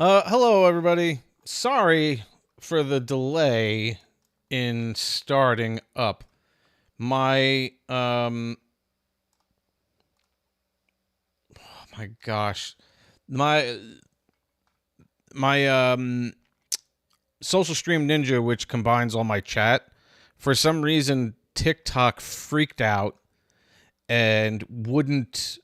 Hello, everybody. Sorry for the delay in starting up. My, oh my gosh. My, my Social Stream Ninja, which combines all my chat, for some reason, TikTok freaked out and wouldn't,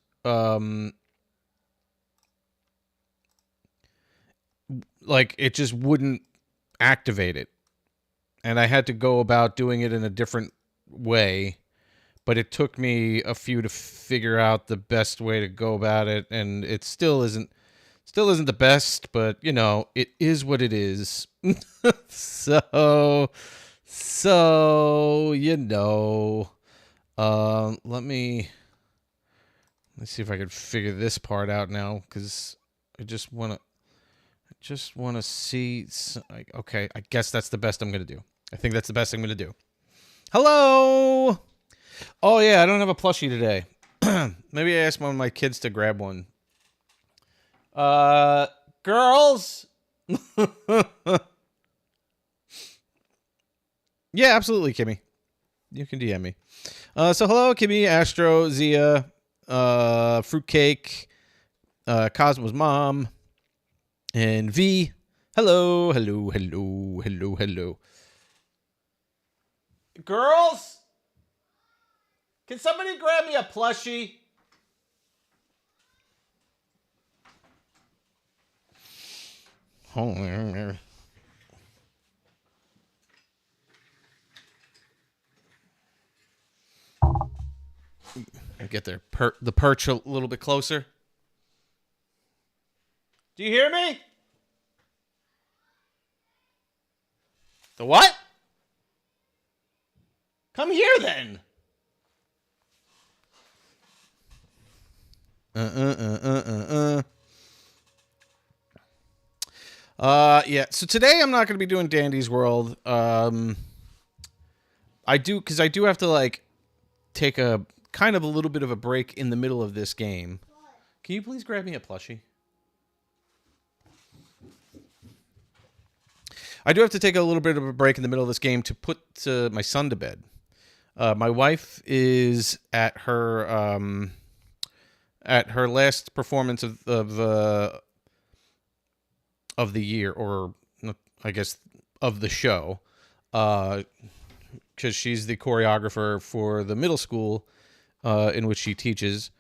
it just wouldn't activate it. And I had to go about doing it in a different way, but it took me a few to figure out the best way to go about it, and it still isn't the best, but it is what it is. so let's see if I can figure this part out now, because I just want to see. Okay, I guess that's the best I'm going to do. I think that's the best I'm going to do. Hello! Oh, yeah, I don't have a plushie today. Maybe I asked one of my kids to grab one. Girls? Yeah, absolutely, Kimmy. You can DM me. So hello, Kimmy, Astro, Zia, Fruitcake, Cosmo's mom, and V. Hello. Girls? Can somebody grab me a plushie? Hold on. Get the perch a little bit closer. Do you hear me? The what? Come here then. Yeah. So today I'm not going to be doing Dandy's World. I do have to take a kind of a little bit of a break in the middle of this game. Can you please grab me a plushie? I do have to take a little bit of a break in the middle of this game to put my son to bed. My wife is at her last performance of the year, or I guess of the show, because she's the choreographer for the middle school in which she teaches.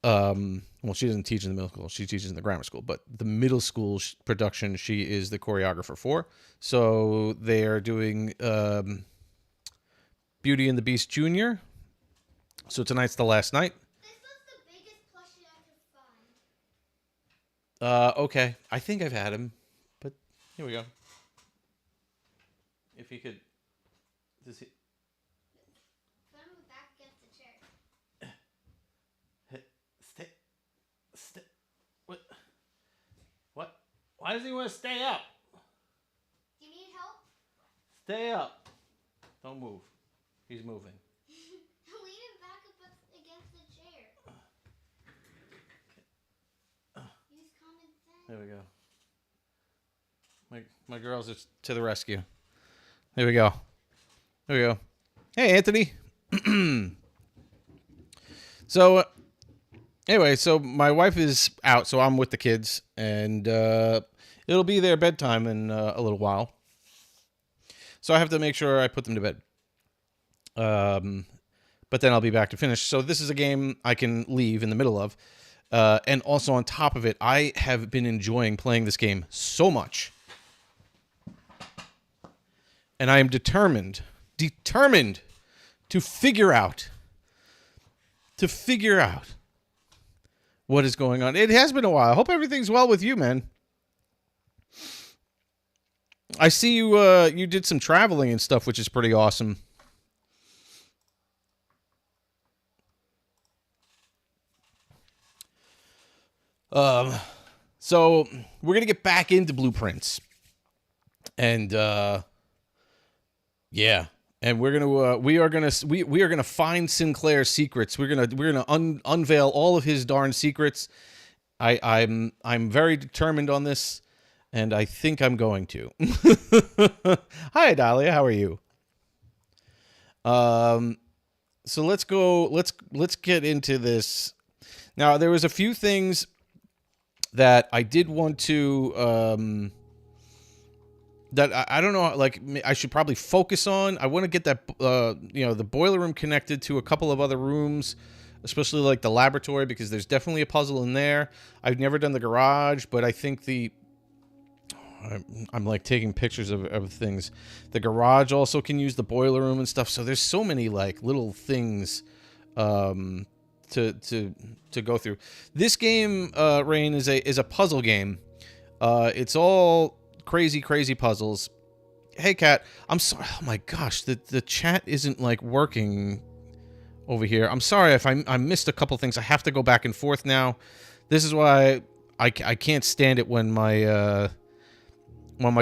Well, she doesn't teach in the middle school. She teaches in the grammar school. But the middle school production, she is the choreographer for. So they are doing Beauty and the Beast Jr. So tonight's the last night. This was the biggest plushie I could find. Okay. I think I've had him. But here we go. If he could... Does he... Put him back against the chair. Stay. What? Why does he want to stay up? Do you need help? Stay up. Don't move. He's moving. Lean him back up against the chair. Use common sense. There we go. My girls are to the rescue. There we go. Hey, Anthony. So, anyway, so my wife is out, so I'm with the kids, and it'll be their bedtime in a little while. So I have to make sure I put them to bed. But then I'll be back to finish. So this is a game I can leave in the middle of. And also on top of it, I have been enjoying playing this game so much. And I am determined to figure out what is going on. It has been a while. I hope everything's well with you, man. I see you did some traveling and stuff, which is pretty awesome. So we're gonna get back into Blueprints, and yeah, and we are gonna find Sinclair's secrets. We're gonna unveil all of his darn secrets, I'm very determined on this, and I think I'm going to. Hi, Adalia. How are you? Um, so let's go. Let's get into this. Now, there was a few things that I did want to that I don't know, like I should probably focus on. I want to get that the boiler room connected to a couple of other rooms, especially like the laboratory, because there's definitely a puzzle in there. I've never done the garage, but I think I'm like taking pictures of things. The garage also can use the boiler room and stuff. So there's so many like little things um, to go through. This game, Rain, is a puzzle game. It's all crazy puzzles. Hey, Kat, I'm sorry. Oh my gosh, the chat isn't like working over here. I'm sorry if I missed a couple things. I have to go back and forth now. This is why I can't stand it when my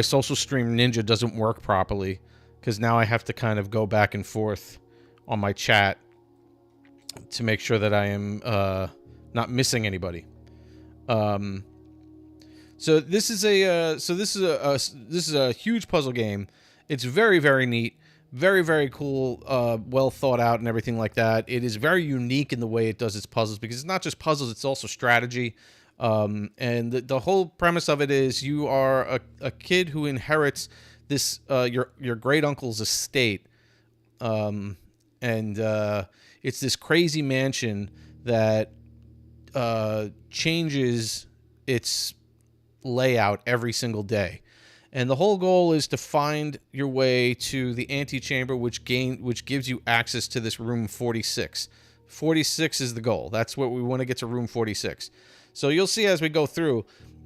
social stream Ninja doesn't work properly, because now I have to kind of go back and forth on my chat to make sure that I am not missing anybody. So this is a huge puzzle game. It's very neat, very cool, well thought out and everything like that. It is very unique in the way it does its puzzles, because it's not just puzzles; it's also strategy. And the whole premise of it is you are a kid who inherits this your great uncle's estate, and it's this crazy mansion that changes its layout every single day. And the whole goal is to find your way to the antechamber, which gives you access to this room 46. 46 is the goal. That's what we want to get to, room 46. So you'll see as we go through,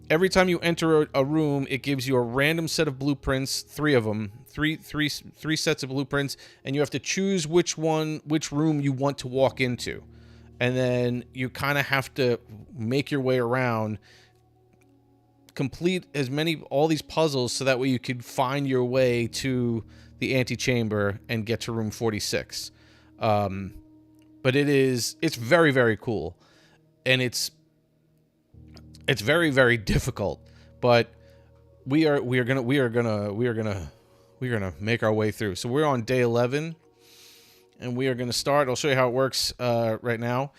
every time you enter a room, it gives you a random set of blueprints, three of them, three sets of blueprints, and you have to choose which room you want to walk into. And then you kind of have to make your way around, complete all these puzzles, so that way you could find your way to the antechamber and get to room 46. But it's very cool, and it's very difficult, but we are gonna make our way through. So we're on day 11, and we are gonna start. I'll show you how it works right now.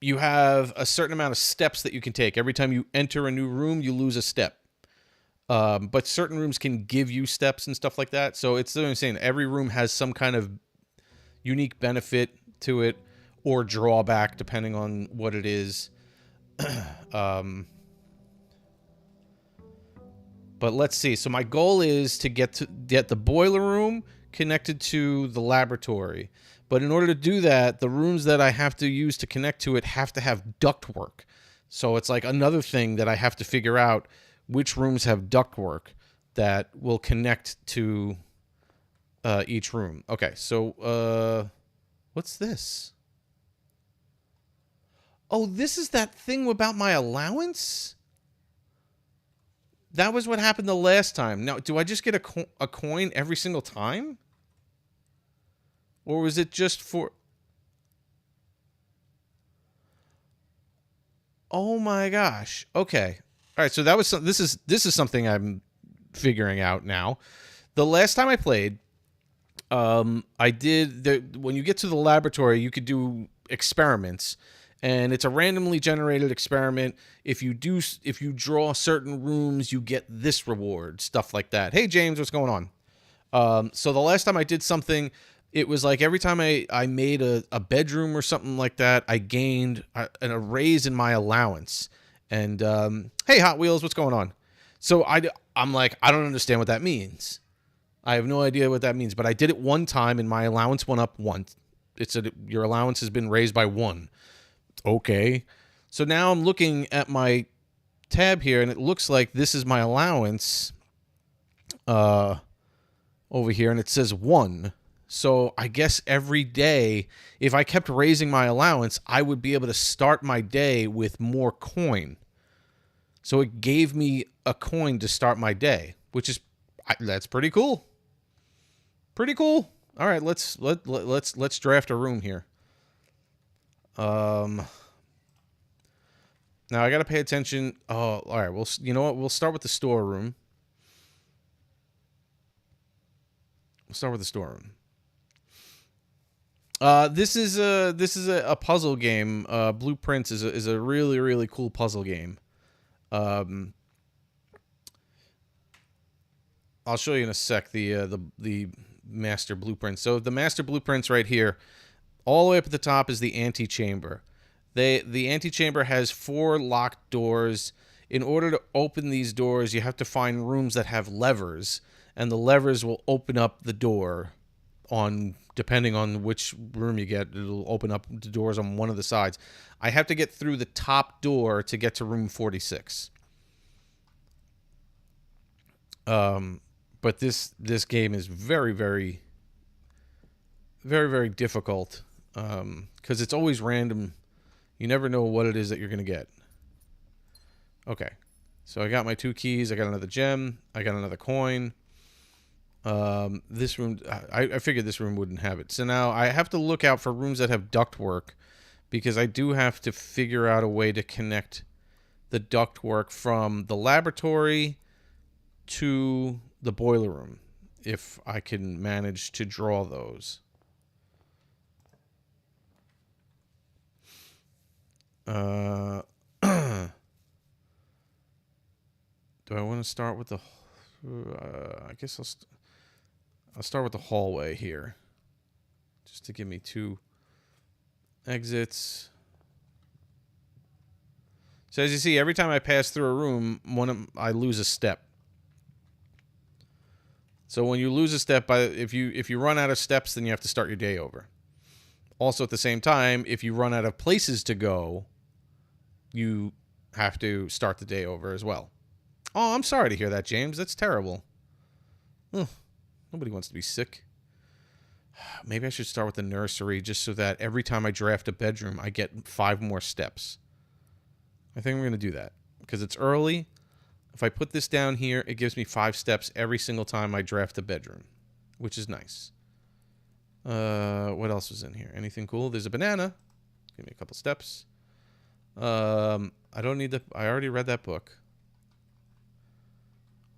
You have a certain amount of steps that you can take. Every time you enter a new room, you lose a step. But certain rooms can give you steps and stuff like that. So it's what I'm saying. Every room has some kind of unique benefit to it, or drawback, depending on what it is. But let's see. So my goal is to get the boiler room connected to the laboratory. But in order to do that, the rooms that I have to use to connect to it have to have ductwork. So it's like another thing that I have to figure out, which rooms have ductwork that will connect to each room. Okay, so what's this? Oh, this is that thing about my allowance? That was what happened the last time. Now, do I just get a coin every single time? Or was it just for... Oh my gosh. Okay. All right, so that was this is something I'm figuring out now. The last time I played, I did when you get to the laboratory, you could do experiments, and it's a randomly generated experiment. If you draw certain rooms, you get this reward, stuff like that. Hey James, what's going on? So the last time I did something, it was like every time I made a bedroom or something like that, I gained a raise in my allowance. And hey, Hot Wheels, what's going on? So I'm like, I don't understand what that means. I have no idea what that means. But I did it one time, and my allowance went up once. It said your allowance has been raised by 1. Okay. So now I'm looking at my tab here, and it looks like this is my allowance over here, and it says 1. So I guess every day, if I kept raising my allowance, I would be able to start my day with more coin. So it gave me a coin to start my day, which is that's pretty cool. Pretty cool. All right, let's draft a room here. Now I got to pay attention. Oh, all right. Well, you know what? We'll start with the storeroom. We'll start with the storeroom. This is a puzzle game. Blueprints is a really really cool puzzle game. Um, I'll show you in a sec the master blueprint. So the master blueprints right here, all the way up at the top is the antechamber. The antechamber has 4 locked doors. In order to open these doors, you have to find rooms that have levers, and the levers will open up the door on depending on which room you get. It'll open up the doors on one of the sides. I have to get through the top door to get to room 46. But this game is very very very very difficult because it's always random. You never know what it is that you're gonna get. Okay, so I got my 2 keys. I got another gem. I got another coin. This room, I figured this room wouldn't have it. So now I have to look out for rooms that have ductwork because I do have to figure out a way to connect the ductwork from the laboratory to the boiler room if I can manage to draw those. Do I want to start with the... I guess I'll start with the hallway here. Just to give me 2 exits. So as you see, every time I pass through a room, I lose a step. So when you lose a step, if you run out of steps, then you have to start your day over. Also, at the same time, if you run out of places to go, you have to start the day over as well. Oh, I'm sorry to hear that, James. That's terrible. Ugh, nobody wants to be sick. Maybe I should start with the nursery just so that every time I draft a bedroom, I get 5 more steps. I think I'm going to do that because it's early. If I put this down here, it gives me 5 steps every single time I draft a bedroom, which is nice. What else was in here? Anything cool? There's a banana. Give me a couple steps. I don't need the... I already read that book.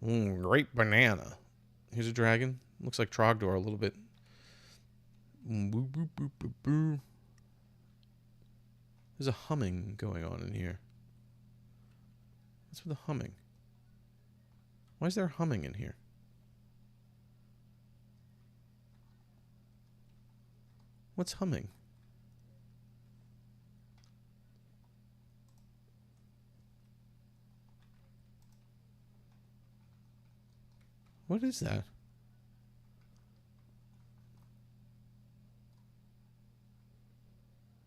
Great banana. Here's a dragon. Looks like Trogdor a little bit. There's a humming going on in here. What's with the humming? Why is there humming in here? What's humming? What is that?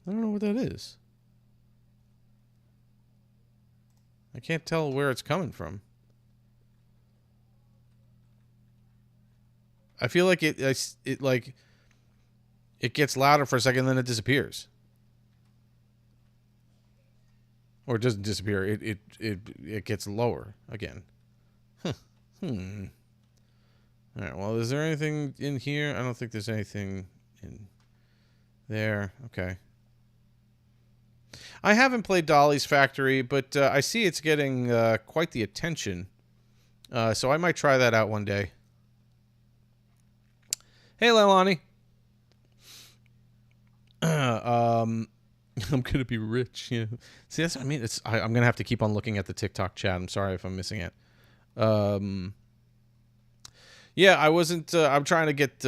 I don't know what that is. I can't tell where it's coming from. I feel like it gets louder for a second, then it disappears, or it doesn't disappear. It gets lower again. Huh. All right. Well, is there anything in here? I don't think there's anything in there. Okay. I haven't played Dolly's Factory, but I see it's getting quite the attention. So I might try that out one day. Hey, Leilani. I'm gonna be rich. Yeah. See, that's what I mean. I'm gonna have to keep on looking at the TikTok chat. I'm sorry if I'm missing it. Yeah, I wasn't. I'm trying to get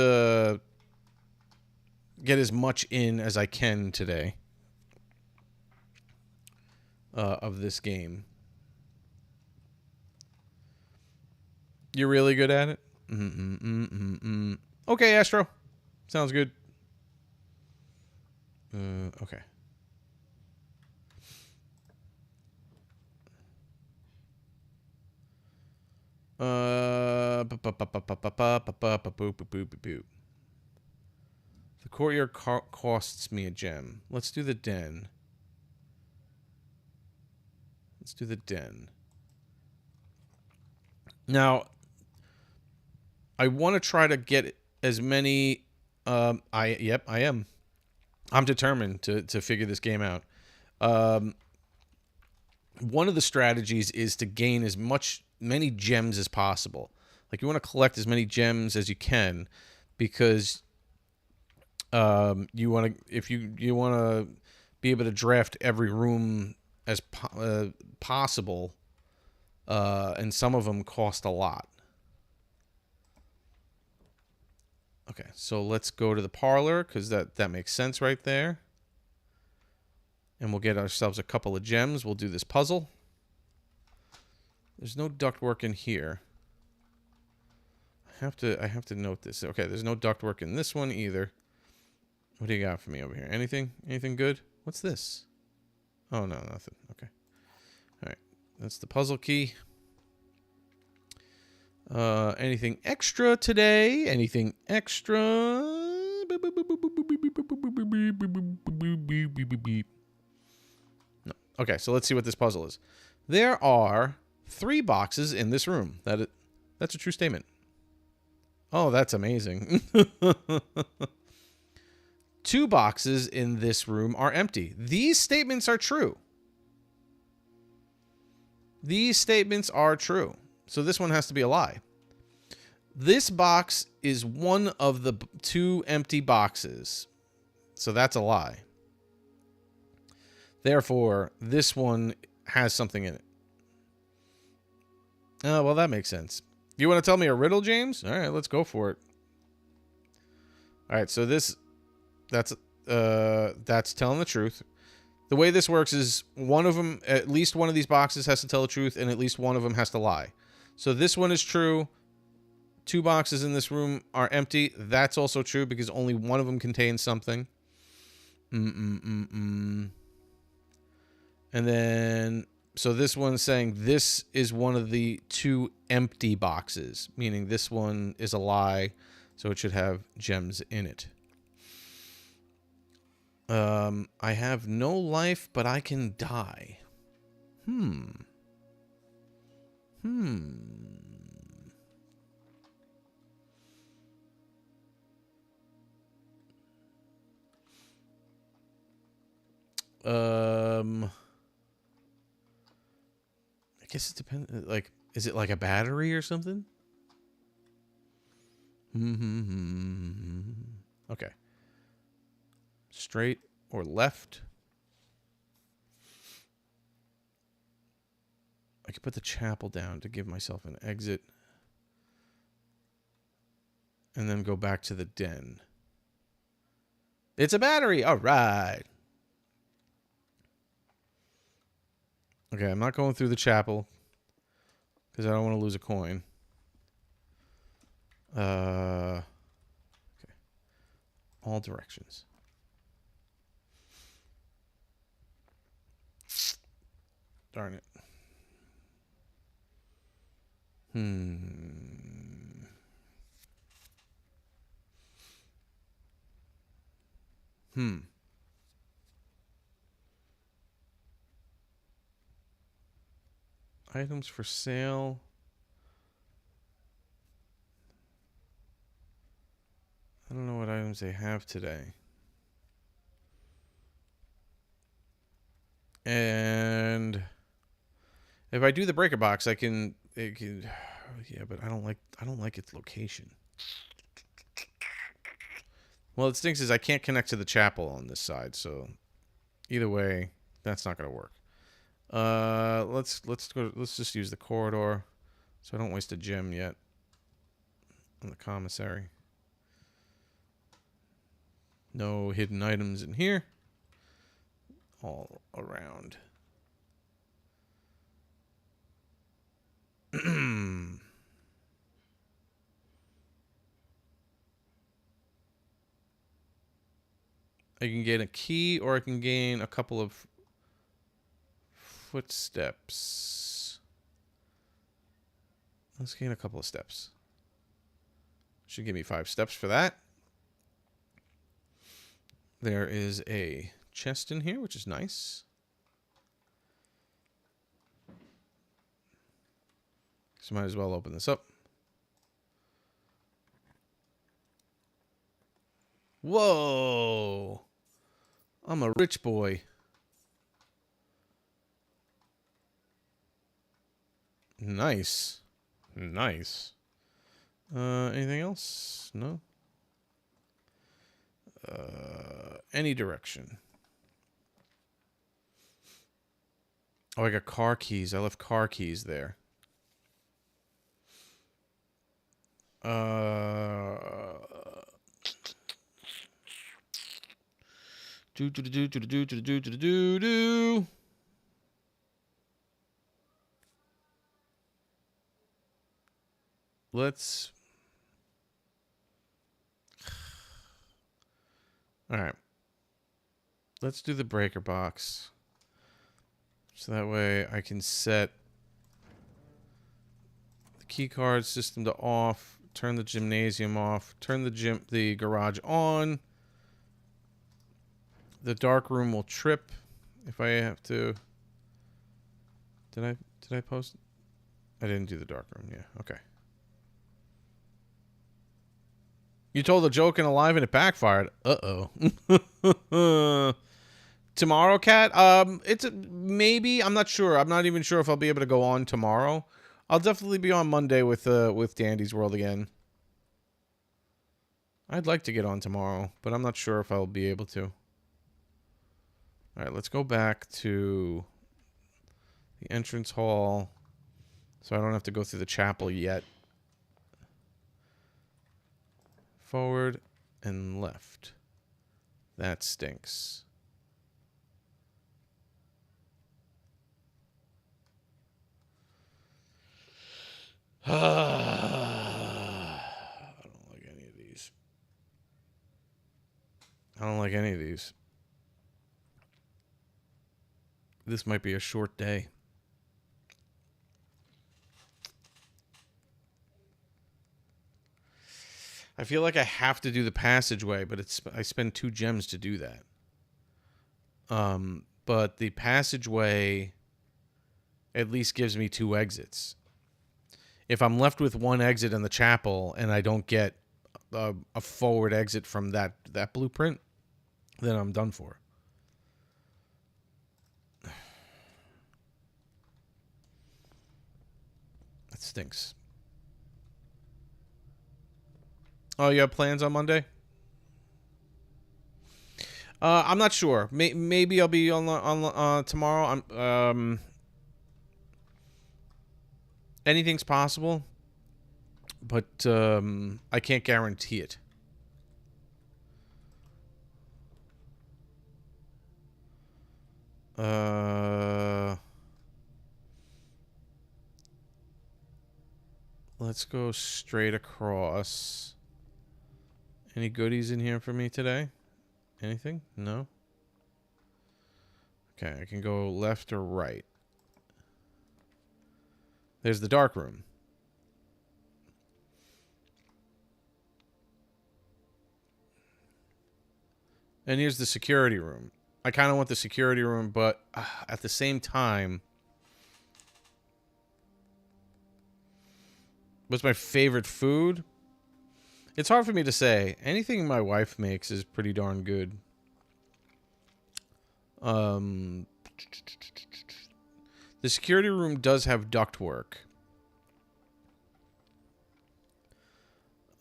as much in as I can today of this game. You're really good at it. Okay, Astro. Sounds good. Okay. The courtyard costs me a gem. Let's do the den. Let's do the den. Now, I want to try to get as many. I am. I'm determined to figure this game out. one of the strategies is to gain many gems as possible. Like you want to collect as many gems as you can, because you want to if you want to be able to draft every room as possible, and some of them cost a lot. Okay, so let's go to the parlor because that makes sense right there. And we'll get ourselves a couple of gems. We'll do this puzzle. There's no ductwork in here. I have to note this. Okay, there's no ductwork in this one either. What do you got for me over here? Anything? Anything good? What's this? Oh, no, nothing. Okay. All right. That's the puzzle key. Anything extra today? Anything extra? No. Okay, so let's see what this puzzle is. There are 3 boxes in this room. That's a true statement. Oh, that's amazing. 2 boxes in this room are empty. These statements are true. These statements are true. So this one has to be a lie. This box is one of the 2 empty boxes. So that's a lie. Therefore, this one has something in it. Oh, well, that makes sense. You want to tell me a riddle, James? All right, let's go for it. All right, so that's telling the truth. The way this works is one of them, at least one of these boxes has to tell the truth, and at least one of them has to lie. So this one is true. 2 boxes in this room are empty. That's also true because only one of them contains something. And then, so this one's saying this is one of the 2 empty boxes, meaning this one is a lie, so it should have gems in it. I have no life, but I can die. I guess it depends. Like, is it like a battery or something? Okay. Straight or left? I could put the chapel down to give myself an exit. And then go back to the den. It's a battery! Alright. Okay, I'm not going through the chapel because I don't want to lose a coin. Okay. All directions. Darn it. Items for sale. I don't know what items they have today. And if I do the breaker box, it can yeah, but I don't like its location. Well, it stinks is I can't connect to the chapel on this side, so either way, that's not going to work. Let's just use the corridor so I don't waste a gem yet on the commissary. No hidden items in here. All around. I can gain a key, or I can gain a couple of footsteps. Let's gain a couple of steps. Should give me 5 steps for that. There is a chest in here, which is nice. So might as well open this up. Whoa! I'm a rich boy. Nice. Nice. Anything else? No? Any direction. Oh, I got car keys. I left car keys there. Do. Let's. All right. Let's do the breaker box. So that way I can set the key card system to off, turn the gymnasium off, turn the garage on. The dark room will trip if I have to. Did I post? I didn't do the dark room. Yeah. Okay. You told a joke in a live and it backfired. Uh-oh. Tomorrow, Cat? Maybe. I'm not sure. I'm not even sure if I'll be able to go on tomorrow. I'll definitely be on Monday with Dandy's World again. I'd like to get on tomorrow, but I'm not sure if I'll be able to. All right, let's go back to the entrance hall so I don't have to go through the chapel yet. Forward and left. That stinks. I don't like any of these. I don't like any of these. This might be a short day. I feel like I have to do the passageway, but I spend 2 gems to do that. But the passageway at least gives me 2 exits. If I'm left with 1 exit in the chapel and I don't get a forward exit from that blueprint, then I'm done for. That stinks. Oh, you have plans on Monday? I'm not sure. Maybe I'll be on tomorrow. Anything's possible, but I can't guarantee it. Let's go straight across. Any goodies in here for me today? Anything? No? Okay, I can go left or right. There's the dark room. And here's the security room. I kind of want the security room, but at the same time, what's my favorite food? It's hard for me to say. Anything my wife makes is pretty darn good. The security room does have ductwork.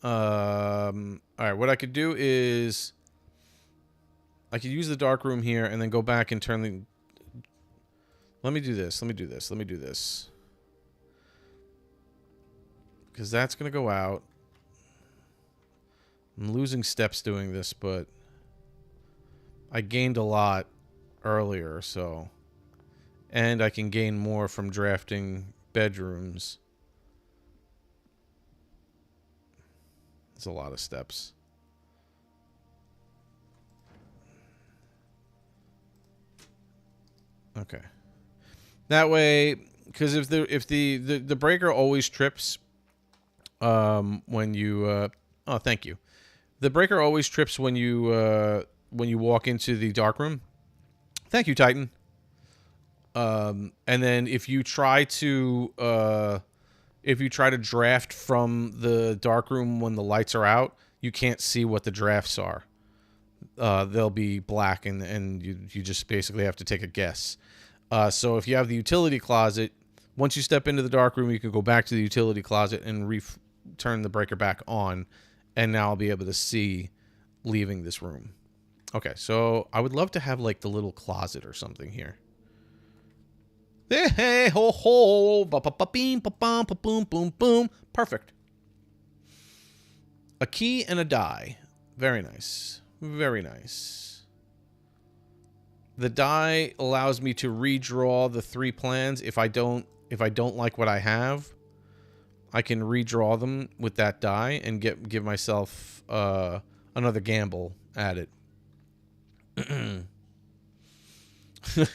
All right, what I could do is I could use the dark room here and then go back and turn the... Let me do this. Because that's going to go out. I'm losing steps doing this, but I gained a lot earlier, so... And I can gain more from drafting bedrooms. It's a lot of steps. Okay. That way, because if the breaker always trips, when you oh, thank you. The breaker always trips when you walk into the dark room. Thank you, Titan. And then if you try to draft from the dark room when the lights are out, you can't see what the drafts are. They'll be black, and you just basically have to take a guess. So if you have the utility closet, Once you step into the dark room, you can go back to the utility closet and turn the breaker back on, and now I'll be able to see leaving this room. Okay, so I would love to have like the little closet or something here. Hey, ho, ho, ba ba ba beam, ba bum, ba boom, boom, boom. Perfect. A key and a die. Very nice. Very nice. The die allows me to redraw the 3 plans. If I don't like what I have, I can redraw them with that die and give myself another gamble at it.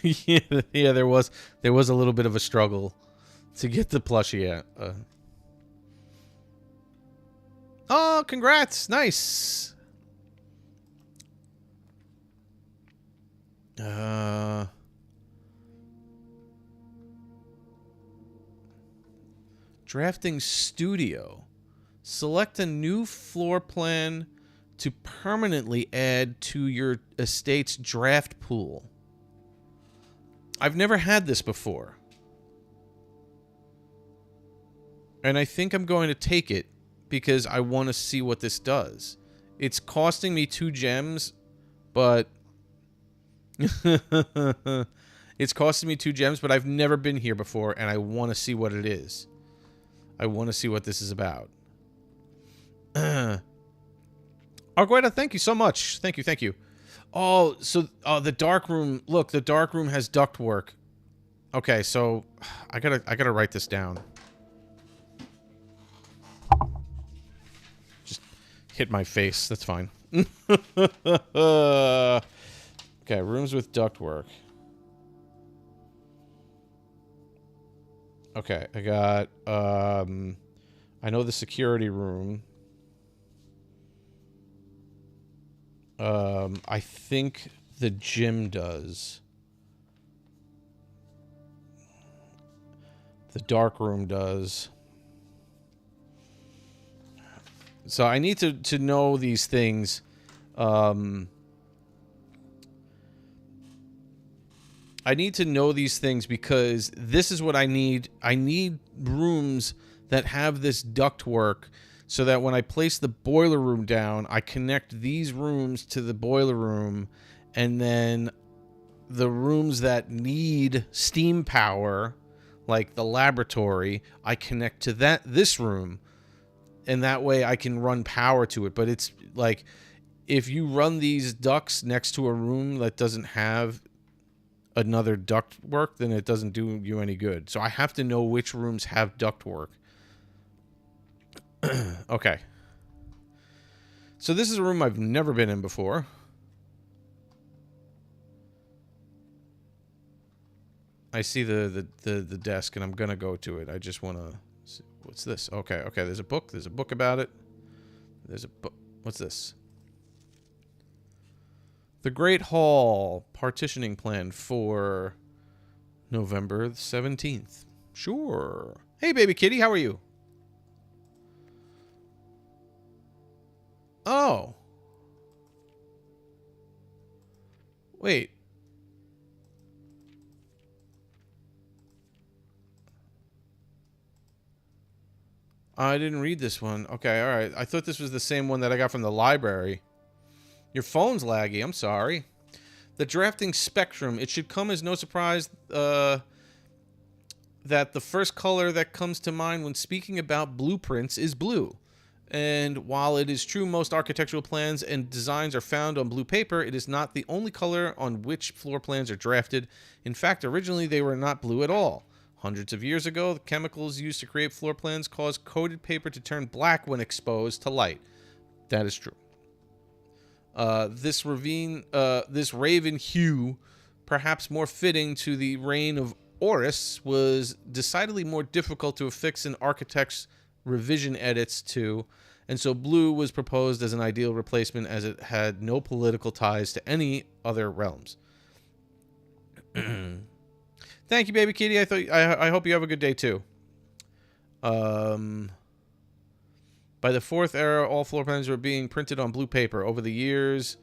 yeah, there was a little bit of a struggle to get the plushie. Oh, congrats! Nice. Drafting studio. Select a new floor plan to permanently add to your estate's draft pool. I've never had this before. And I think I'm going to take it because I want to see what this does. It's costing me 2 gems, but... it's costing me 2 gems, but I've never been here before, and I want to see what it is. I want to see what this is about. Argueta, thank you so much. Thank you. Oh, so the dark room. Look, the dark room has ductwork. Okay, so I gotta write this down. Just hit my face. That's fine. Okay, rooms with ductwork. Okay, I got I know the security room. I think the gym does. The dark room does. So I need to know these things. I need to know these things because this is what I need. I need rooms that have this ductwork so that when I place the boiler room down, I connect these rooms to the boiler room, and then the rooms that need steam power, like the laboratory, I connect to this room, and that way I can run power to it. But it's like if you run these ducts next to a room that doesn't have another duct work, then it doesn't do you any good. So I have to know which rooms have duct work. Okay. So this is a room I've never been in before. I see the desk and I'm gonna go to it. I just want to see. What's this? Okay, there's a book. There's a book about it. There's a book. What's this? The Great Hall partitioning plan for November 17th. Sure. Hey, baby kitty, how are you? Oh. Wait. I didn't read this one. Okay, all right. I thought this was the same one that I got from the library. Your phone's laggy. I'm sorry. The drafting spectrum. It should come as no surprise that the first color that comes to mind when speaking about blueprints is blue. And while it is true most architectural plans and designs are found on blue paper, it is not the only color on which floor plans are drafted. In fact, originally they were not blue at all. Hundreds of years ago, the chemicals used to create floor plans caused coated paper to turn black when exposed to light. That is true. This raven hue, perhaps more fitting to the reign of Horus, was decidedly more difficult to affix in architects' revision edits to, and so blue was proposed as an ideal replacement as it had no political ties to any other realms. Thank you, baby kitty. I hope you have a good day too. By the 4th era, all floor plans were being printed on blue paper. Over the years,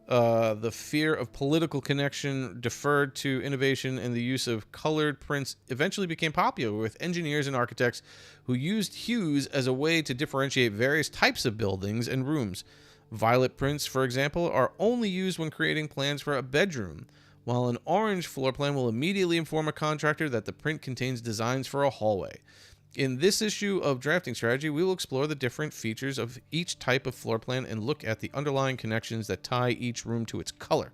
The fear of political connection deferred to innovation, and the use of colored prints eventually became popular with engineers and architects who used hues as a way to differentiate various types of buildings and rooms. Violet prints, for example, are only used when creating plans for a bedroom, while an orange floor plan will immediately inform a contractor that the print contains designs for a hallway. In this issue of Drafting Strategy, we will explore the different features of each type of floor plan and look at the underlying connections that tie each room to its color.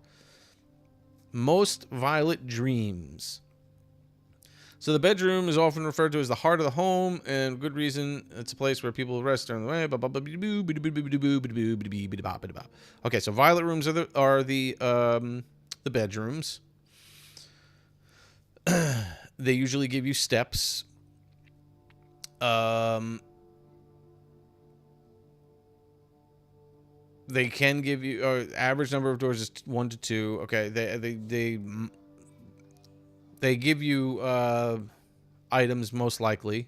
Most violet dreams. So the bedroom is often referred to as the heart of the home, and good reason. It's a place where people rest during the way. Okay, so violet rooms are the bedrooms. They usually give you steps. They can give you average number of doors is 1 to 2. Okay, they give you items most likely,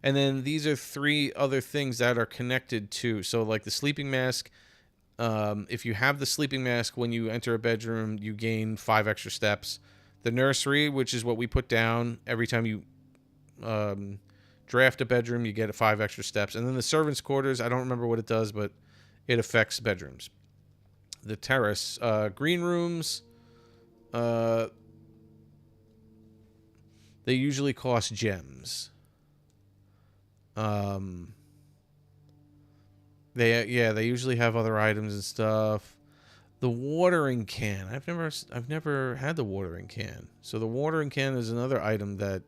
and then these are 3 other things that are connected to. So like the sleeping mask, if you have the sleeping mask when you enter a bedroom, you gain 5 extra steps. The nursery, which is what we put down every time you draft a bedroom, you get 5 extra steps. And then the servants' quarters, I don't remember what it does, but it affects bedrooms. The terrace, green rooms, they usually cost gems. They usually have other items and stuff. The watering can, I've never had the watering can. So the watering can is another item that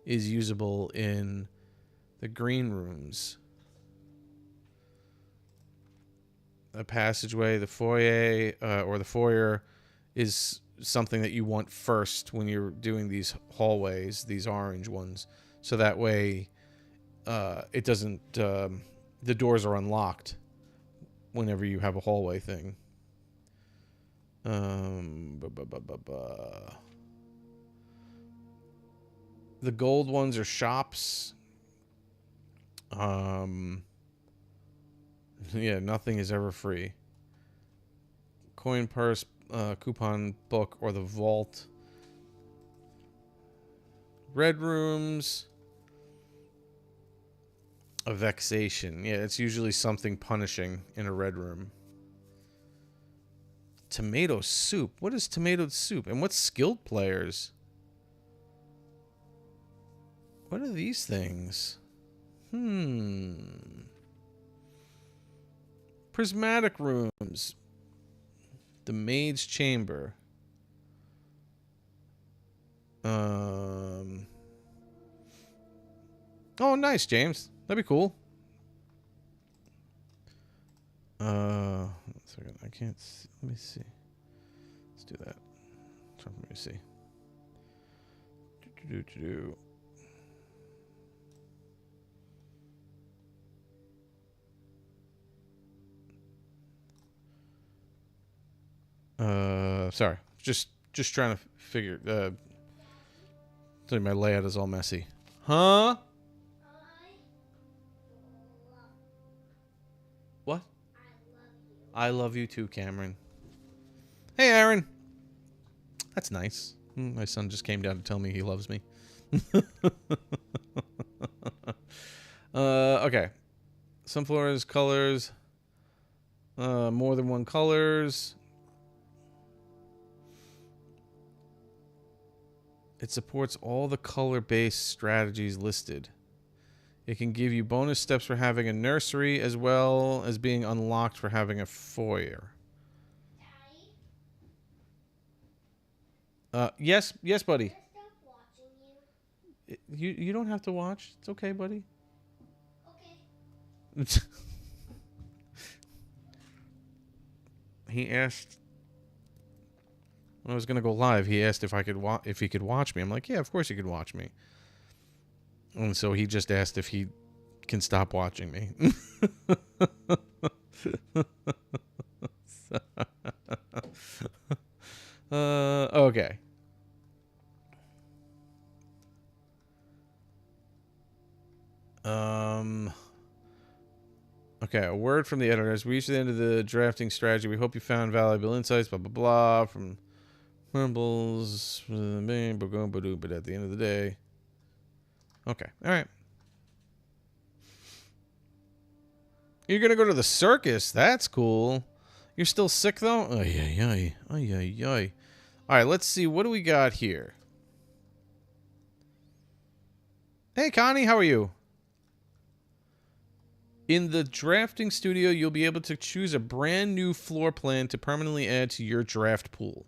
is usable in the green rooms. A passageway, the foyer, or the foyer, is something that you want first when you're doing these hallways, these orange ones, so that way it doesn't. The doors are unlocked whenever you have a hallway thing. The gold ones are shops. Yeah, nothing is ever free. Coin purse, coupon book, or the vault. Red rooms. A vexation. Yeah, it's usually something punishing in a red room. Tomato soup. What is tomato soup? And what's skilled players? What are these things? Prismatic rooms. The maid's chamber. Oh, nice, James. That'd be cool. One second. I can't see. Let me see. Let's do that. Let me see. Sorry. Just trying to figure. My layout is all messy. Huh? What? I love you too, Cameron. Hey, Aaron. That's nice. My son just came down to tell me he loves me. Okay. Some floors, colors. More than one colors. It supports all the color-based strategies listed. It can give you bonus steps for having a nursery as well as being unlocked for having a foyer. Yes, buddy. Can I stop watching you? You don't have to watch. It's okay, buddy. Okay. He asked when I was gonna go live. He asked if he could watch me. I'm like, yeah, of course he could watch me. And so he just asked if he can stop watching me. Okay. Okay, a word from the editor. As we reach the end of the drafting strategy, we hope you found valuable insights, blah, blah, blah, from Mumbles, but at the end of the day. Okay, all right. You're going to go to the circus. That's cool. You're still sick, though? Ay, ay, ay. Ay, ay, ay. All right, let's see. What do we got here? Hey, Connie, how are you? In the drafting studio, you'll be able to choose a brand new floor plan to permanently add to your draft pool.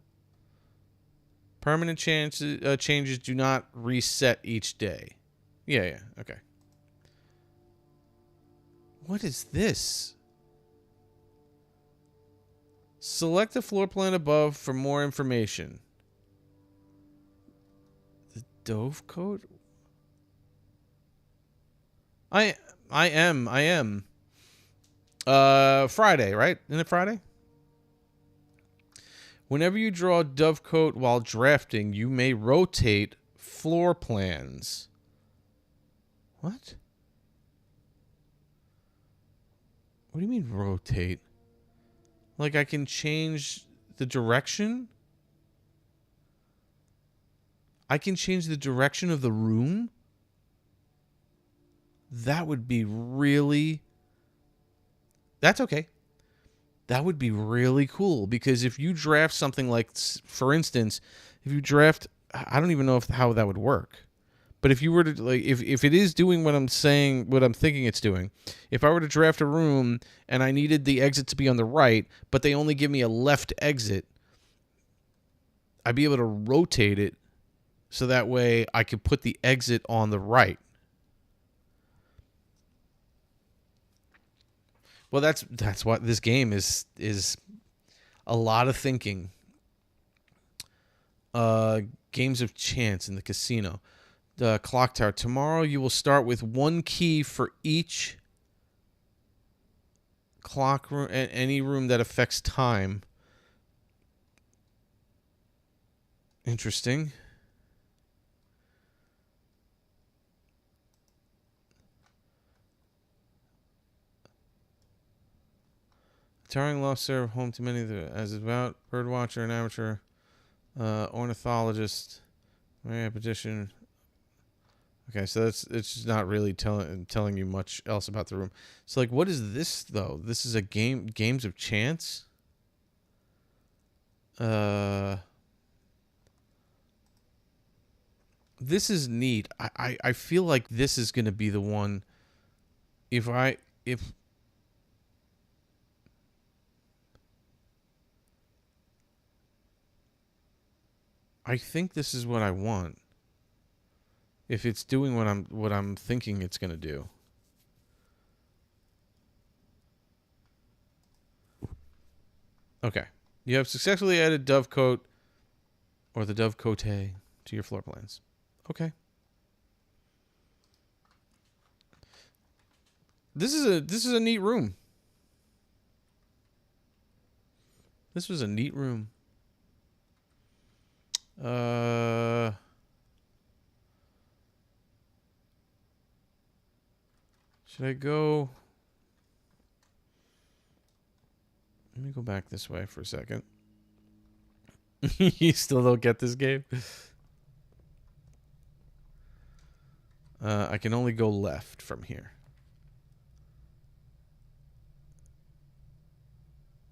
Permanent changes do not reset each day. Yeah, okay. What is this? Select the floor plan above for more information. The Dove code? I am. Friday, right? Isn't it Friday? Whenever you draw a dovecote while drafting, you may rotate floor plans. What? What do you mean rotate? Like I can change the direction? I can change the direction of the room? That would be really... That's okay. That would be really cool because if you draft something like, for instance, if you draft, I don't even know how that would work. But if you were to, like, if it is doing what I'm saying, what I'm thinking it's doing, if I were to draft a room and I needed the exit to be on the right, but they only give me a left exit, I'd be able to rotate it so that way I could put the exit on the right. Well, that's what this game is a lot of thinking. Games of chance in the casino. The clock tower. Tomorrow you will start with one key for each clock room and any room that affects time. Interesting. Towering loft serve home to many as a devout bird watcher and amateur ornithologist. Repetition. Okay, so it's just not really telling you much else about the room. So like, what is this though? This is a games of chance. This is neat. I feel like this is gonna be the one. If I think this is what I want. If it's doing what I'm thinking it's gonna do. Okay. You have successfully added dovecote or the dovecote to your floor plans. Okay. This is a neat room. This was a neat room. Should I go? Let me go back this way for a second. You still don't get this game? I can only go left from here.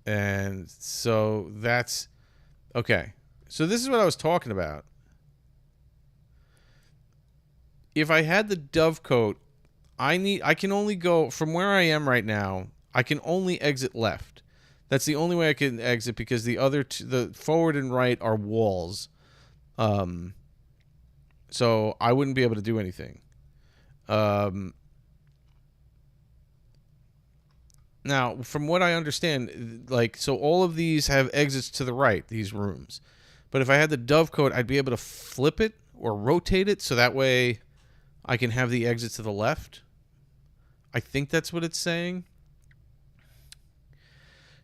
And so that's... Okay. So this is what I was talking about. If I had the dovecote, I can only go from where I am right now. I can only exit left. That's the only way I can exit because the other the forward and right are walls. So I wouldn't be able to do anything. Now, from what I understand, like, so all of these have exits to the right, these rooms. But if I had the dovecote, I'd be able to flip it or rotate it so that way I can have the exit to the left. I think that's what it's saying.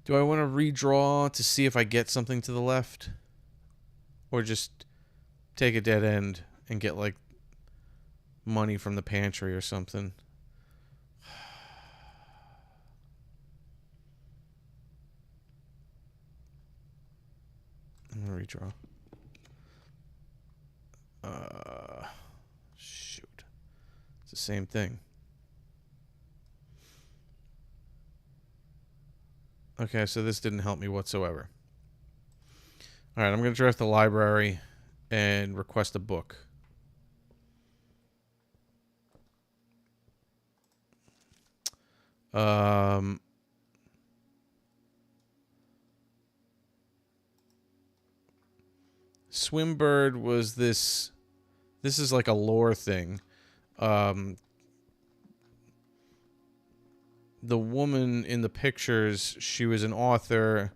Do I want to redraw to see if I get something to the left? Or just take a dead end and get, like, money from the pantry or something? gonna redraw. Shoot. It's the same thing. Okay, so this didn't help me whatsoever. All right, I'm going to draft the library and request a book. Swimbird was this. This is like a lore thing. The woman in the pictures, she was an author,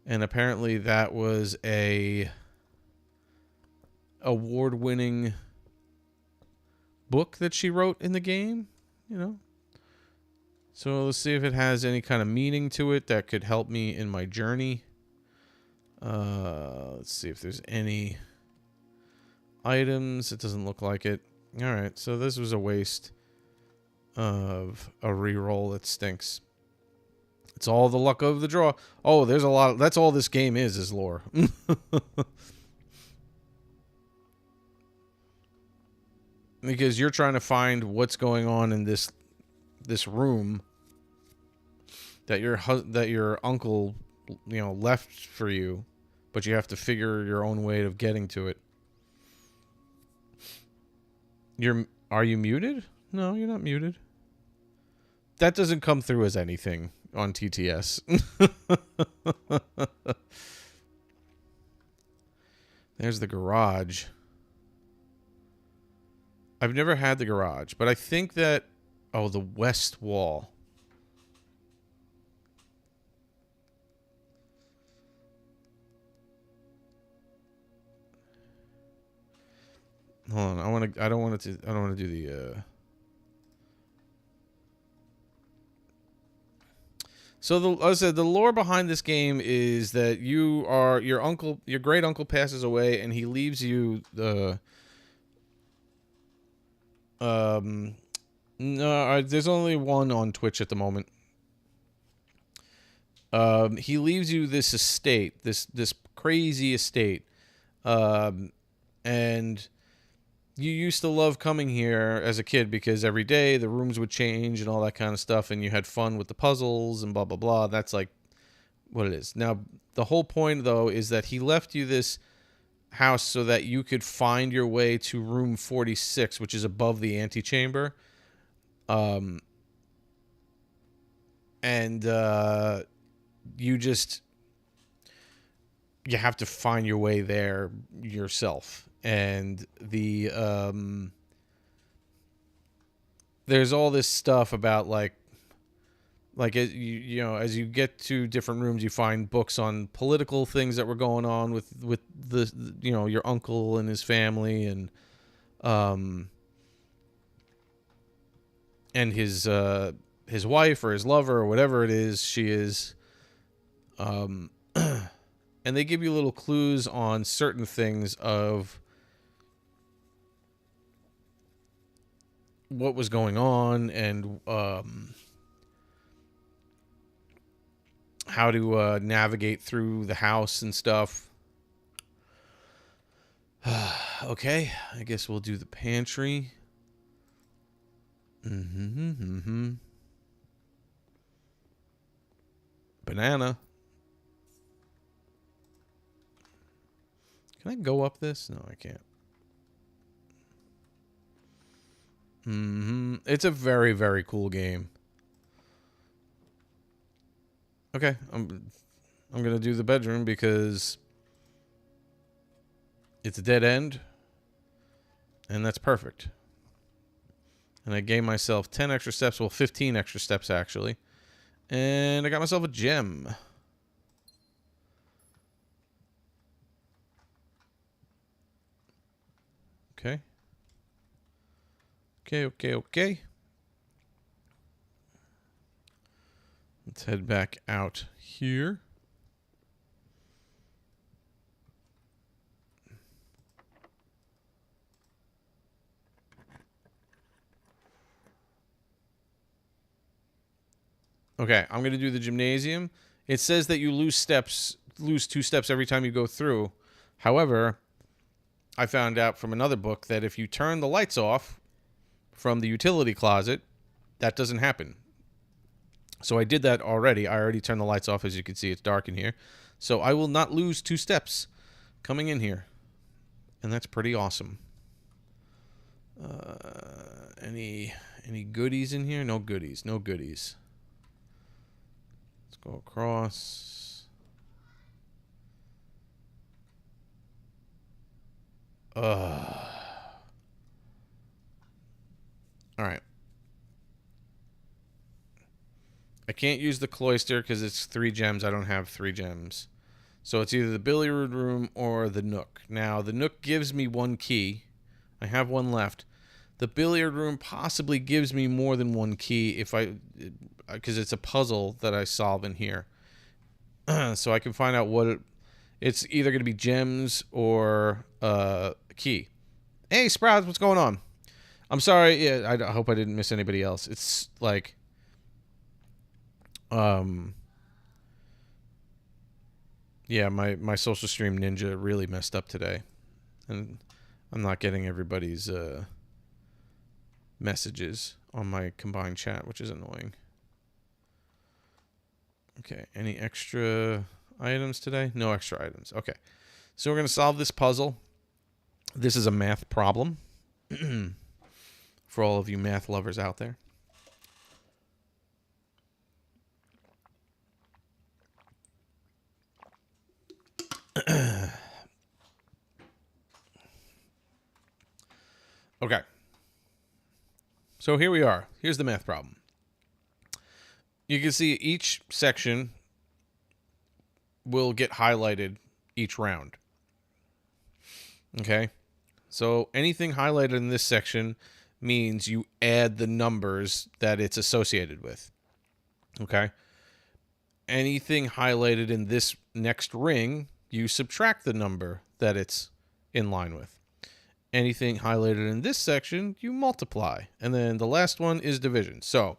and apparently that was a award-winning book that she wrote in the game, you know. So let's see if it has any kind of meaning to it that could help me in my journey. Let's see if there's any items. It doesn't look like it. All right, so this was a waste of a reroll that stinks. It's all the luck of the draw. Oh, there's a lot. That's all this game is lore. Because you're trying to find what's going on in this room that your uncle, left for you, but you have to figure your own way of getting to it. Are you muted? No, you're not muted. That doesn't come through as anything on TTS. There's the garage. I've never had the garage, but I think that... Oh, the west wall. Hold on, I don't want to do the... So I said the lore behind this game is that your great uncle passes away and he leaves you the... No, there's only one on Twitch at the moment. He leaves you this estate, this crazy estate, and you used to love coming here as a kid because every day the rooms would change and all that kind of stuff, and you had fun with the puzzles and blah blah blah. That's like what it is. Now, the whole point though is that he left you this house so that you could find your way to room 46, which is above the antechamber. And you have to find your way there yourself. And there's all this stuff about like as you get to different rooms, you find books on political things that were going on with the your uncle and his family, and his wife or his lover or whatever it is she is, and they give you little clues on certain things of what was going on and how to navigate through the house and stuff. Okay, I guess we'll do the pantry. Banana. Can I go up this? No, I can't. It's a very, very cool game. Okay, I'm gonna do the bedroom because it's a dead end, and that's perfect. And I gave myself 10 extra steps, well, 15 extra steps actually, and I got myself a gem. Okay. Okay. Let's head back out here. Okay, I'm going to do the gymnasium. It says that you lose 2 steps every time you go through. However, I found out from another book that if you turn the lights off from the utility closet, that doesn't happen. So I did that already. I already turned the lights off. As you can see, it's dark in here. So I will not lose 2 steps coming in here. And that's pretty awesome. Any goodies in here? No goodies. No goodies. Let's go across. All right. I can't use the cloister because it's 3 gems. I don't have 3 gems. So it's either the billiard room or the nook. Now, the nook gives me 1 key. I have 1 left. The billiard room possibly gives me more than 1 key if because it's a puzzle that I solve in here. So I can find out what it's either going to be gems or a key. Hey, Sprouts, what's going on? I'm sorry. Yeah, I hope I didn't miss anybody else. It's like, yeah, my social stream ninja really messed up today, and I'm not getting everybody's messages on my combined chat, which is annoying. Okay, any extra items today? No extra items. Okay, so we're going to solve this puzzle. This is a math problem for all of you math lovers out there. Okay. So here we are. Here's the math problem. You can see each section will get highlighted each round. Okay? So anything highlighted in this section means you add the numbers that it's associated with. Okay? Anything highlighted in this next ring, you subtract the number that it's in line with. Anything highlighted in this section, you multiply. And then the last one is division. So,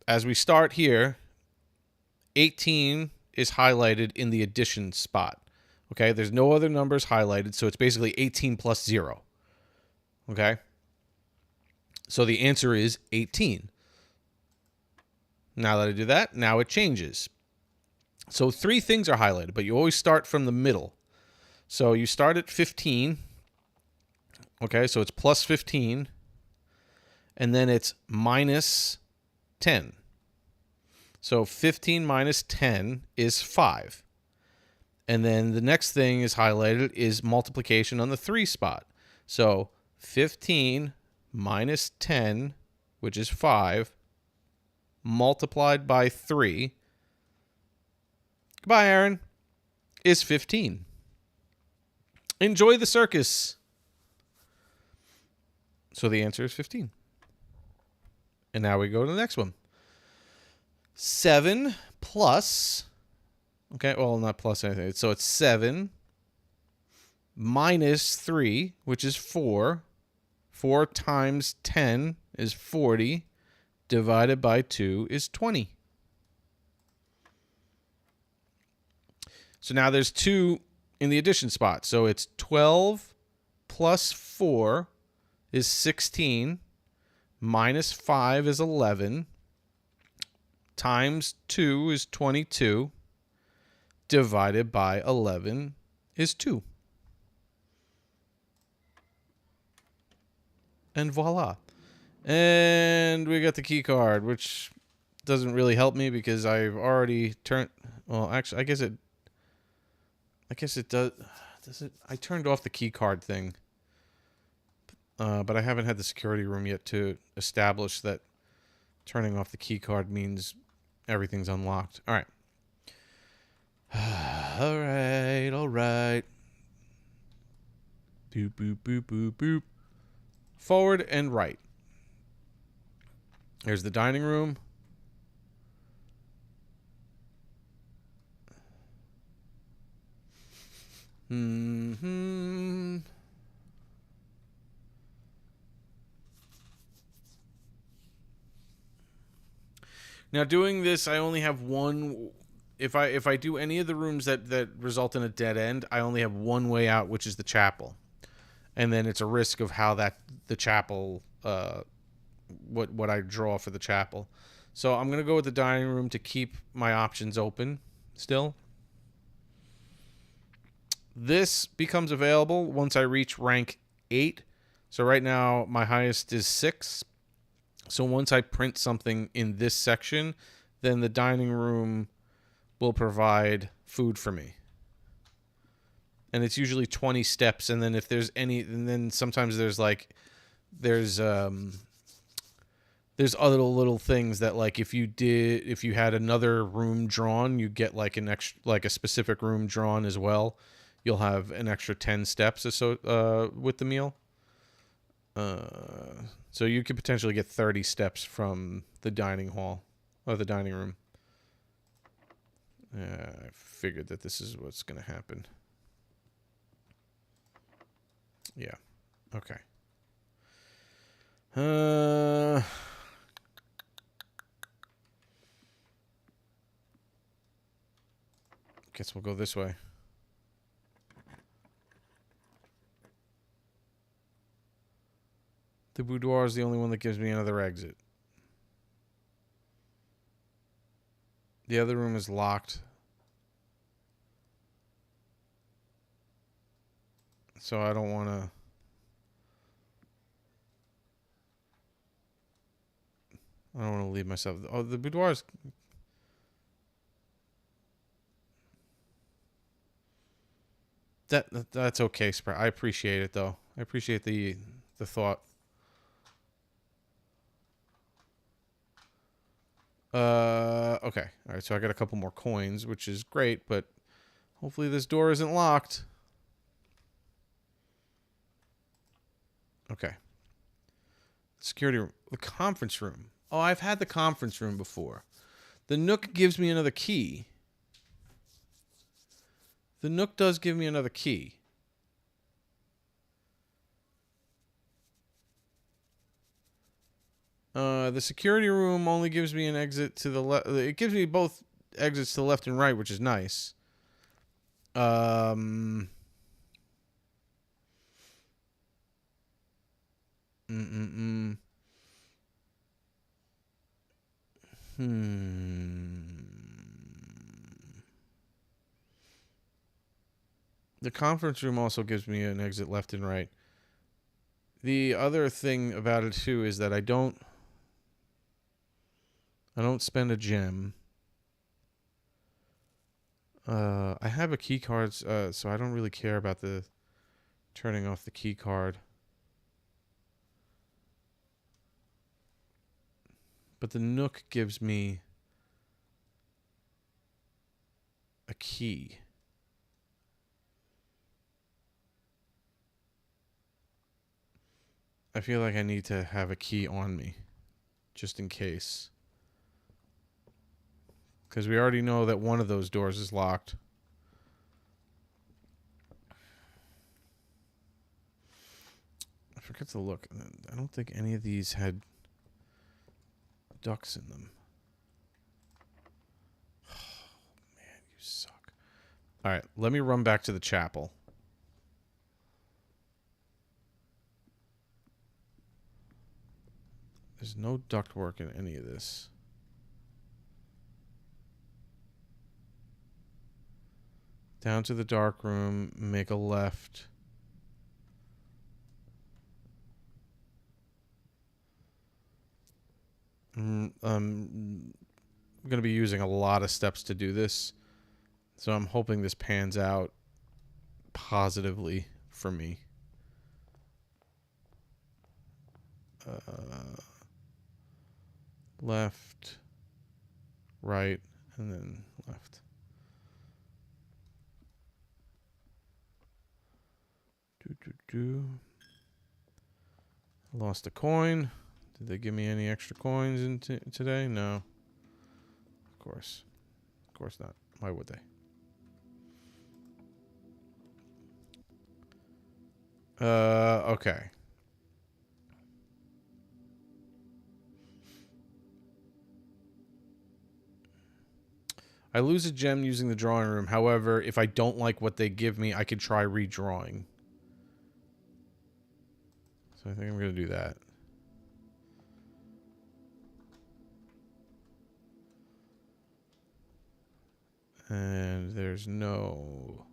as we start here, 18 is highlighted in the addition spot. Okay, there's no other numbers highlighted, so it's basically 18 plus 0. Okay? So the answer is 18. Now that I do that, now it changes. So 3 things are highlighted, but you always start from the middle. So you start at 15. Okay, so it's plus 15. And then it's minus 10. So 15 minus 10 is 5. And then the next thing is highlighted is multiplication on the 3 spot. So 15 minus 10, which is 5, multiplied by 3. Goodbye, Aaron. Is 15. Enjoy the circus. So the answer is 15. And now we go to the next one. 7 plus, okay, well, not plus anything. So it's 7 minus 3, which is 4. 4 times 10 is 40. Divided by 2 is 20. So now there's 2 in the addition spot. So it's 12 plus 4 is 16. Minus 5 is 11. Times 2 is 22. Divided by 11 is 2. And voila. And we got the key card, which doesn't really help me because I've already turned... Well, actually, I guess it does. Does it? I turned off the key card thing. But I haven't had the security room yet to establish that turning off the key card means everything's unlocked. All right. All right. All right. Boop, boop, boop, boop, boop. Forward and right. There's the dining room. Mm-hmm. Now, doing this, I only have one if I do any of the rooms that result in a dead end, I only have one way out, which is the chapel, and then it's a risk of how the chapel what I draw for the chapel. So I'm gonna go with the dining room to keep my options open still. This becomes available once I reach rank 8. So right now my highest is 6. So once I print something in this section, then the dining room will provide food for me. And it's usually 20 steps, and then if there's any, and then sometimes there's other little things that, like, if you had another room drawn, you get like an extra, like a specific room drawn as well. You'll have an extra 10 steps with the meal. So you could potentially get 30 steps from the dining hall or the dining room. I figured that this is what's going to happen. Yeah. Okay. Guess we'll go this way. The boudoir is the only one that gives me another exit. The other room is locked. So I don't want to... I don't want to leave myself... Oh, the boudoir is... That's okay, Sprat. I appreciate it, though. I appreciate the thought. Okay. All right, so I got a couple more coins, which is great, but hopefully this door isn't locked. Okay. Security room. The conference room. Oh, I've had the conference room before. The Nook gives me another key. The Nook does give me another key. The security room only gives me an exit to the left. It gives me both exits to the left and right, which is nice. Mm-mm-mm. The conference room also gives me an exit left and right. The other thing about it too is that I don't spend a gem. I have a key card, so I don't really care about the turning off the key card. But the Nook gives me a key. I feel like I need to have a key on me, just in case. Because we already know that one of those doors is locked. I forgot to look. I don't think any of these had ducks in them. Oh, man, you suck. All right, let me run back to the chapel. There's no ductwork in any of this. Down to the dark room, make a left. I'm going to be using a lot of steps to do this, so I'm hoping this pans out positively for me. Left, right, and then left. Lost a coin. Did they give me any extra coins today? No. Of course. Of course not. Why would they? Okay. I lose a gem using the drawing room. However, if I don't like what they give me, I could try redrawing. So I think I'm going to do that. And there's no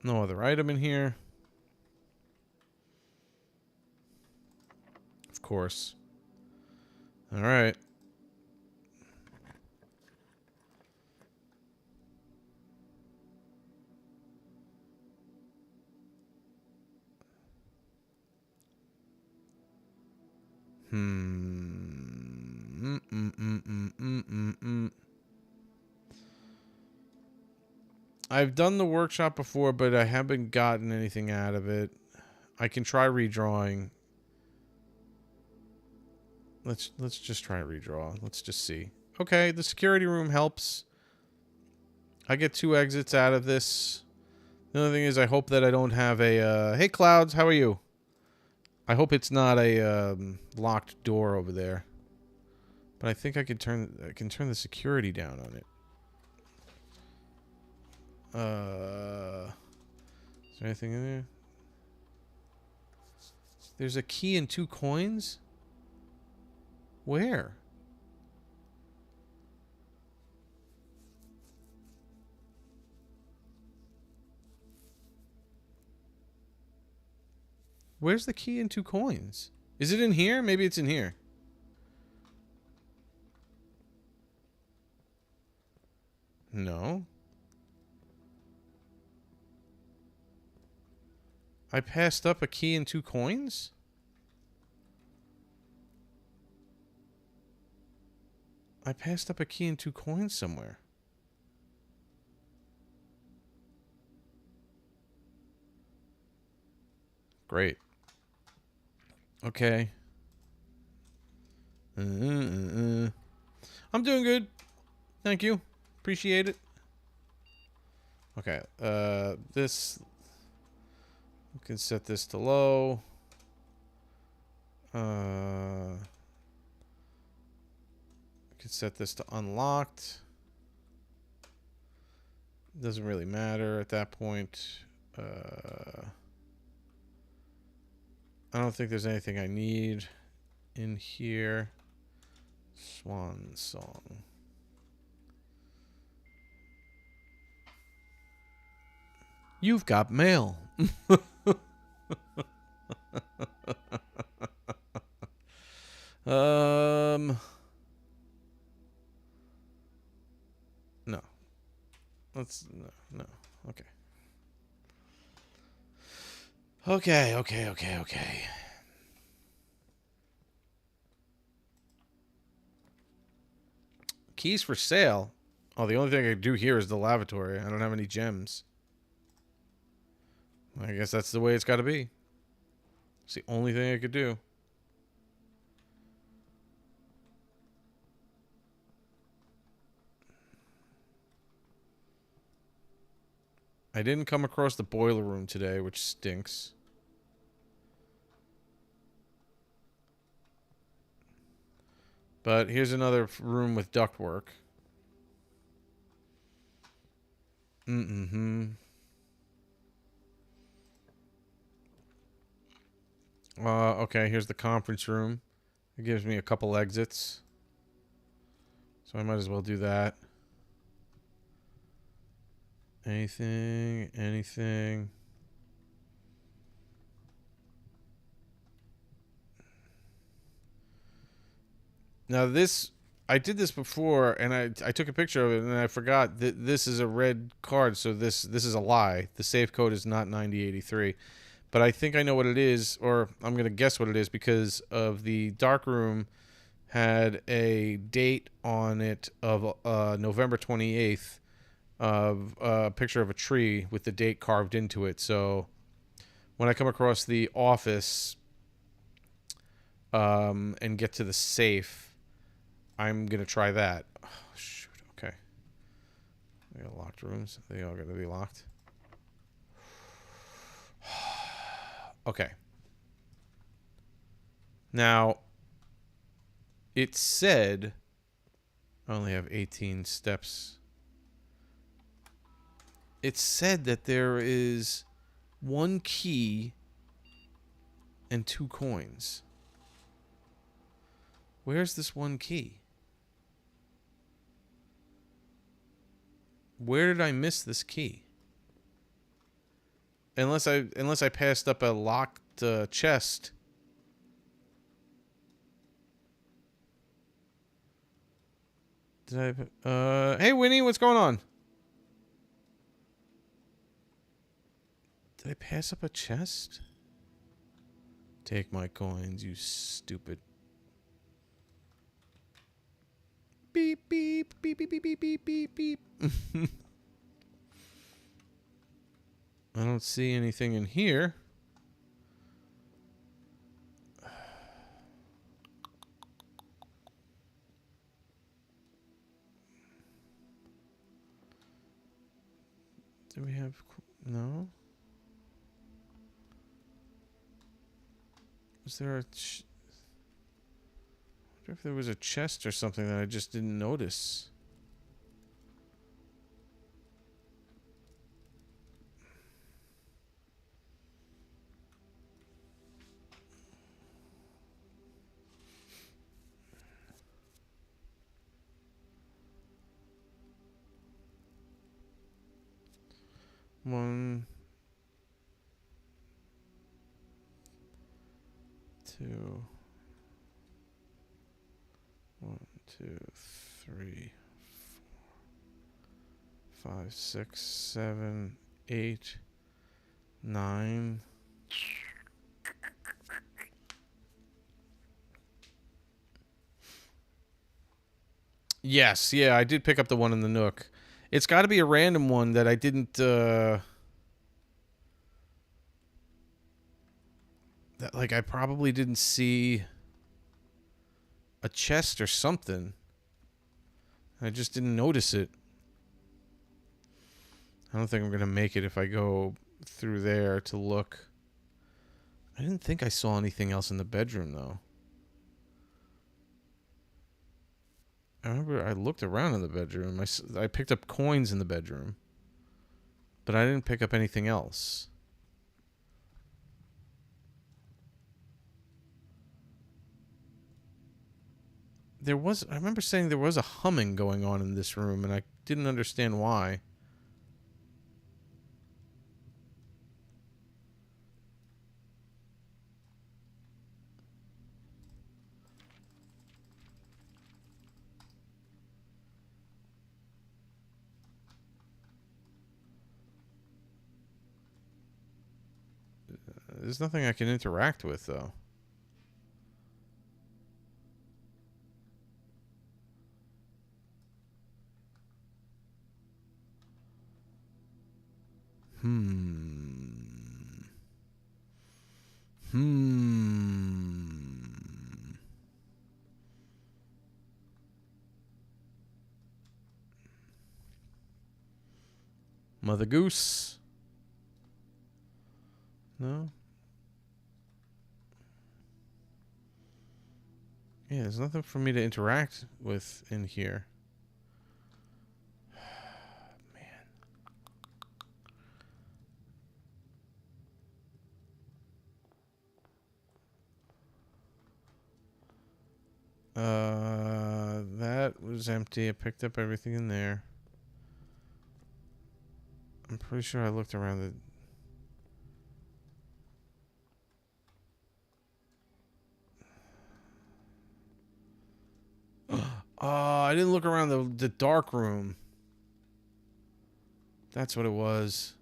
other item in here. Of course. All right. I've done the workshop before, but I haven't gotten anything out of it. I can try redrawing. Let's just try redraw. Let's just see. Okay, the security room helps. I get 2 exits out of this. The only thing is, I hope that I don't have a. Hey, Clouds, how are you? I hope it's not a locked door over there. But I think I can turn the security down on it. Is there anything in there? There's a key and 2 coins? Where? Where's the key and 2 coins? Is it in here? Maybe it's in here. No. I passed up a key and 2 coins? I passed up a key and 2 coins somewhere. Great. Okay. I'm doing good. Thank you. Appreciate it. Okay. This... We can set this to low. We can set this to unlocked. Doesn't really matter at that point. I don't think there's anything I need in here. Swan song. You've got mail. No. No. Okay. Okay. Keys for sale. Oh, the only thing I can do here is the lavatory. I don't have any gems. I guess that's the way it's got to be. It's the only thing I could do. I didn't come across the boiler room today, which stinks. But here's another room with ductwork. Okay, here's the conference room. It gives me a couple exits. So I might as well do that. Anything. Now this, I did this before, and I took a picture of it, and I forgot that this is a red card, so this is a lie. The safe code is not 9083. But I think I know what it is, or I'm going to guess what it is, because of the dark room had a date on it of November 28th of a picture of a tree with the date carved into it. So when I come across the office and get to the safe, I'm going to try that. Oh, shoot. Okay. We got locked rooms. They all got to be locked. Okay. Now, it said I only have 18 steps. It said that there is 1 key and 2 coins. Where's this 1 key? Where did I miss this key? Unless I passed up a locked chest. Did I? Hey Winnie, what's going on? Did I pass up a chest? Take my coins, you stupid. Beep beep beep beep beep beep beep beep beep. I don't see anything in here. Do we have... No? Was there a... I wonder if there was a chest or something that I just didn't notice. One, two, 1, 2, 3, 4, 5, 6, 7, 8, 9. Yes, yeah, I did pick up the one in the Nook. It's got to be a random one that I didn't, that, like, I probably didn't see a chest or something. I just didn't notice it. I don't think I'm going to make it if I go through there to look. I didn't think I saw anything else in the bedroom, though. I remember I looked around in the bedroom. I picked up coins in the bedroom. But I didn't pick up anything else. I remember saying there was a humming going on in this room, and I didn't understand why. There's nothing I can interact with, though. Mother Goose. No? Yeah, there's nothing for me to interact with in here. That was empty. I picked up everything in there. I'm pretty sure I looked around the... Oh, I didn't look around the dark room. That's what it was.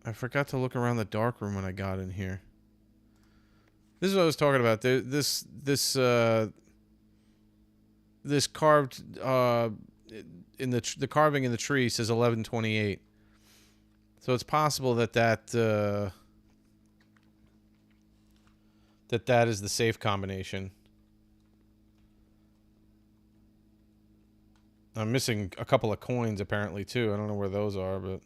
I forgot to look around the dark room when I got in here. This is what I was talking about. This carved in the carving in the tree says 1128. So it's possible that that is the safe combination. I'm missing a couple of coins apparently too. I don't know where those are, but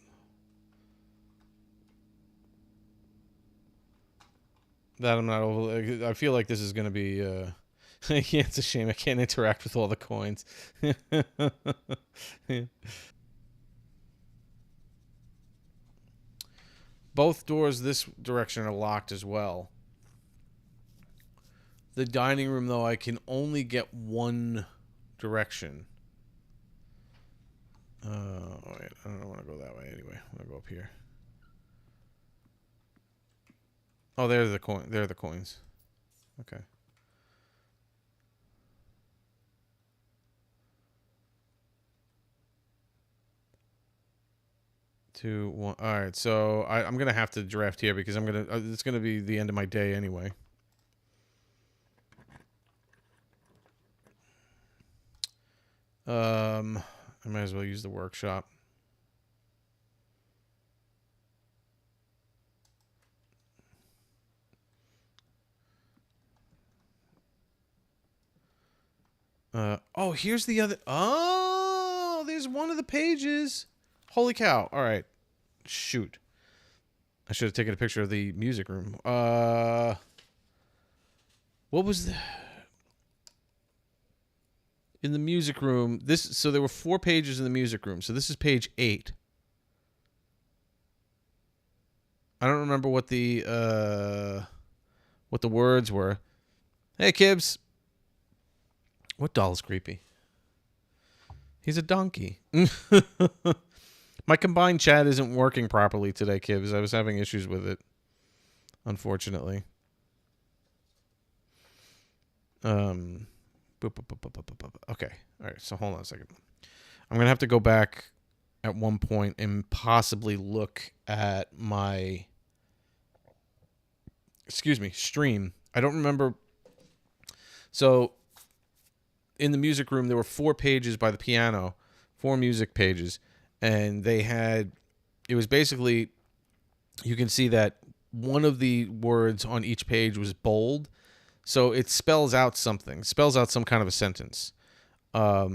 That I'm not over. I feel like this is gonna be. Yeah, it's a shame I can't interact with all the coins. Both doors this direction are locked as well. The dining room, though, I can only get one direction. Wait, I don't want to go that way anyway. I'm gonna go up here. Oh, there's the coin. There are the coins. Okay. 2, 1. All right, so I'm gonna have to draft here because I'm gonna. It's gonna be the end of my day anyway. I might as well use the workshop. Oh, here's the other. Oh, there's one of the pages. Holy cow! All right, shoot. I should have taken a picture of the music room. What was the in the music room? This so there were 4 pages in the music room. So this is page 8. I don't remember what the words were. Hey, Kibbs. What doll's creepy? He's a donkey. My combined chat isn't working properly today, Kibbs. I was having issues with it, unfortunately. Okay. All right. So hold on a second. I'm gonna have to go back at one point and possibly look at my stream. I don't remember. So in the music room there were 4 pages by the piano, 4 music pages, and it was basically, you can see that one of the words on each page was bold, so it spells out something. It spells out some kind of a sentence. I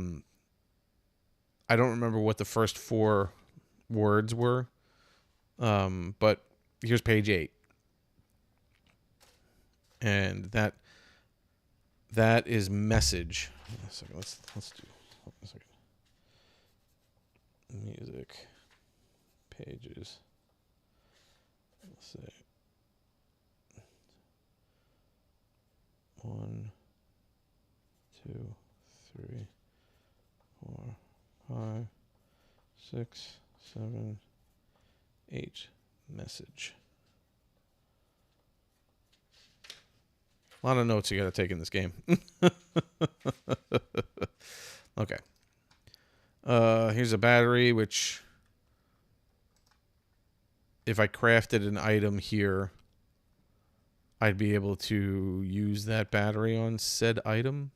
don't remember what the first 4 words were, but here's page 8, and that is message. Hold on a second. Let's do. Hold on a second. Music pages. Let's say 1, 2, 3, 4, 5, 6, 7, 8. Message. A lot of notes you got to take in this game. Okay. Here's a battery, which if I crafted an item here, I'd be able to use that battery on said item.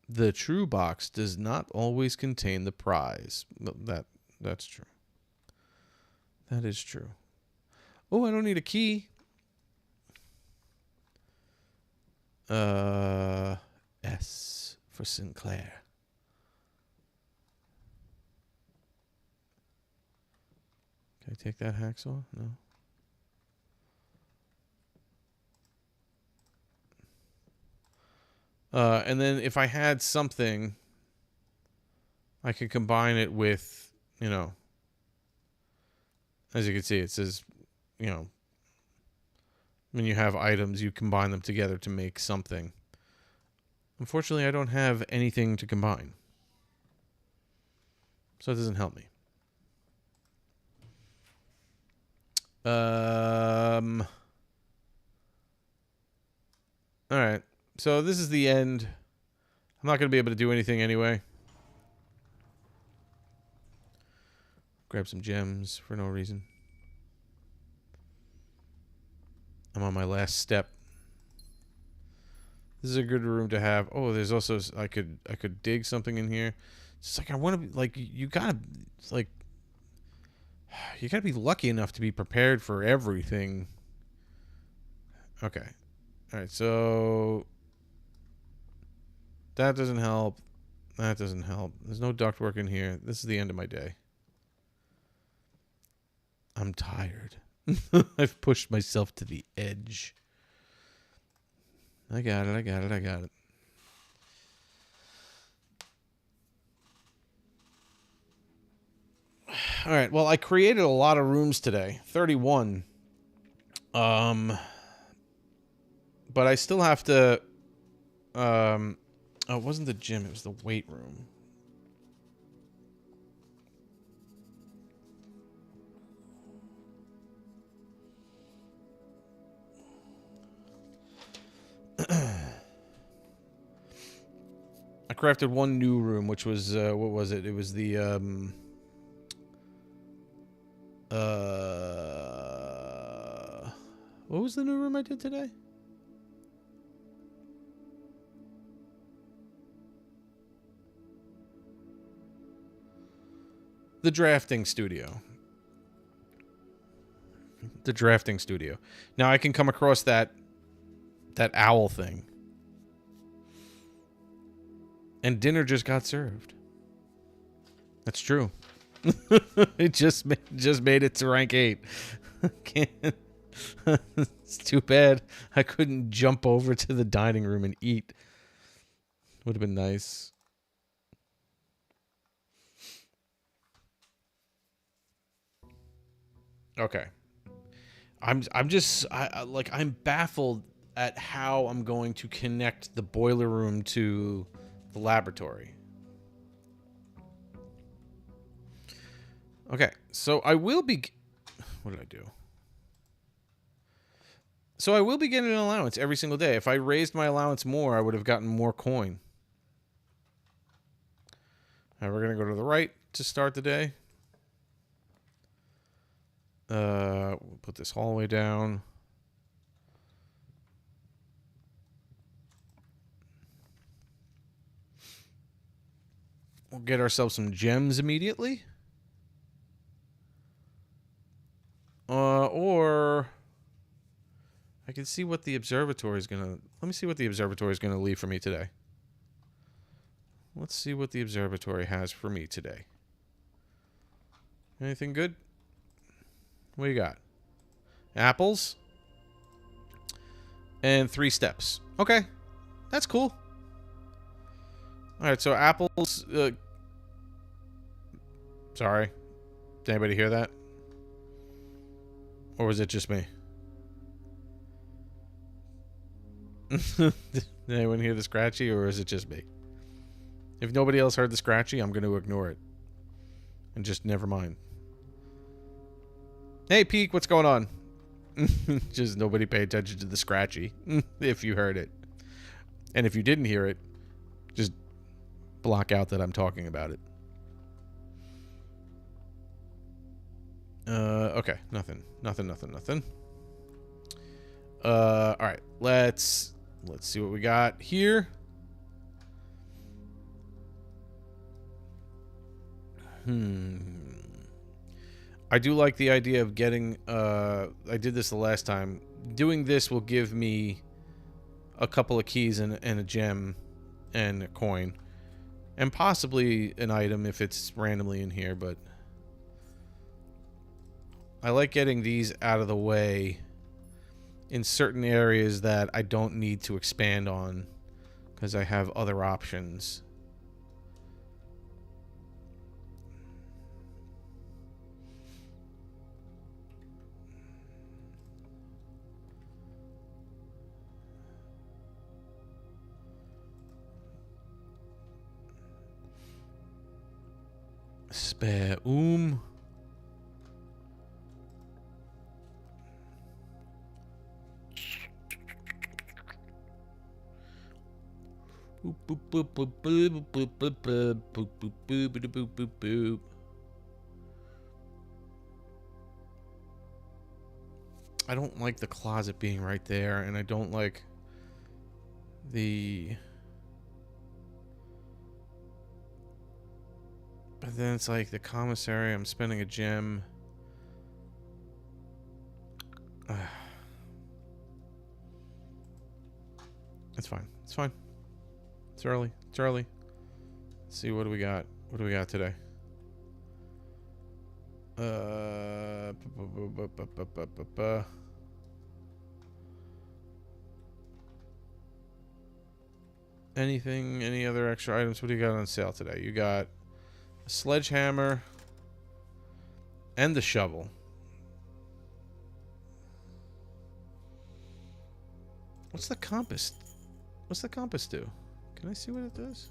The true box does not always contain the prize. That's true. That is true. Oh, I don't need a key. S for Sinclair. Can I take that hacksaw? No. And then if I had something, I could combine it with, as you can see, it says, when you have items, you combine them together to make something. Unfortunately, I don't have anything to combine, so it doesn't help me. All right. So this is the end. I'm not going to be able to do anything anyway. Grab some gems for no reason. I'm on my last step. This is a good room to have. Oh, there's also I could dig something in here. It's like I want to be like you gotta be lucky enough to be prepared for everything. Okay. All right. So that doesn't help. That doesn't help. There's no ductwork in here. This is the end of my day. I'm tired. I've pushed myself to the edge. I got it. I got it. I got it. All right. Well, I created a lot of rooms today. 31. But I still have to oh, it wasn't the gym, it was the weight room. I crafted one new room, which was what was it? It was the what was the new room I did today? The drafting studio. The drafting studio. Now I can come across that owl thing. And dinner just got served. That's true. It just made it to rank 8. Can't. It's too bad I couldn't jump over to the dining room and eat. Would have been nice. Okay. I'm baffled at how I'm going to connect the boiler room to the laboratory. Okay, so I will be... What did I do? So I will be getting an allowance every single day. If I raised my allowance more, I would have gotten more coin. All right, we're going to go to the right to start the day. We'll put this all the way down. We'll get ourselves some gems immediately. Or I can see what the observatory is gonna... Let me see what the observatory is gonna leave for me today. Let's see what the observatory has for me today. Anything good? What you got? Apples. And 3 steps. Okay. That's cool. Alright, so apples... Sorry. Did anybody hear that? Or was it just me? Did anyone hear the scratchy, or is it just me? If nobody else heard the scratchy, I'm going to ignore it. And just never mind. Hey, Peek, what's going on? Just nobody pay attention to the scratchy, if you heard it. And if you didn't hear it, just block out that I'm talking about it. Okay, nothing. Alright, let's see what we got here. I do like the idea of getting, I did this the last time. Doing this will give me a couple of keys and a gem and a coin. And possibly an item if it's randomly in here, but... I like getting these out of the way in certain areas that I don't need to expand on because I have other options. Spare Boop, boop, boop, boop, boop, boop, boop, boop, boop, boop, boop, boop, boop, boop. I don't like the closet being right there, and I don't like the... But then it's like the commissary, I'm spending a gem. It's fine. It's fine. It's early. It's early. Let's see, what do we got? What do we got today? Anything? Any other extra items? What do you got on sale today? You got a sledgehammer and the shovel. What's the compass? What's the compass do? Can I see what it does?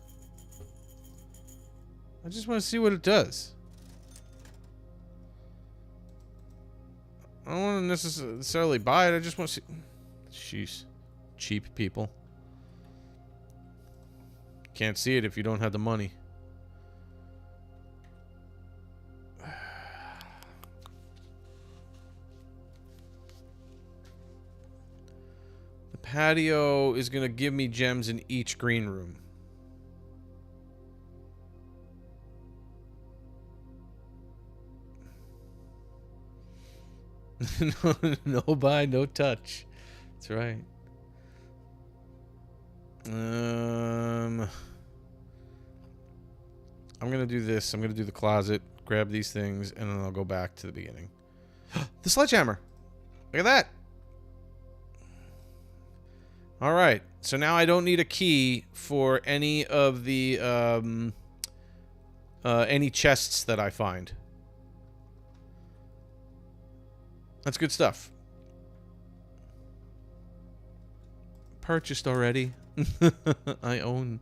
I just want to see what it does. I don't want to necessarily buy it. I just want to see. Jeez. Cheap people. Can't see it if you don't have the money. The patio is going to give me gems in each green room. No buy, no touch. That's right. I'm gonna do this. I'm gonna do the closet, grab these things, and then I'll go back to the beginning. The sledgehammer. Look at that. All right. So now I don't need a key for any of the any chests that I find. That's good stuff. Purchased already. I own.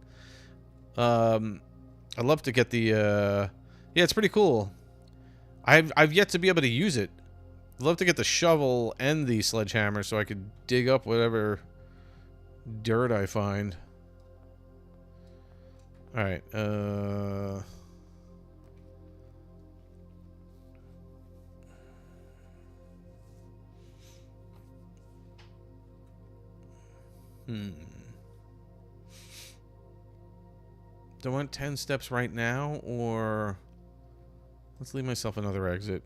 I'd love to get the. Yeah, it's pretty cool. I've yet to be able to use it. I'd love to get the shovel and the sledgehammer so I could dig up whatever dirt I find. All right. Do I want 10 steps right now, or let's leave myself another exit.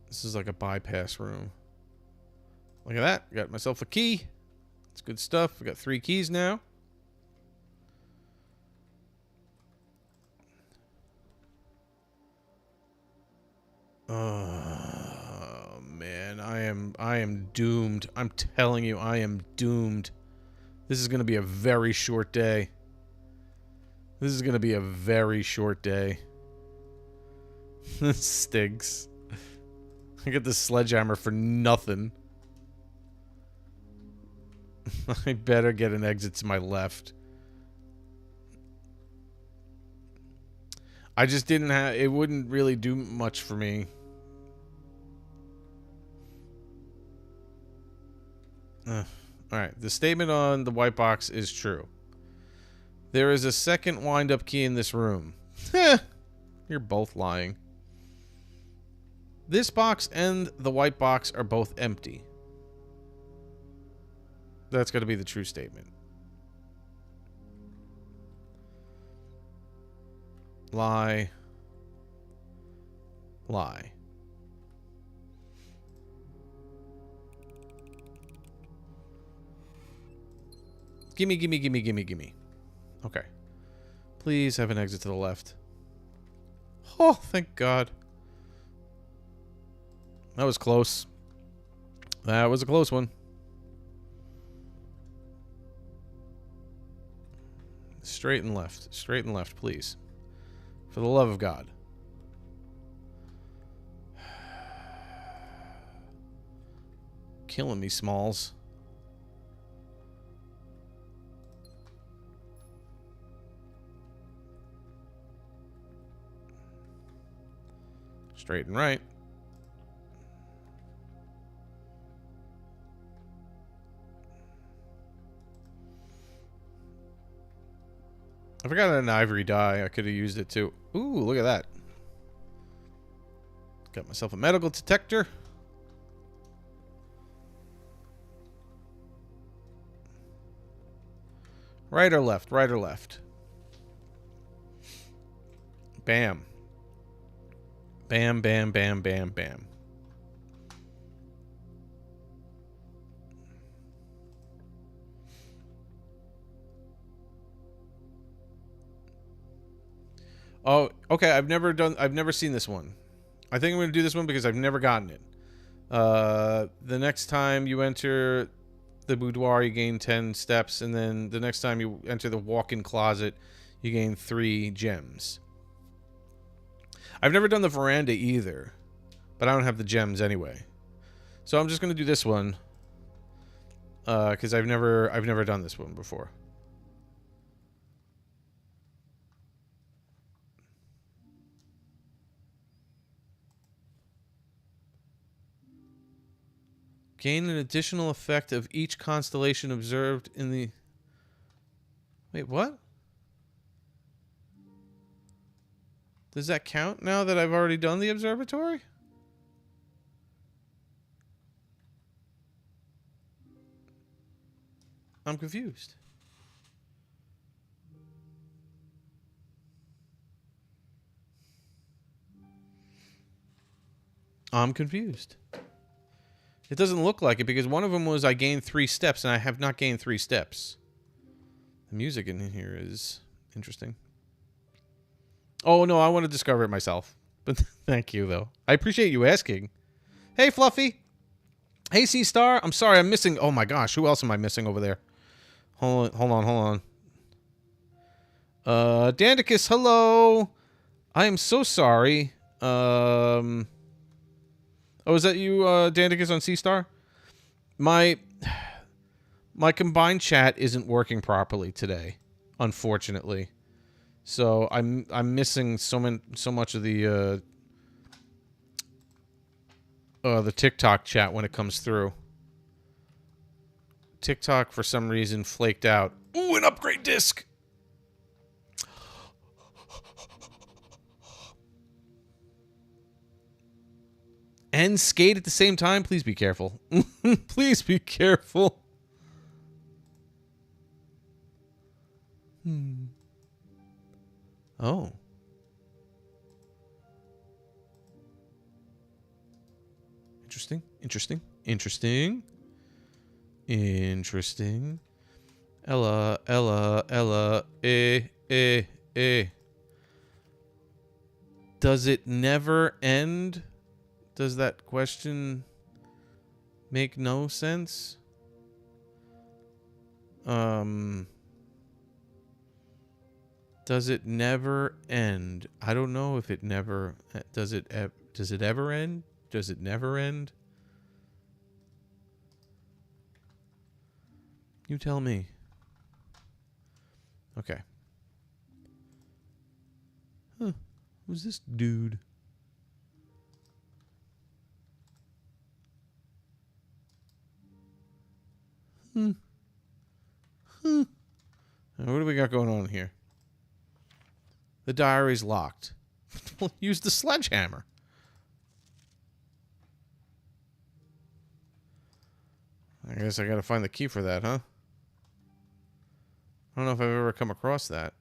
This is like a bypass room. Look at that. Got myself a key. It's good stuff. We got 3 keys now. Oh man, I am doomed. I'm telling you, I am doomed. This is going to be a very short day. This is going to be a very short day. This stinks. I get this sledgehammer for nothing. I better get an exit to my left. I just didn't have... It wouldn't really do much for me. Alright, the statement on the white box is true. There is a second wind-up key in this room. You're both lying. This box and the white box are both empty. That's got to be the true statement. Lie. Lie. Gimme, gimme, gimme, gimme, gimme. Okay. Please have an exit to the left. Oh, thank God. That was close. That was a close one. Straight and left. Straight and left, please. For the love of God. Killing me, Smalls. Straight and right. I forgot an ivory die. I could have used it too. Ooh, look at that. Got myself a medical detector. Right or left? Right or left? Bam. Bam, bam, bam, bam, bam. Oh, okay. I've never seen this one. I think I'm gonna do this one because I've never gotten it. The next time you enter the boudoir, you gain 10 steps, and then the next time you enter the walk-in closet, you gain 3 gems. I've never done the veranda either, but I don't have the gems anyway. So I'm just gonna do this one, because I've never done this one before. Gain an additional effect of each constellation observed in the... Wait, what? Does that count now that I've already done the observatory? I'm confused. I'm confused. It doesn't look like it because one of them was I gained 3 steps and I have not gained 3 steps. The music in here is interesting. Oh, no, I want to discover it myself. But thank you, though. I appreciate you asking. Hey, Fluffy. Hey, C-Star. I'm sorry, I'm missing... Oh, my gosh. Who else am I missing over there? Hold on. Dandicus, hello. I am so sorry. Oh, is that you, Dandicus on C-Star? My combined chat isn't working properly today, unfortunately. So I'm missing so much of the TikTok chat when it comes through. TikTok for some reason flaked out. Ooh, an upgrade disc. And skate at the same time. Please be careful. Please be careful. Oh. Interesting. Ella. Does it never end? Does that question make no sense? Does it never end? I don't know if it never... Does it ever end? Does it never end? You tell me. Okay. Huh. Who's this dude? What do we got going on here? The diary's locked. Well, use the sledgehammer. I guess I gotta find the key for that, huh? I don't know if I've ever come across that.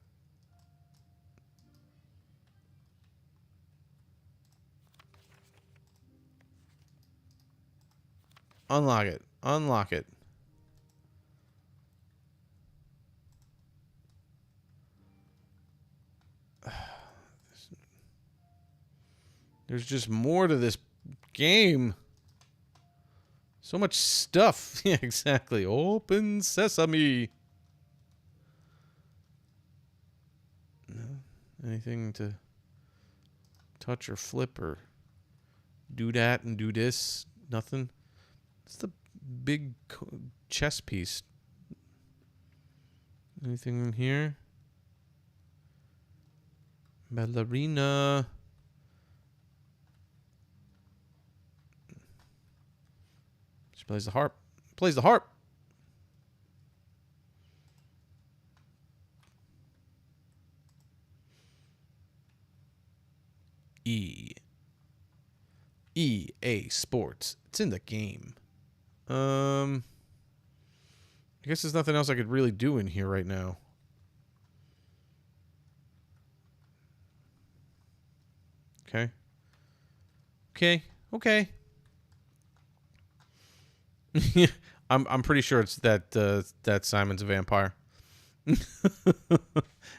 Unlock it. Unlock it. There's just more to this game. So much stuff. Yeah, exactly. Open sesame. No, anything to touch or flip or do that and do this? Nothing. It's the big chess piece. Anything in here? Ballerina. She plays the harp. Plays the harp. EA Sports. It's in the game. I guess there's nothing else I could really do in here right now. Okay. I'm pretty sure it's that Simon's a vampire.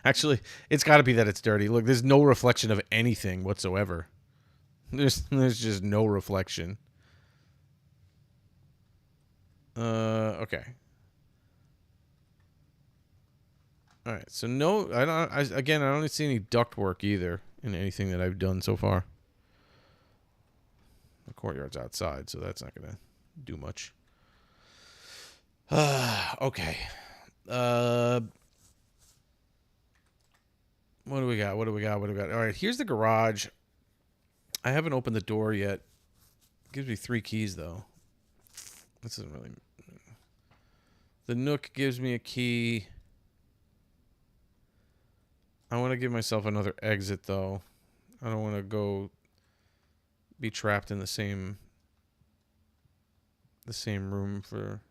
Actually, it's got to be that it's dirty. Look, there's no reflection of anything whatsoever. There's just no reflection. Okay. All right. So no, I don't. Again, I don't see any ductwork either in anything that I've done so far. The courtyard's outside, so that's not gonna do much. Okay. What do we got? What do we got? What do we got? All right. Here's the garage. I haven't opened the door yet. It gives me 3 keys though. This isn't really. The Nook gives me a key. I want to give myself another exit though. I don't want to go be trapped in the same room for.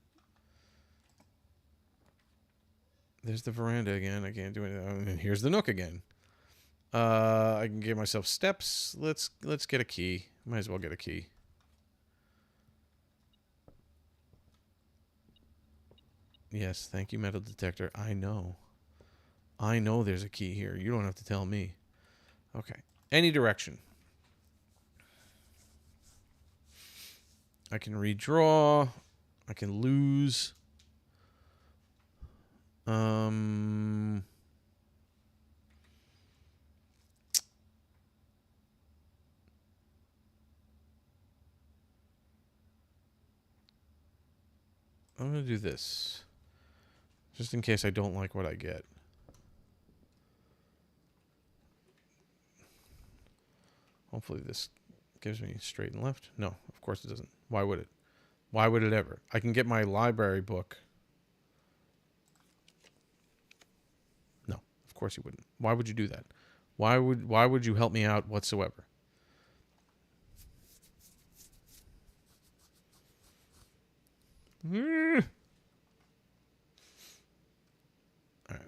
There's the veranda again. I can't do anything. And here's the Nook again. I can give myself steps. Let's get a key. Might as well get a key. Yes, thank you, metal detector. I know there's a key here. You don't have to tell me. Okay. Any direction. I can redraw. I can lose. I'm going to do this. Just in case I don't like what I get. Hopefully this gives me straight and left. No, of course it doesn't. Why would it? Why would it ever? I can get my library book. No, of course you wouldn't. Why would you do that? Why would you help me out whatsoever? All right.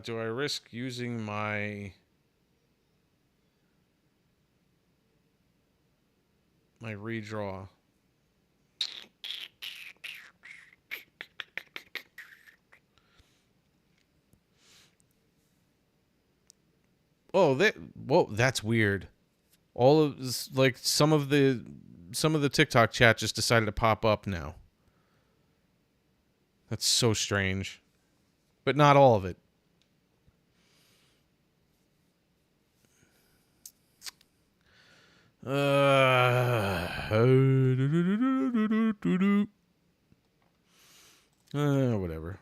Do I risk using my redraw? Oh, that's weird. All of this, like some of the TikTok chat just decided to pop up now. That's so strange. But not all of it. Whatever.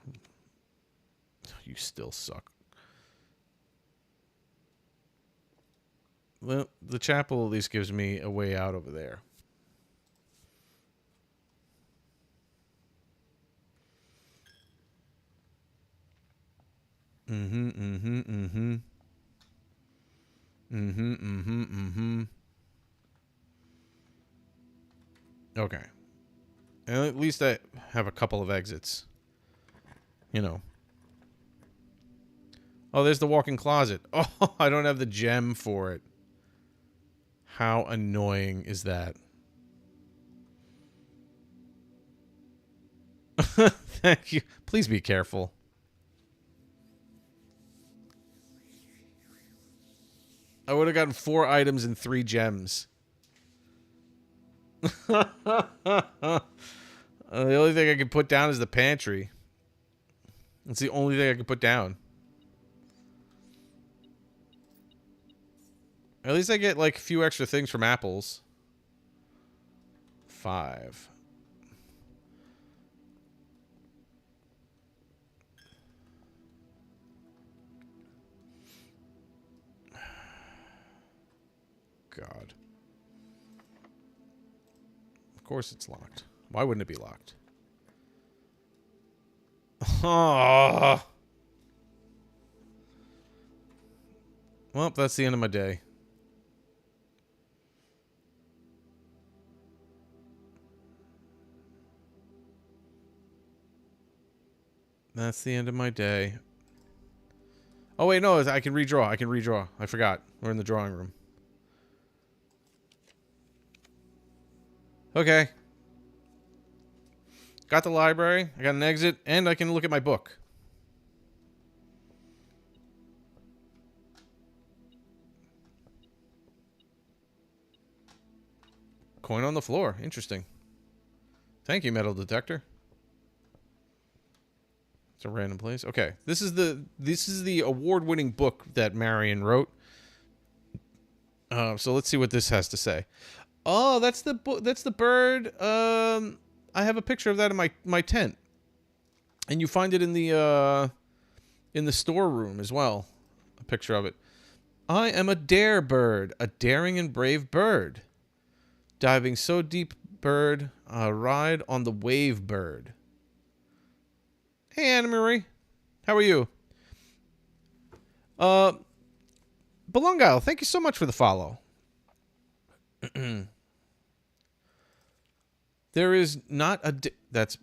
You still suck. Well, the chapel at least gives me a way out over there. Okay. And at least I have a couple of exits. You know. Oh, there's the walk-in closet. Oh, I don't have the gem for it. How annoying is that? Thank you. Please be careful. I would have gotten 4 items and 3 gems. The only thing I can put down is the pantry. It's the only thing I can put down. At least I get like a few extra things from apples. 5. God. Of course it's locked. Why wouldn't it be locked? Oh. Well, that's the end of my day. That's the end of my day. Oh, wait, no, I can redraw. I can redraw. I forgot. We're in the drawing room. Okay. Got the library. I got an exit, and I can look at my book. Coin on the floor. Interesting. Thank you, metal detector. It's a random place. Okay. This is the award-winning book that Marion wrote. So let's see what this has to say. Oh, that's the that's the bird. I have a picture of that in my tent. And you find it in the storeroom as well. A picture of it. I am a dare bird, a daring and brave bird. Diving so deep, bird, ride on the wave bird. Hey, Anna Marie. How are you? Belungile, thank you so much for the follow. There is not a... That's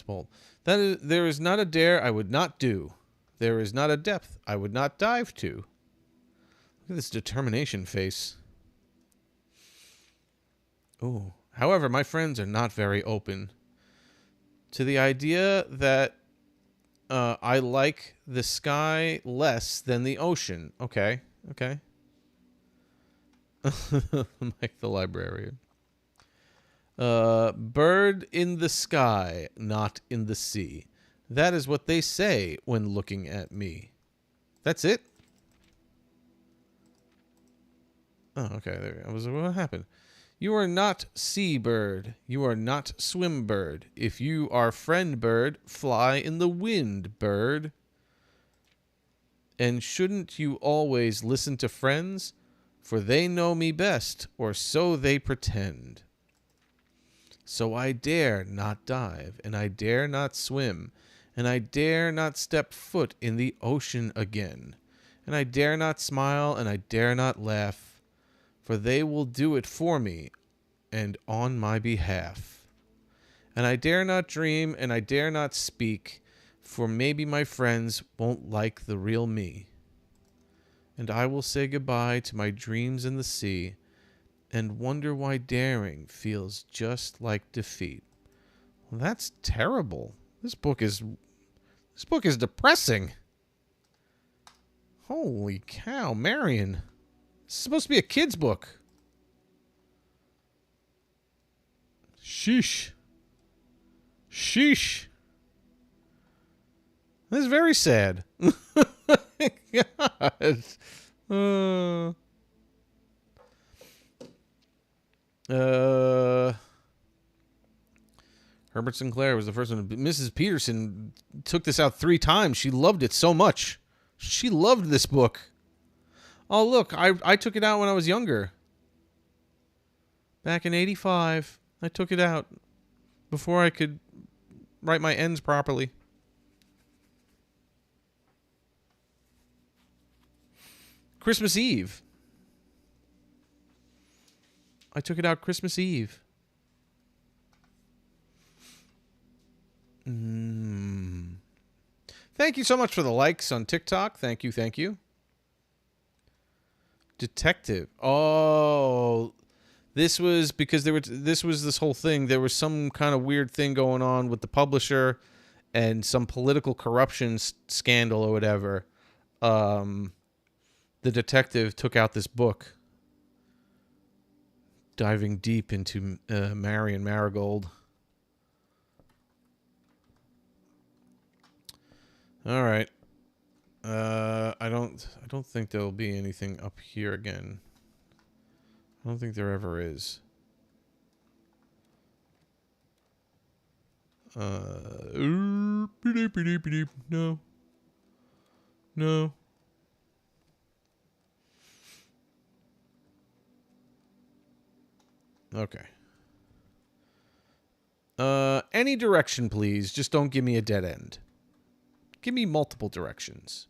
bold. There is not a dare I would not do. There is not a depth I would not dive to. Look at this determination face. Ooh. However, my friends are not very open to the idea that I like the sky less than the ocean. Okay. Okay. Mike the librarian. Bird in the sky, not in the sea. That is what they say when looking at me. That's it? Oh, okay. There I was. What happened? You are not sea bird. You are not swim bird. If you are friend bird, fly in the wind, bird. And shouldn't you always listen to friends? For they know me best, or so they pretend. So I dare not dive, and I dare not swim, and I dare not step foot in the ocean again. And I dare not smile, and I dare not laugh, for they will do it for me and on my behalf. And I dare not dream, and I dare not speak, for maybe my friends won't like the real me. And I will say goodbye to my dreams in the sea, and wonder why daring feels just like defeat. Well, that's terrible. This book is depressing. Holy cow, Marion. This is supposed to be a kid's book. Sheesh. Sheesh. This is very sad. God. Herbert Sinclair was the first one. Mrs. Peterson took this out 3 times. She loved it so much. She loved this book. Oh, look, I took it out when I was younger. Back in 85, I took it out before I could write my ends properly. Christmas Eve. I took it out Christmas Eve. Thank you so much for the likes on TikTok. Thank you, thank you. Detective. Oh, this was because this was this whole thing. There was some kind of weird thing going on with the publisher and some political corruption scandal or whatever. The detective took out this book, diving deep into Marion Marigold. All right. I don't think there'll be anything up here again. I don't think there ever is. No. No. Okay. Any direction, please. Just don't give me a dead end. Give me multiple directions.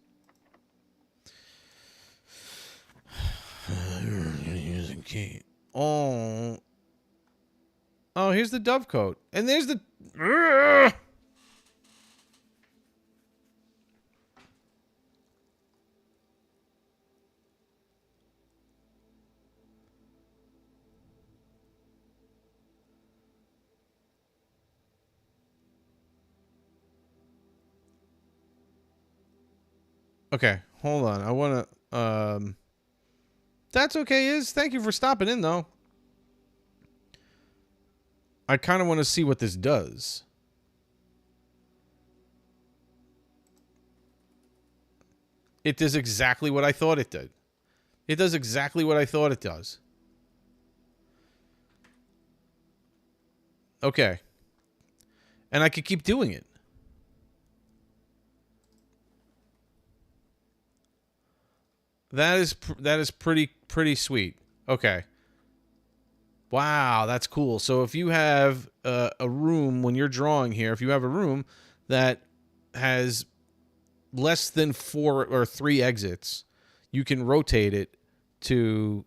Using key. Oh. Oh, here's the dovecote. And there's the... Okay, hold on. I want to... That's okay, Iz. Thank you for stopping in, though. I kind of want to see what this does. It does exactly what I thought it did. It does exactly what I thought it does. Okay. And I could keep doing it. That is pretty sweet. Okay. Wow, that's cool. So if you have a room when you're drawing here, if you have a room that has less than 4 or 3 exits, you can rotate it to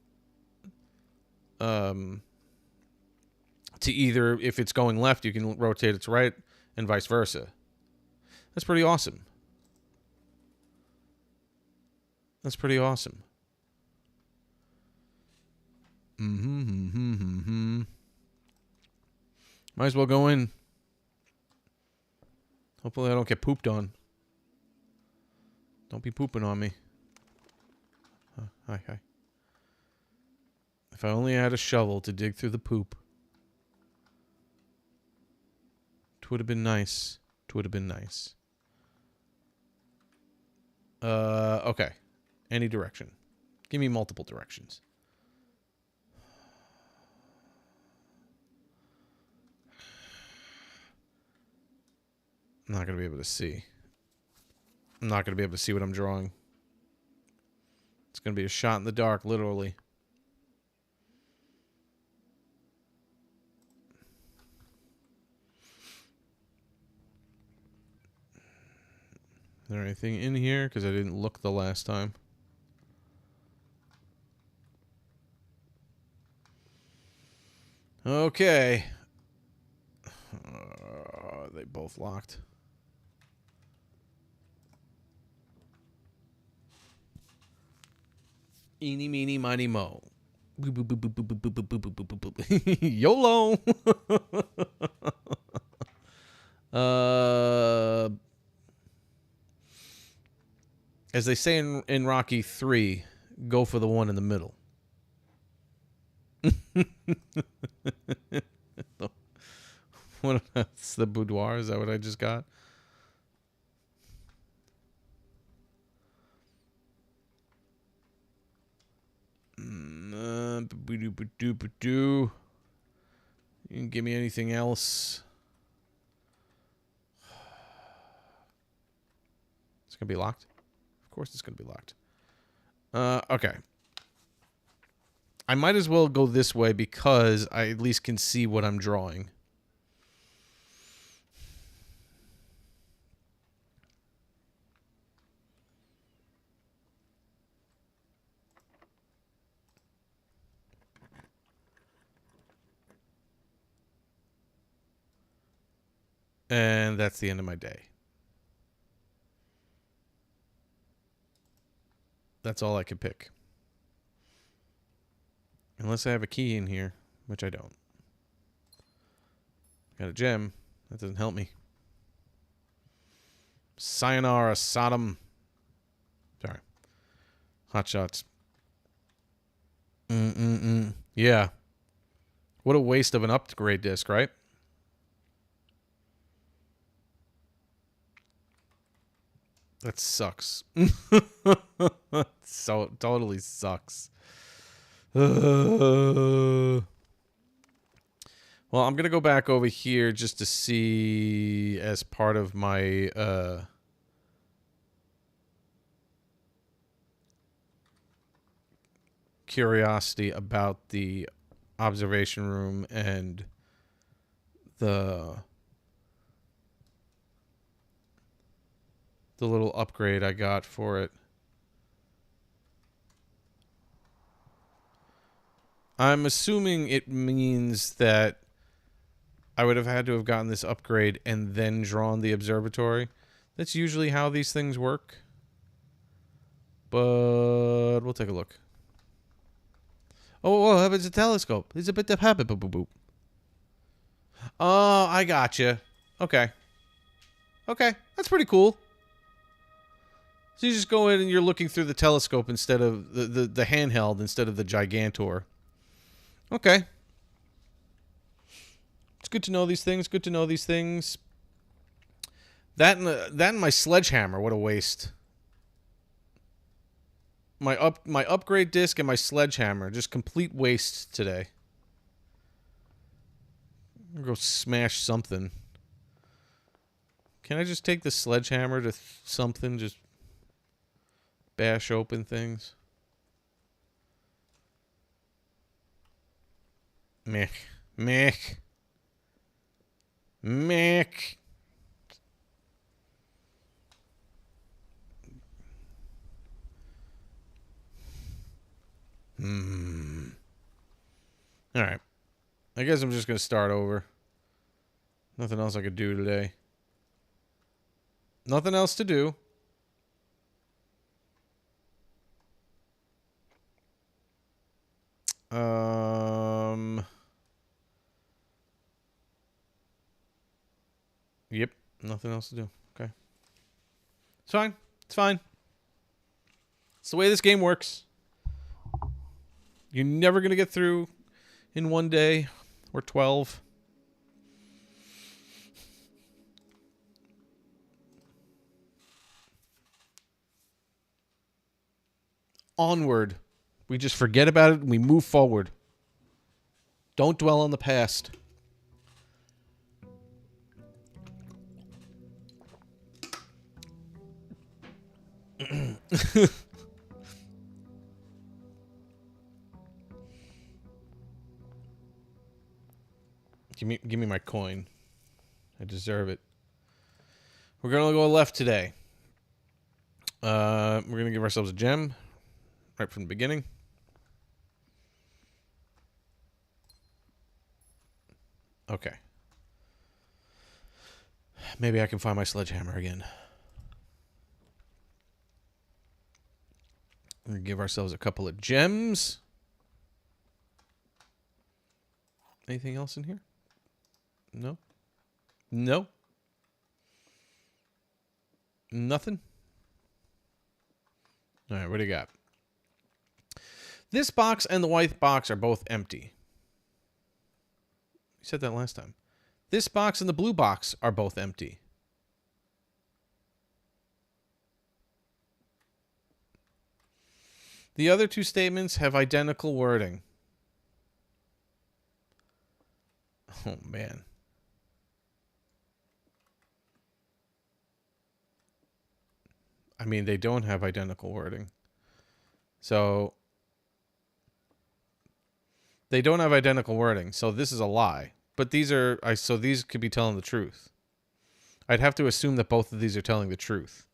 either, if it's going left, you can rotate it to right, and vice versa. That's pretty awesome. That's pretty awesome. Might as well go in. Hopefully I don't get pooped on. Don't be pooping on me. Hi. If I only had a shovel to dig through the poop. It would have been nice. Okay. Any direction. Give me multiple directions. I'm not going to be able to see. I'm not going to be able to see what I'm drawing. It's going to be a shot in the dark, literally. Is there anything in here? Because I didn't look the last time. Okay. They both locked. Eeny, meeny, miny, mo. YOLO. As they say in Rocky 3, go for the one in the middle. What? That's the boudoir? Is that what I just got? You can give me anything else. It's gonna be locked. Of course, it's gonna be locked. Okay. I might as well go this way because I at least can see what I'm drawing. And that's the end of my day. That's all I could pick. Unless I have a key in here, which I don't. Got a gem. That doesn't help me. Sayonara, Sodom. Sorry. Hot shots. Yeah. What a waste of an upgrade disc, right? That sucks. So totally sucks. Well, I'm gonna go back over here just to see, as part of my curiosity about the observation room and the little upgrade I got for it. I'm assuming it means that I would have had to have gotten this upgrade and then drawn the observatory. That's usually how these things work. But we'll take a look. Oh, it's a telescope. It's a bit of habit. Boop, boop, boop. Oh, I gotcha. Okay. Okay, that's pretty cool. So you just go in and you're looking through the telescope instead of the handheld instead of the Gigantor. Okay. It's good to know these things. Good to know these things. That and my sledgehammer. What a waste. My upgrade disc and my sledgehammer. Just complete waste today. I'm gonna go smash something. Can I just take the sledgehammer to something? Just bash open things. Meh. Meh. Meh. Alright. I guess I'm just going to start over. Nothing else I could do today. Nothing else to do. Yep. Nothing else to do. Okay. It's fine. It's fine. It's the way this game works. You're never going to get through in one day or 12. Onward. We just forget about it and we move forward. Don't dwell on the past. Give me my coin. I deserve it. We're gonna go left today. We're gonna give ourselves a gem right from the beginning. Okay. Maybe I can find my sledgehammer again. We're gonna give ourselves a couple of gems. Anything else in here? No? No? Nothing? Alright, what do you got? This box and the white box are both empty. You said that last time. This box and the blue box are both empty. The other two statements have identical wording. Oh, man. I mean, they don't have identical wording. So, they don't have identical wording. So, this is a lie. But these are, so these could be telling the truth. I'd have to assume that both of these are telling the truth.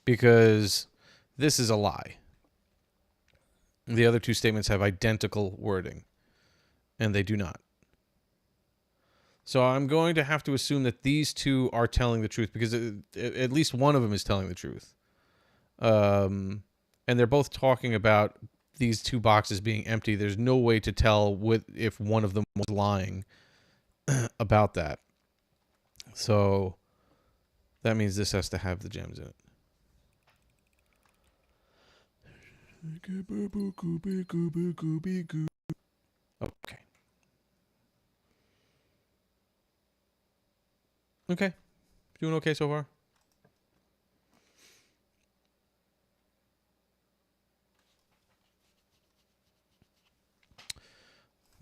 Because this is a lie. The other two statements have identical wording. And they do not. So I'm going to have to assume that these two are telling the truth because at least one of them is telling the truth. And they're both talking about these two boxes being empty. There's no way to tell if one of them was lying about that. So that means this has to have the gems in it. Okay. Okay. Doing okay so far?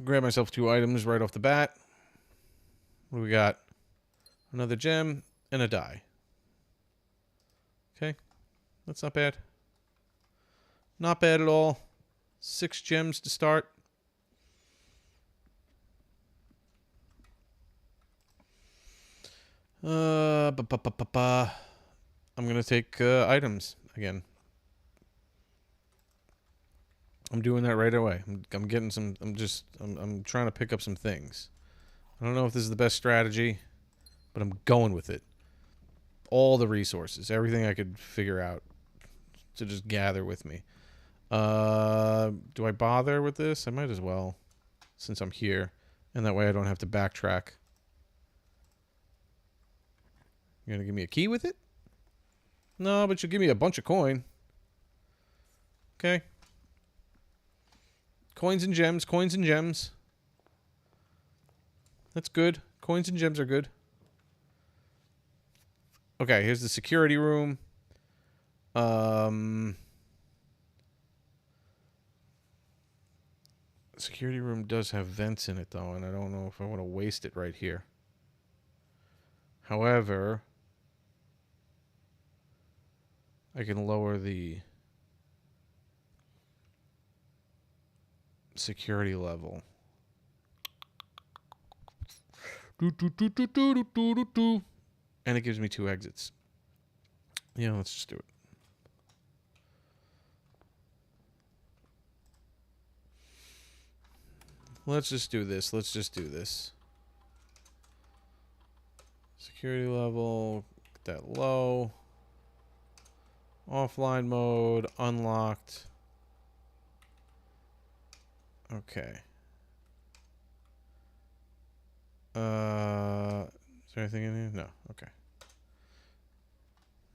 Grab myself 2 items right off the bat. What do we got? Another gem and a die. Okay. That's not bad. Not bad at all. 6 gems to start. I'm gonna take items again. I'm doing that right away. I'm getting some. I'm trying to pick up some things. I don't know if this is the best strategy, but I'm going with it. All the resources, everything I could figure out to just gather with me. Do I bother with this? I might as well, since I'm here, and that way I don't have to backtrack. You're gonna give me a key with it? No, but you give me a bunch of coin. Okay. Coins and gems, coins and gems. That's good. Coins and gems are good. Okay, here's the security room. Security room does have vents in it, though, and I don't know if I want to waste it right here. However, I can lower the security level. And it gives me 2 exits. Yeah, let's just do it. Let's just do this. Let's just do this. Security level, get that low. Offline mode, unlocked. Okay. Is there anything in here? No. Okay.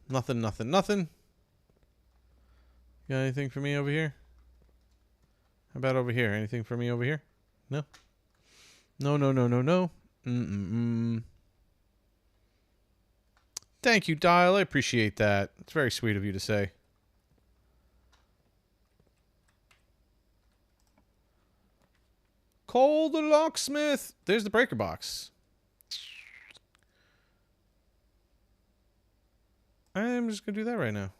Nothing, nothing, nothing. Got anything for me over here? How about over here? Anything for me over here? No? No, no, no, no, no. Thank you, Dial. I appreciate that. It's very sweet of you to say. Cole the locksmith. There's the breaker box. I'm just going to do that right now.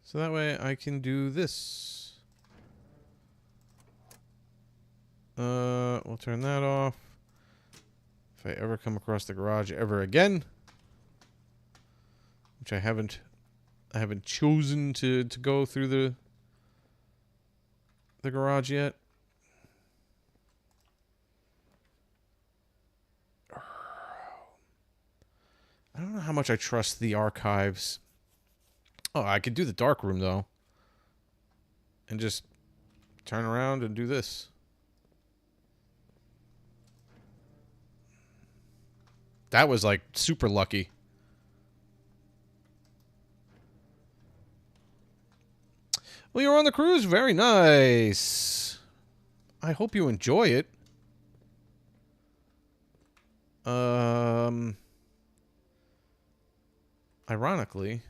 So that way I can do this. We'll turn that off. If I ever come across the garage ever again, which I haven't chosen to go through the garage yet. I don't know how much I trust the archives. Oh, I could do the dark room though. And just turn around and do this. That was like super lucky. Well, you're on the cruise. Very nice. I hope you enjoy it. Ironically,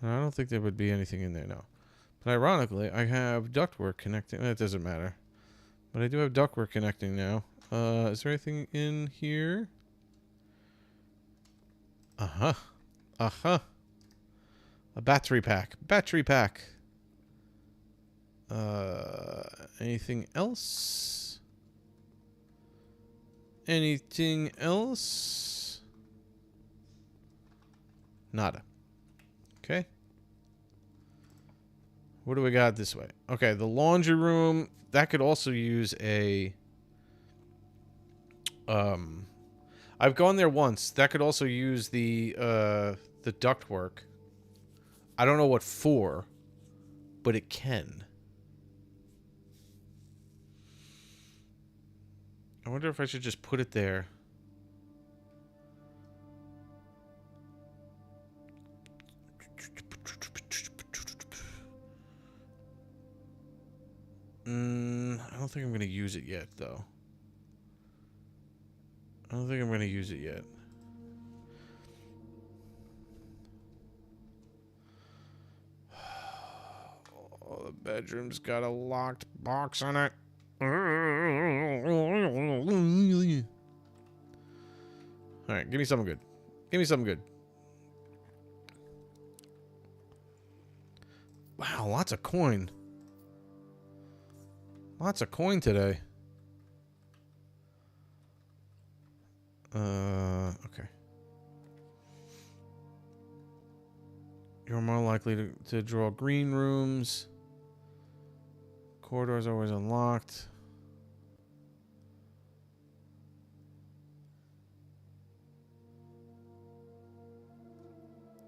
I don't think there would be anything in there, no. But ironically, I have ductwork connecting. That doesn't matter. But I do have ductwork connecting now. Is there anything in here? Uh-huh. Uh-huh. A battery pack. Battery pack. Anything else? Anything else? Nada. Okay. What do we got this way? Okay, the laundry room. That could also use a... I've gone there once. That could also use the ductwork. I don't know what for, but it can. I wonder if I should just put it there. I don't think I'm going to use it yet, though. I don't think I'm going to use it yet. Oh, the bedroom's got a locked box on it. Alright, give me something good. Give me something good. Wow, lots of coin. Lots of coin today. Okay. You're more likely to draw green rooms. Corridors always unlocked.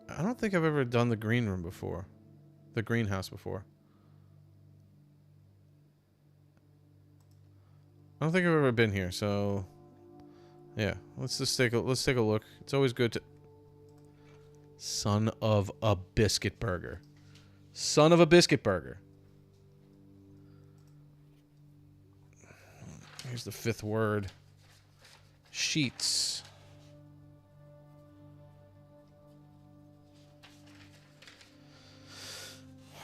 I don't think I've ever done the green room before. The greenhouse before. I don't think I've ever been here, so yeah. Let's take a look. It's always good to Son of a biscuit burger. Son of a biscuit burger. Here's the fifth word. Sheets.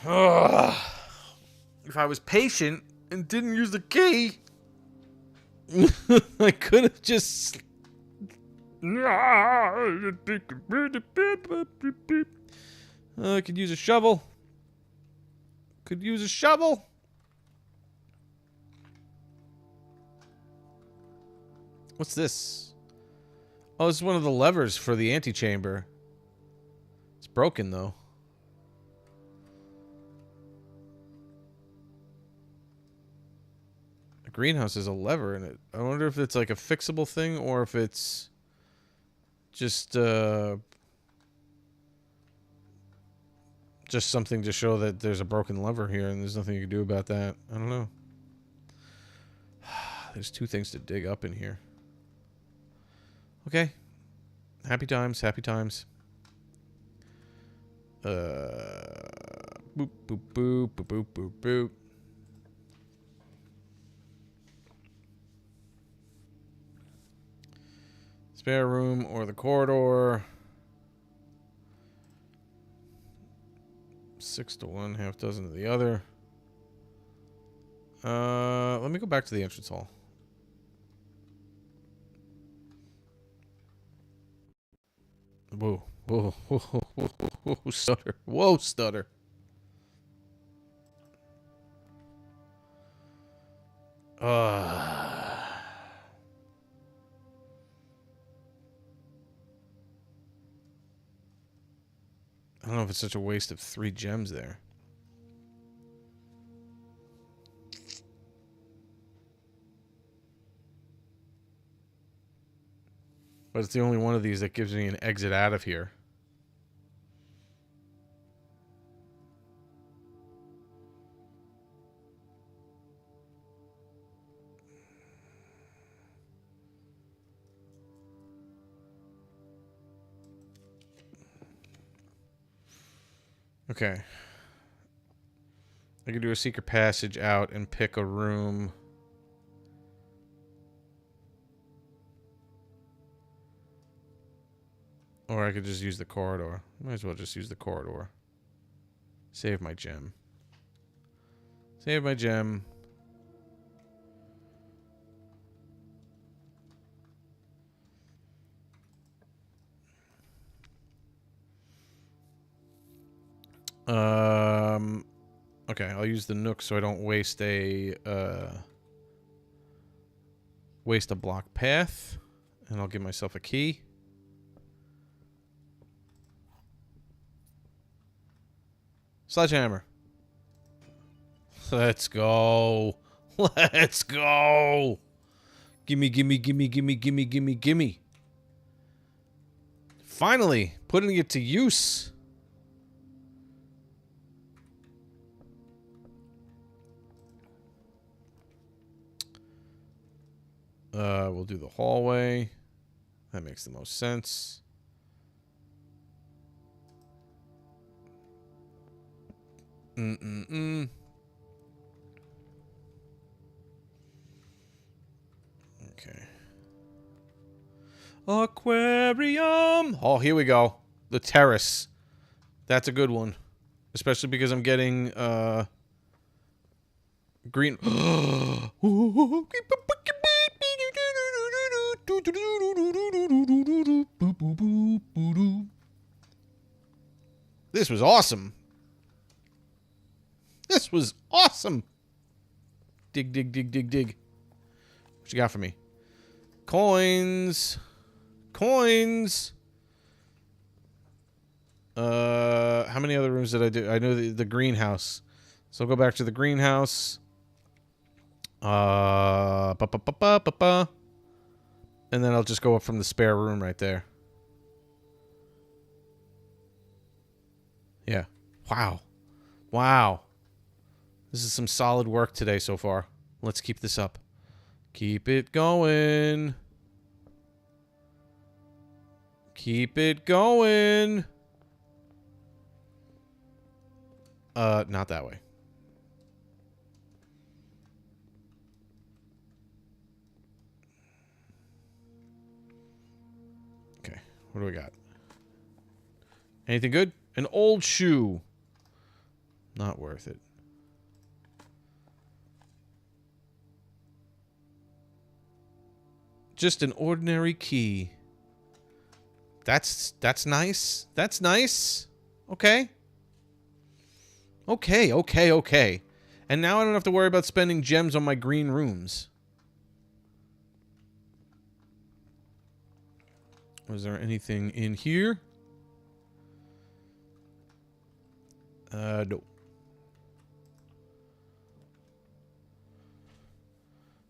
Ugh. If I was patient and didn't use the key, I could have just... I could use a shovel. Could use a shovel. What's this? Oh, it's one of the levers for the antechamber. It's broken, though. The greenhouse has a lever in it. I wonder if it's like a fixable thing or if it's just something to show that there's a broken lever here and there's nothing you can do about that. I don't know. There's two things to dig up in here. Okay. Happy times, happy times. Boop, boop, boop, boop, boop, boop, boop. Spare room or the corridor. 6 to 1, half dozen to the other. Let me go back to the entrance hall. Whoa, whoa, whoa, whoa, whoa, whoa, stutter. Whoa, stutter. I don't know if it's such a waste of 3 gems there. But it's the only one of these that gives me an exit out of here. Okay. I could do a secret passage out and pick a room. Or I could just use the corridor. Might as well just use the corridor. Save my gem. Save my gem. Okay, I'll use the nook so I don't waste a block path, and I'll give myself a key. Sledgehammer. Let's go. Let's go. Gimme, gimme, gimme, gimme, gimme, gimme, gimme. Finally, putting it to use. We'll do the hallway. That makes the most sense. Okay. Aquarium. Oh, here we go. The terrace. That's a good one. Especially because I'm getting, green. This was awesome. This was awesome. Dig, dig, dig, dig, dig. What you got for me? Coins. Coins. How many other rooms did I do? I know the greenhouse. So I'll go back to the greenhouse. And then I'll just go up from the spare room right there. Yeah. Wow. Wow. This is some solid work today so far. Let's keep this up. Keep it going. Keep it going. Not that way. Okay, what do we got? Anything good? An old shoe. Not worth it. Just an ordinary key. That's nice. That's nice. Okay. Okay. And now I don't have to worry about spending gems on my green rooms. Was there anything in here? No.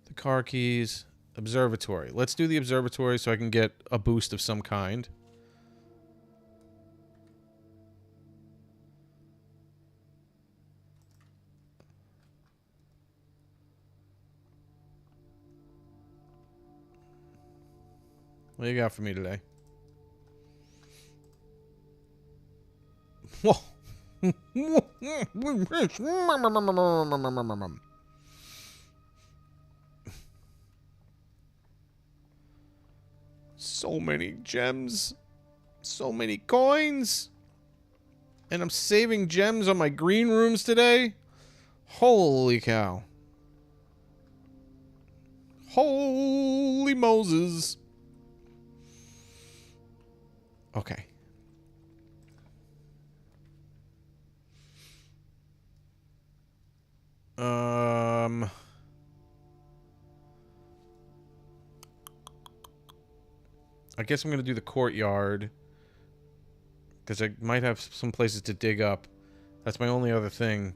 The car keys. Observatory. Let's do the observatory so I can get a boost of some kind. What do you got for me today? Whoa. So many gems. So many coins. And I'm saving gems on my green rooms today? Holy cow. Holy Moses. Okay. I guess I'm going to do the courtyard. Because I might have some places to dig up. That's my only other thing.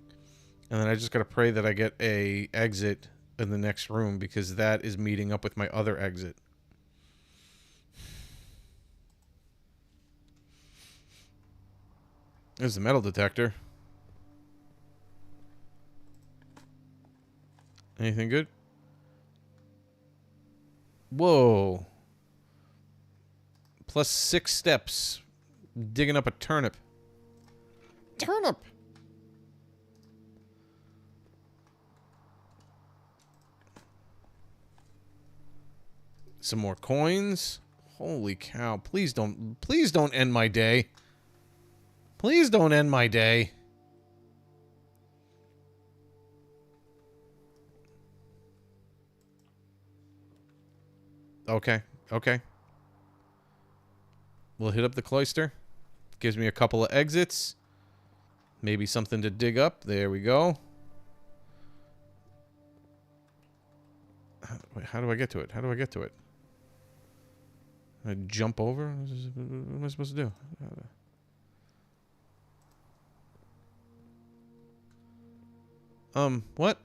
And then I just got to pray that I get a exit in the next room. Because that is meeting up with my other exit. There's the metal detector. Anything good? Whoa. Plus 6 steps. Digging up a turnip. Turnip! Some more coins. Holy cow. Please don't end my day. Please don't end my day. Okay. We'll hit up the cloister. Gives me a couple of exits. Maybe something to dig up. There we go. Wait, how do I get to it? I jump over? What am I supposed to do? What?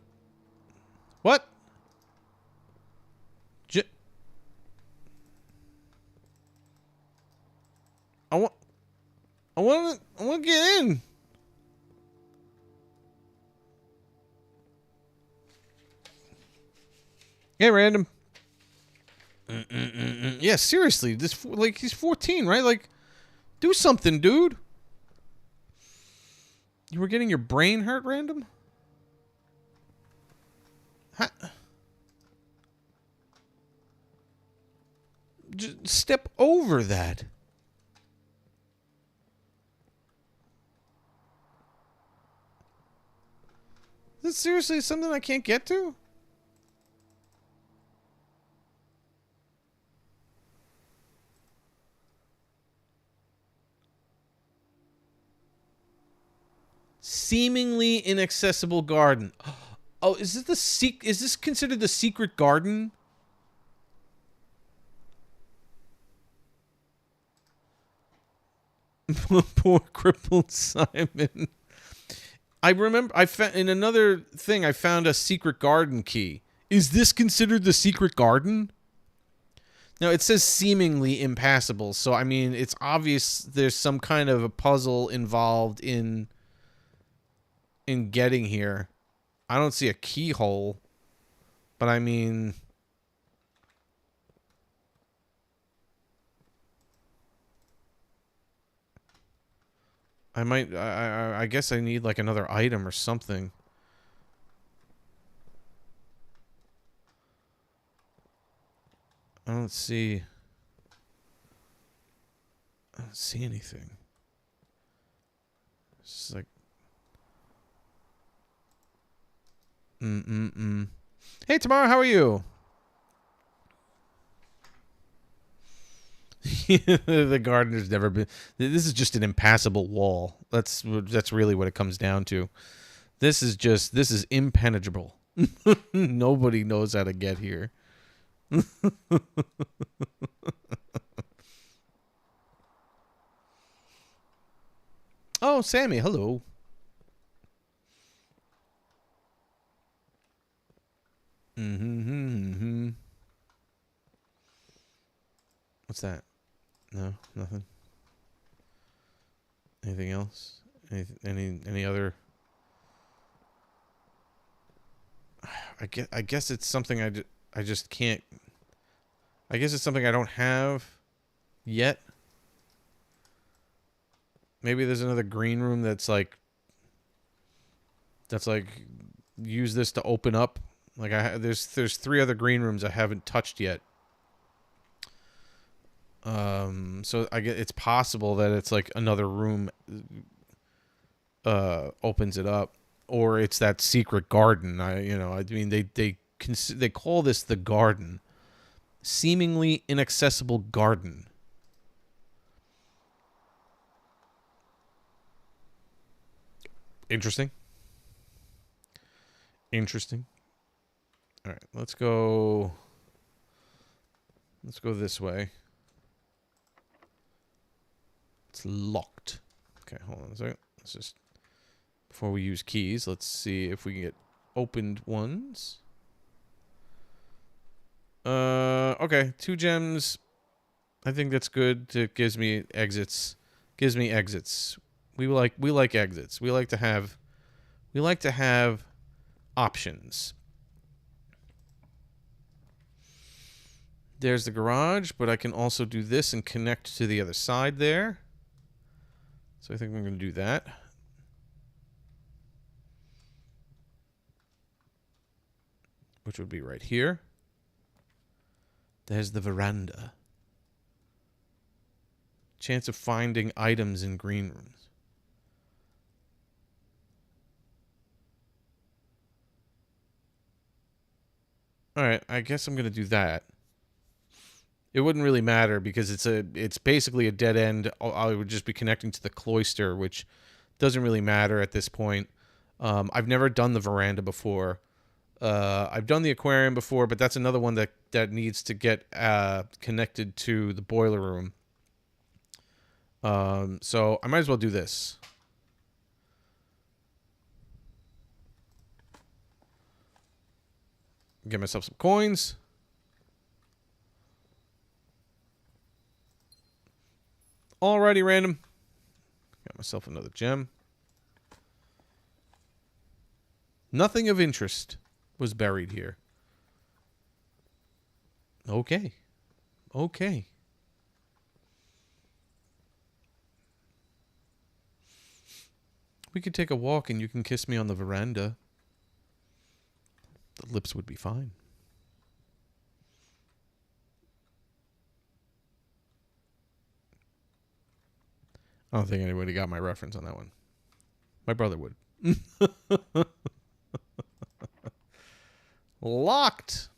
What? I want to get in. Hey, random. Yeah, seriously, like he's 14, right? Like, do something, dude. You were getting your brain hurt, random? Just step over that. Is this seriously something I can't get to? Seemingly inaccessible garden. Oh, is this considered the secret garden? Poor crippled Simon. I remember in another thing I found a secret garden key. Is this considered the secret garden? Now it says seemingly impassable, so I mean it's obvious there's some kind of a puzzle involved in getting here. I don't see a keyhole, but I mean, I might. I guess I need like another item or something. I don't see. I don't see anything. It's just like. Hey, Tamara, how are you? The gardener's never been. This is just an impassable wall. That's really what it comes down to. This is impenetrable. Nobody knows how to get here. Oh, Sammy, hello. Mm-hmm. What's that? No, nothing. Anything else? Any other? I guess it's something I just can't. I guess it's something I don't have yet. Maybe there's another green room that's like use this to open up. Like there's three other green rooms I haven't touched yet. So I get it's possible that it's like another room opens it up, or it's that secret garden. I mean they call this the garden, seemingly inaccessible garden. Interesting. Interesting. All right, let's go. Let's go this way. It's locked. Okay, hold on a second. Let's just before we use keys, let's see if we can get opened ones. Okay, 2 gems. I think that's good. It gives me exits. Gives me exits. We like exits. We like to have options. There's the garage, but I can also do this and connect to the other side there. So I think I'm going to do that. Which would be right here. There's the veranda. Chance of finding items in green rooms. Alright, I guess I'm going to do that. It wouldn't really matter because it's basically a dead end. I would just be connecting to the cloister, which doesn't really matter at this point. I've never done the veranda before. I've done the aquarium before, but that's another one that needs to get connected to the boiler room. So I might as well do this. Get myself some coins. Alrighty, random. Got myself another gem. Nothing of interest was buried here. Okay. Okay. We could take a walk and you can kiss me on the veranda. The lips would be fine. I don't think anybody got my reference on that one. My brother would. Locked.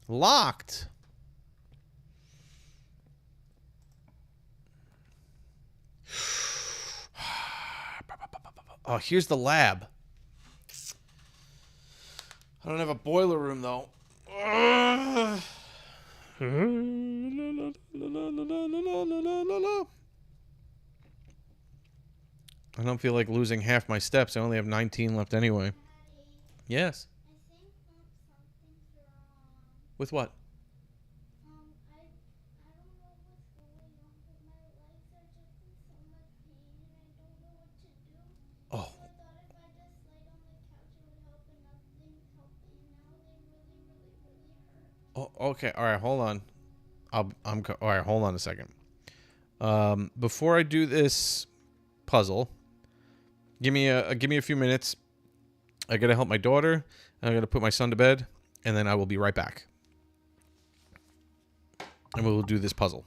Locked. Oh, here's the lab. I don't have a boiler room though. I don't feel like losing half my steps. I only have 19 left anyway. Daddy, Yes. I think something's wrong. With what? I don't know what's going on, but my legs are just in so much pain and I don't know what to do. Oh, So I thought if I just laid on the couch it would help, and nothing's Okay. All right. Hold on. All right. Hold on a second. Before I do this puzzle, give me a few minutes. I gotta help my daughter. I gotta put my son to bed, and then I will be right back. And we will do this puzzle.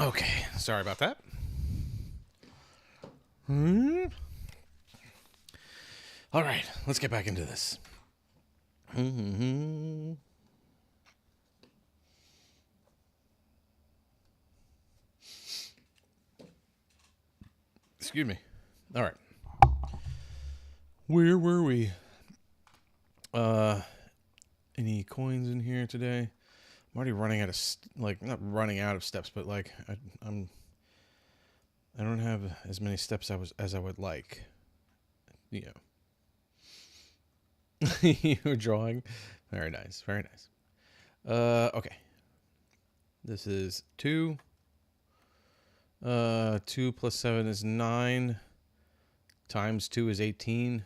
Okay, sorry about that. All right, let's get back into this. Excuse me. All right. Where were we? Any coins in here today? I'm already running out of not running out of steps, but like I don't have as many steps as I would like. You know. You were drawing. Very nice. Very nice. Okay. This is 2. 2 plus 7 is 9. Times 2 is 18.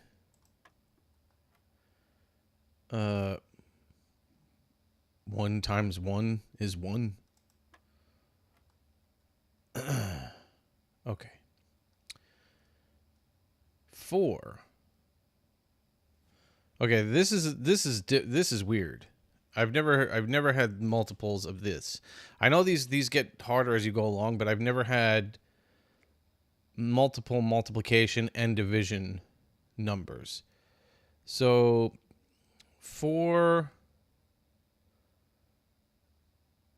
1 times 1 is 1. Okay. 4. Okay, this is weird. I've never had multiples of this. I know these get harder as you go along, but I've never had multiple multiplication and division numbers. So 4,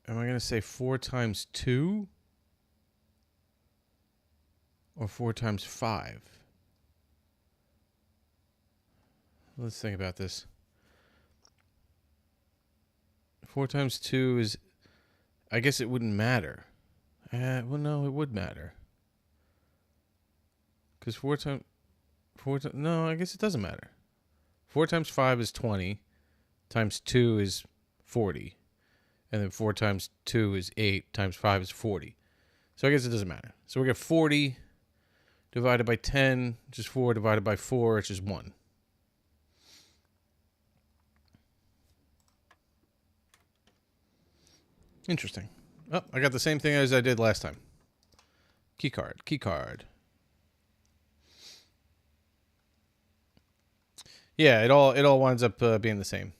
am I going to say 4 times 2 or 4 times 5? Let's think about this. 4 times 2 is, I guess it wouldn't matter. Well, no, it would matter. Because 4 times, no, I guess it doesn't matter. 4 times 5 is 20, times 2 is 40, and then 4 times 2 is 8, times 5 is 40. So I guess it doesn't matter. So we get 40 divided by 10, which is 4, divided by 4, which is 1. Interesting. Oh, I got the same thing as I did last time. Key card. Yeah, it all winds up being the same.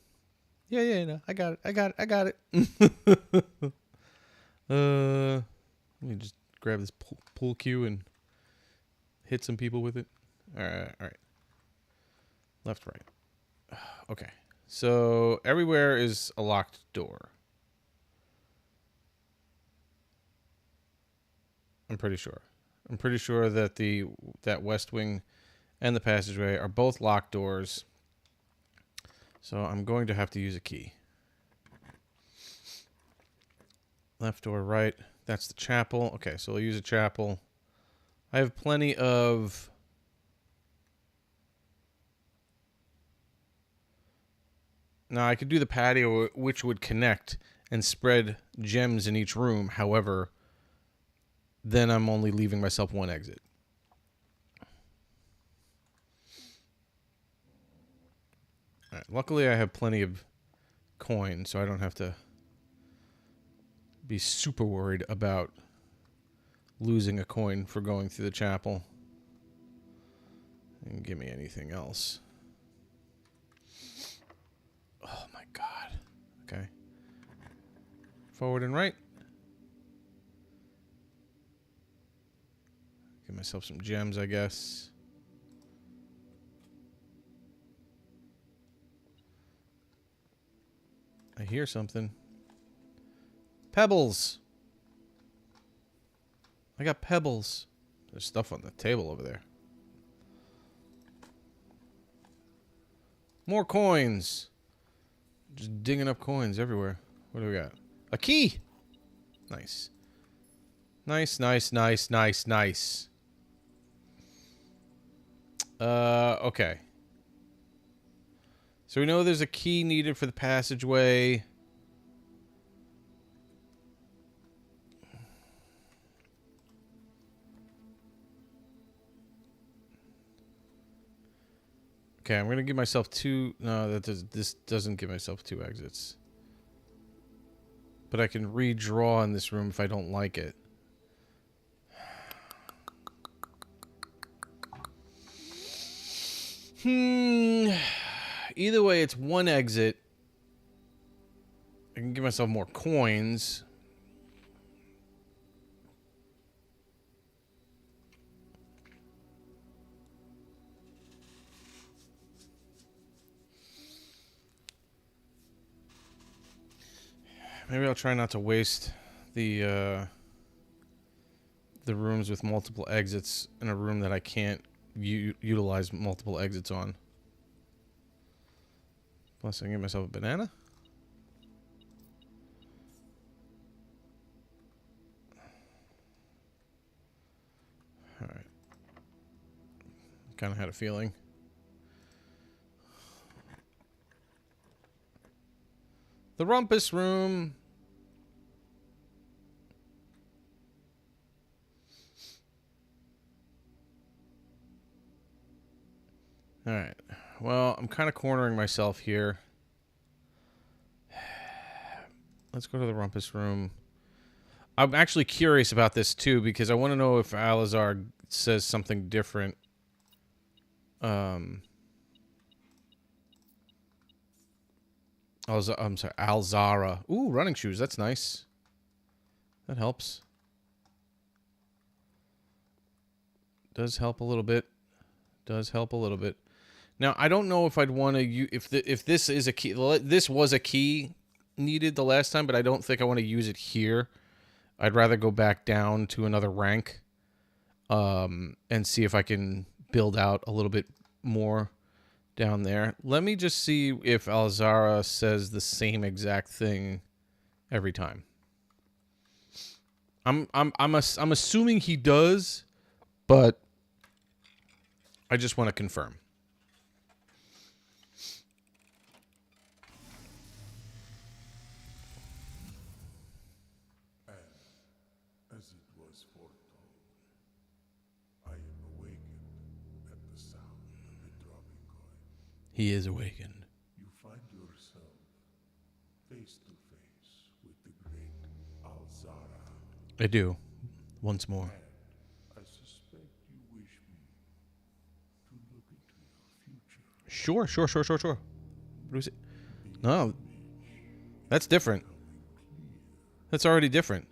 Yeah, no, I got it. Let me just grab this pool cue and hit some people with it. All right. Left, right. Okay. So everywhere is a locked door. I'm pretty sure. I'm pretty sure that that west wing and the passageway are both locked doors. So I'm going to have to use a key. Left door, right. That's the chapel. Okay, so we'll use a chapel. I have plenty of... Now, I could do the patio, which would connect and spread gems in each room. However, then I'm only leaving myself one exit. All right, luckily, I have plenty of coins, so I don't have to be super worried about losing a coin for going through the chapel. And give me anything else. Oh my god. Okay. Forward and right. Give myself some gems, I guess. I hear something. Pebbles. I got pebbles. There's stuff on the table over there. More coins. Just digging up coins everywhere. What do we got? A key. Nice. Nice. Okay. So we know there's a key needed for the passageway. Okay, I'm gonna give myself 2. No, this doesn't give myself 2 exits. But I can redraw in this room if I don't like it. Either way, it's 1 exit. I can give myself more coins. Maybe I'll try not to waste the rooms with multiple exits in a room that I can't utilize multiple exits on. Plus, I can get myself a banana. All right. Kind of had a feeling. The rumpus room. All right. Well, I'm kind of cornering myself here. Let's go to the rumpus room. I'm actually curious about this too because I want to know if Alazar says something different. I'm sorry, Alzara. Ooh, running shoes. That's nice. That helps. Does help a little bit. Does help a little bit. Now, I don't know if I'd want to if this is a key. This was a key needed the last time, but I don't think I want to use it here. I'd rather go back down to another rank, and see if I can build out a little bit more down there. Let me just see if Alzara says the same exact thing every time. I'm assuming he does, but I just want to confirm. As it was foretold, I am awakened at the sound of the dropping coin. He is awakened. You find yourself face to face with the great Alzara. I do. Once more. And I suspect you wish me to look into your future. Sure. What is it? No. That's different. That's already different.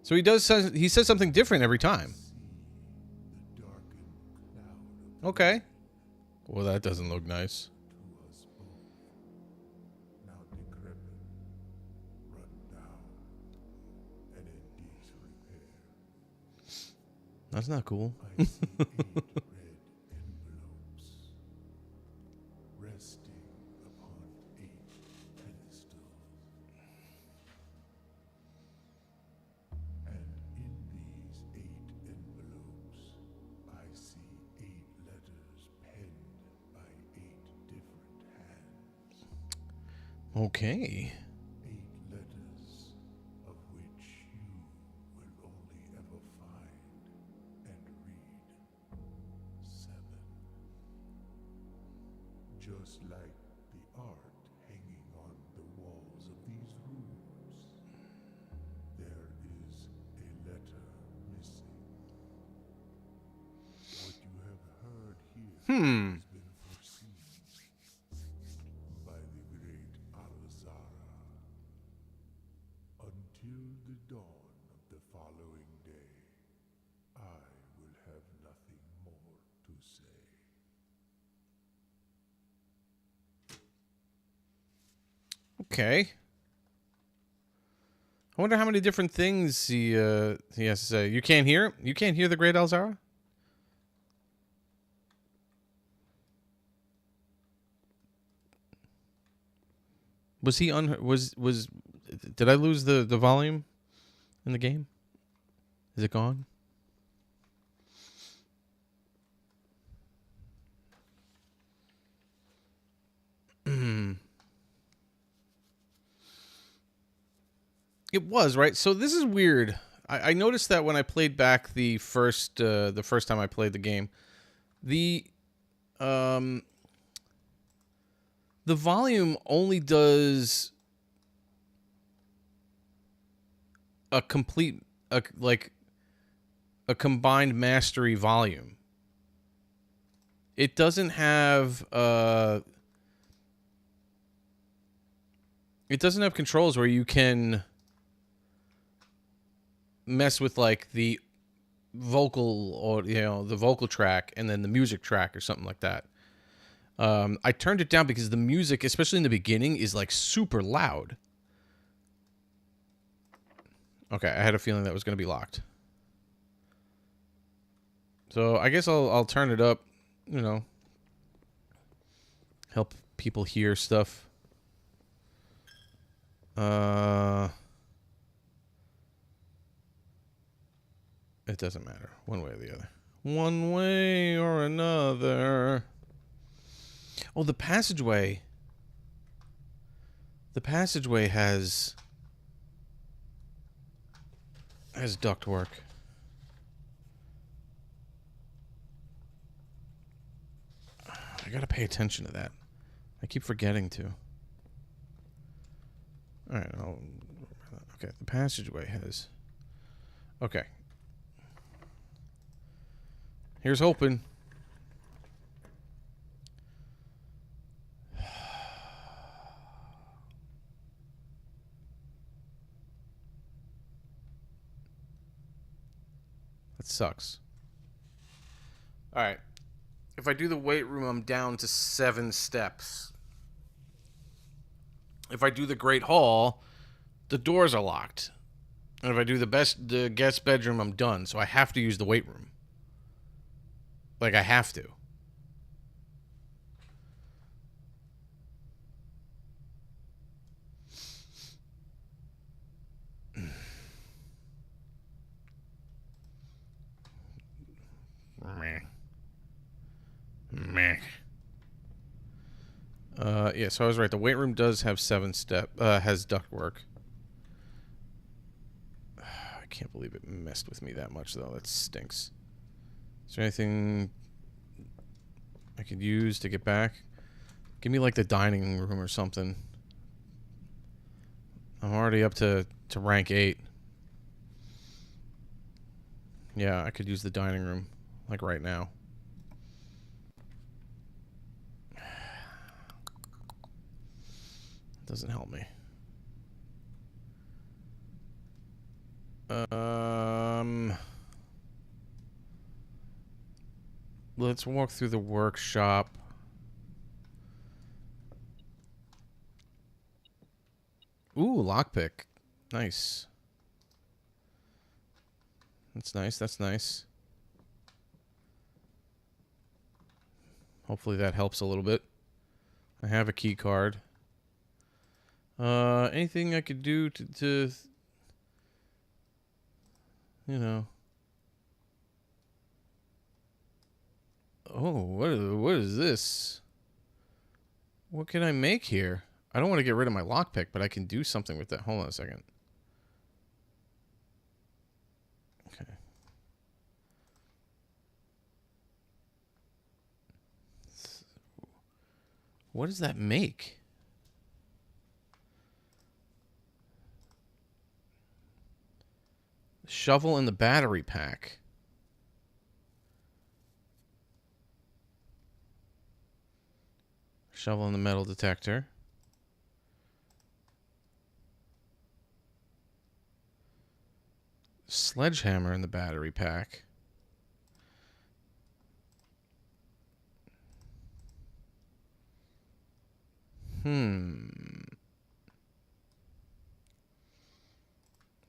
So he says something different every time. The darkened cloud of Okay. Well, that doesn't look nice. to us both, now decrepit, run down, and in disrepair. That's not cool. I see 8 red envelopes resting upon 8 pedestals. And in these 8 envelopes, I see 8 letters penned by 8 different hands. Okay. 8 letters of which you will only ever find and read 7. Just like the art hanging on the walls of these rooms, there is a letter missing. What you have heard here has been foreseen by the great Alzara. Until the dawn of the following day, I will have nothing more to say. Okay. I wonder how many different things he has to say. You can't hear? You can't hear the great Alzara? Was he was did I lose the volume in the game? Is it gone? It was, right? So this is weird. I noticed that when I played back the first time I played the game, the the volume only does a complete like a combined mastery volume. It doesn't have controls where you can mess with like the vocal or the vocal track and then the music track or something like that. I turned it down because the music, especially in the beginning, is like super loud. Okay, I had a feeling that was going to be locked. So I guess I'll turn it up, you know, help people hear stuff. It doesn't matter, one way or the other. One way or another. Oh, the passageway. The passageway has ductwork. I gotta pay attention to that. I keep forgetting to. Alright, okay, the passageway has... Okay. Here's hoping. That sucks. Alright. If I do the weight room, I'm down to 7 steps. If I do the Great Hall, the doors are locked. And if I do the guest bedroom, I'm done. So I have to use the weight room. Like, I have to. Meh. Yeah, so I was right. The weight room does have 7 has ductwork. I can't believe it messed with me that much, though. That stinks. Is there anything I could use to get back? Give me, like, the dining room or something. I'm already up to rank 8. Yeah, I could use the dining room, like, right now. Doesn't help me. Let's walk through the workshop. Ooh, lockpick. Nice. That's nice, that's nice. Hopefully that helps a little bit. I have a key card. Anything I could do to you know. Oh, what is this? What can I make here? I don't want to get rid of my lockpick, but I can do something with that. Hold on a second. Okay. What does that make? Shovel in the battery pack. Shovel in the metal detector. Sledgehammer in the battery pack.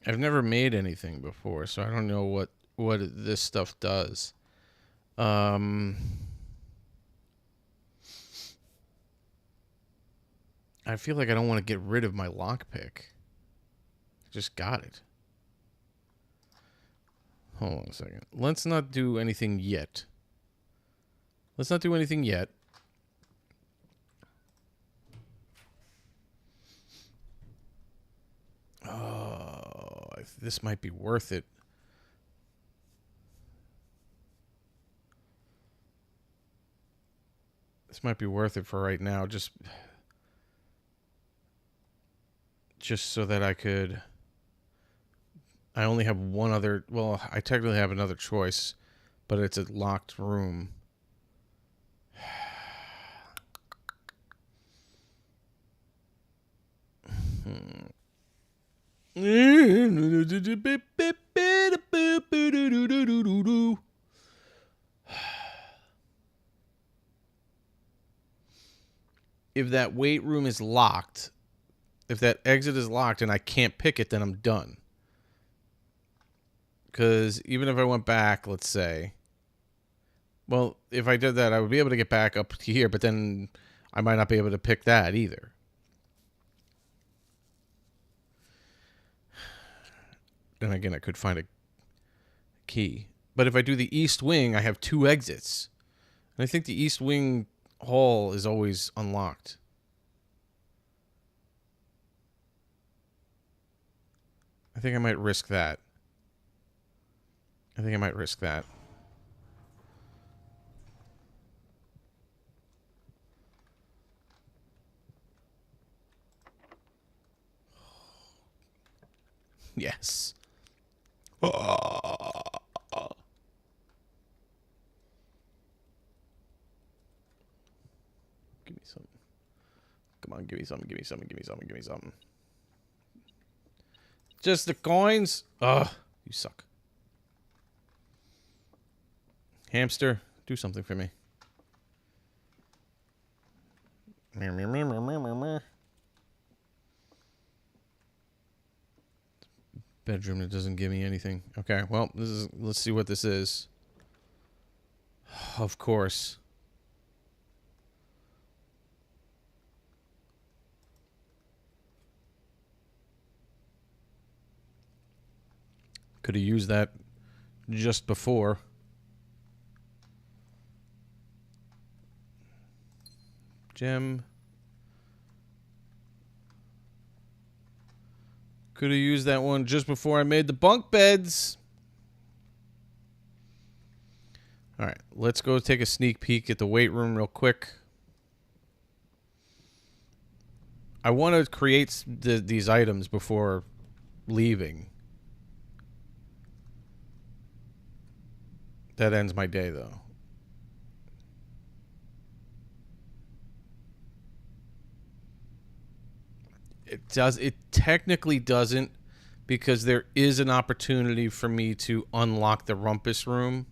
I've never made anything before, so I don't know what this stuff does. I feel like I don't want to get rid of my lockpick. I just got it. Hold on a second. Let's not do anything yet. Let's not do anything yet. Oh, this might be worth it. This might be worth it for right now. Just so that I could... I only have one other... Well, I technically have another choice, but it's a locked room. if that weight room is locked, if that exit is locked and I can't pick it, then I'm done. Because even if I went back, let's say, well, if I did that, I would be able to get back up to here, but then I might not be able to pick that either. And again, I could find a key. But if I do the east wing, I have 2 exits. And I think the east wing hall is always unlocked. I think I might risk that. Yes. Give me some. Come on, give me something. Just the coins? Ugh, you suck. Hamster, do something for me. Bedroom that doesn't give me anything. Okay, well, let's see what this is. Of course. Could have used that just before. Gem. Could have used that one just before I made the bunk beds. All right, let's go take a sneak peek at the weight room real quick. I want to create these items before leaving. That ends my day, though. It technically doesn't, because there is an opportunity for me to unlock the rumpus room.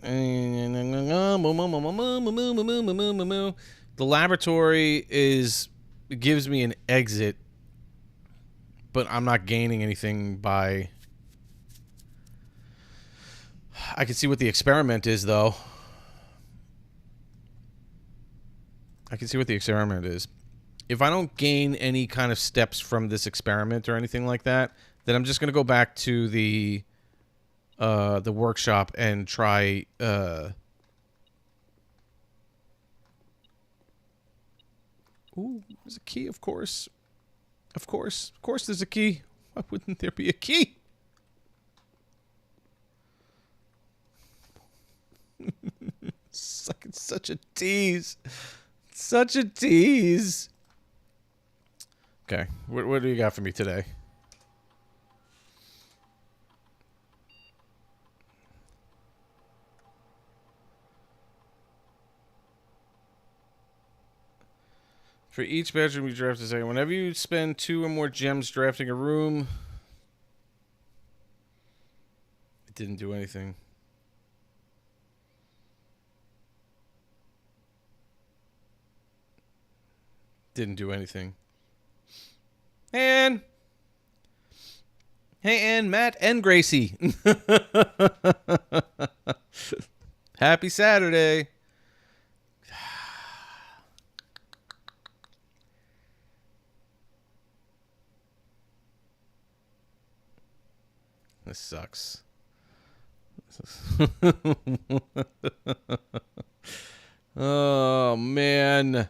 The laboratory gives me an exit, but I'm not gaining anything by... I can see what the experiment is, though. If I don't gain any kind of steps from this experiment or anything like that, then I'm just going to go back to the workshop and try... Ooh, there's a key, of course. Of course there's a key. Why wouldn't there be a key? It's such a tease. Such a tease. Okay, what do you got for me today? For each bedroom, you draft a second. Whenever you spend 2 or more gems drafting a room... It didn't do anything. Didn't do anything. And... Hey, Ann, Matt, and Gracie. Happy Saturday. This sucks. Oh, man.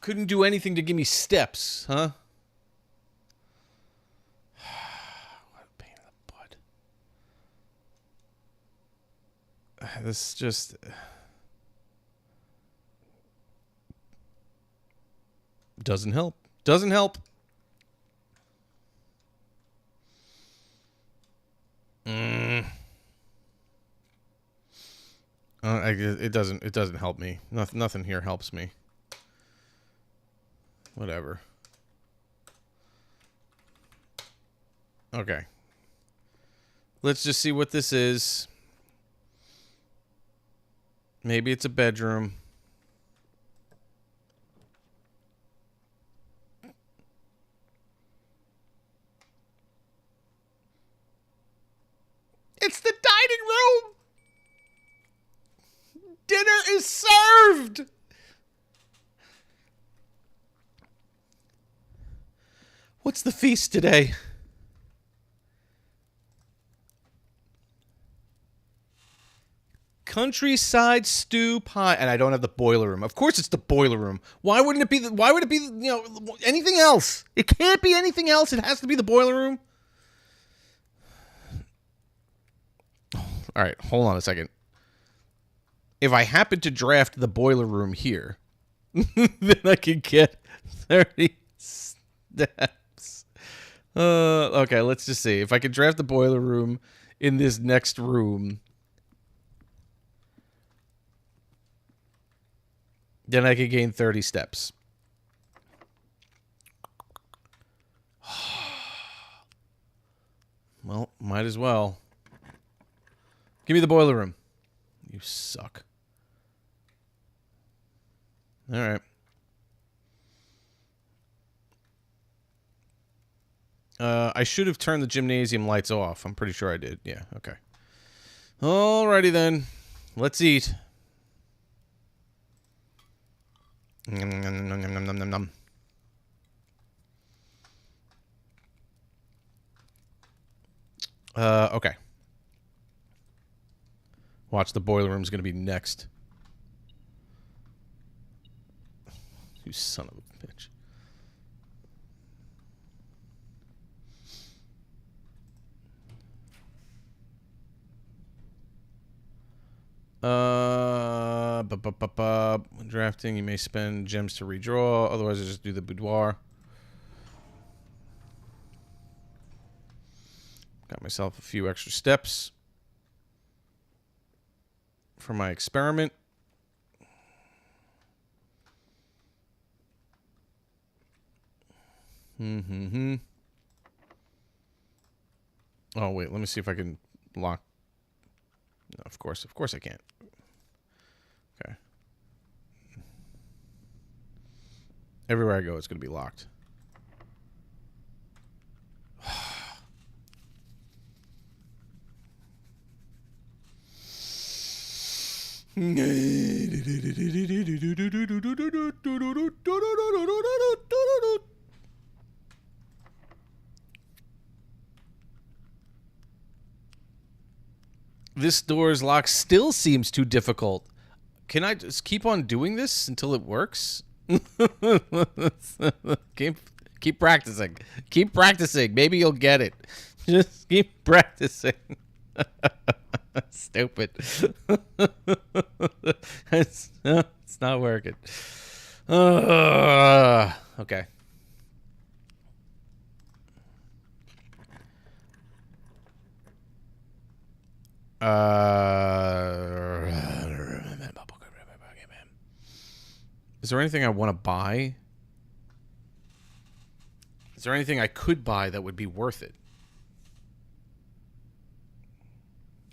Couldn't do anything to give me steps, huh? What a pain in the butt. This just... Doesn't help. Doesn't help. It doesn't help me. Nothing here helps me. Whatever. Okay. Let's just see what this is. Maybe it's a bedroom. It's the dining room! Dinner is served! What's the feast today? Countryside stew pie, and I don't have the boiler room. Of course, it's the boiler room. Why wouldn't it be? Why would it be? Anything else? It can't be anything else. It has to be the boiler room. All right, hold on a second. If I happen to draft the boiler room here, then I can get 30 steps. Okay, let's just see. If I can draft the boiler room in this next room, then I could gain 30 steps. Well, might as well. Give me the boiler room. You suck. All right. I should have turned the gymnasium lights off. I'm pretty sure I did. Yeah, okay. Alrighty then. Let's eat. Nom, nom, nom, nom, nom, nom, nom. Okay. Watch, the boiler room's gonna be next. You son of a bitch. When drafting, you may spend gems to redraw. Otherwise, I just do the boudoir. Got myself a few extra steps for my experiment. Oh, wait. Let me see if I can lock. No, of course I can't. Okay. Everywhere I go, it's going to be locked. This door's lock still seems too difficult. Can I just keep on doing this until it works? keep practicing. Keep practicing. Maybe you'll get it. Just keep practicing. Stupid. It's not working. Okay. Is there anything I want to buy? Is there anything I could buy that would be worth it?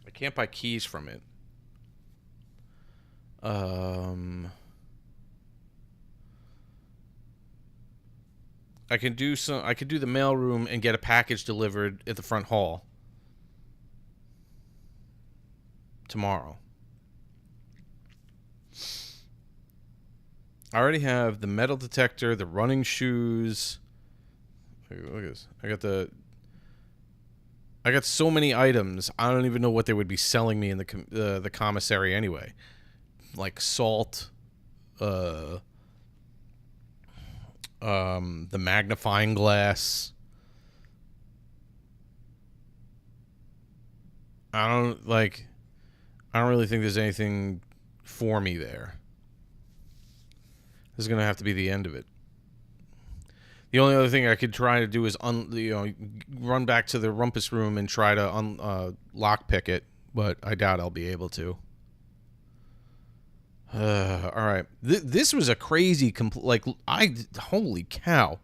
I can't buy keys from it. I can do the mailroom and get a package delivered at the front hall tomorrow. I already have the metal detector, the running shoes. Look at this. I got so many items. I don't even know what they would be selling me in the commissary anyway. Like salt, the magnifying glass. I don't really think there's anything for me there. This is going to have to be the end of it. The only other thing I could try to do is run back to the rumpus room and try to lockpick it, but I doubt I'll be able to. All right. This was a crazy holy cow.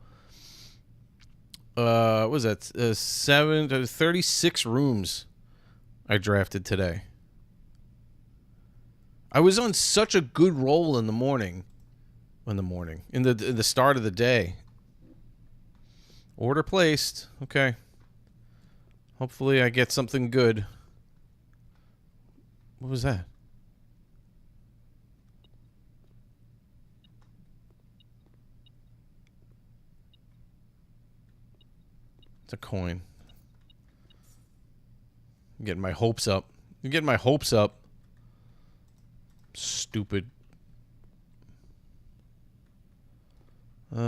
What was that 36 rooms I drafted today. I was on such a good roll in the morning. In the start of the day. Order placed. Okay. Hopefully I get something good. What was that? It's a coin. I'm getting my hopes up. Stupid. Okay,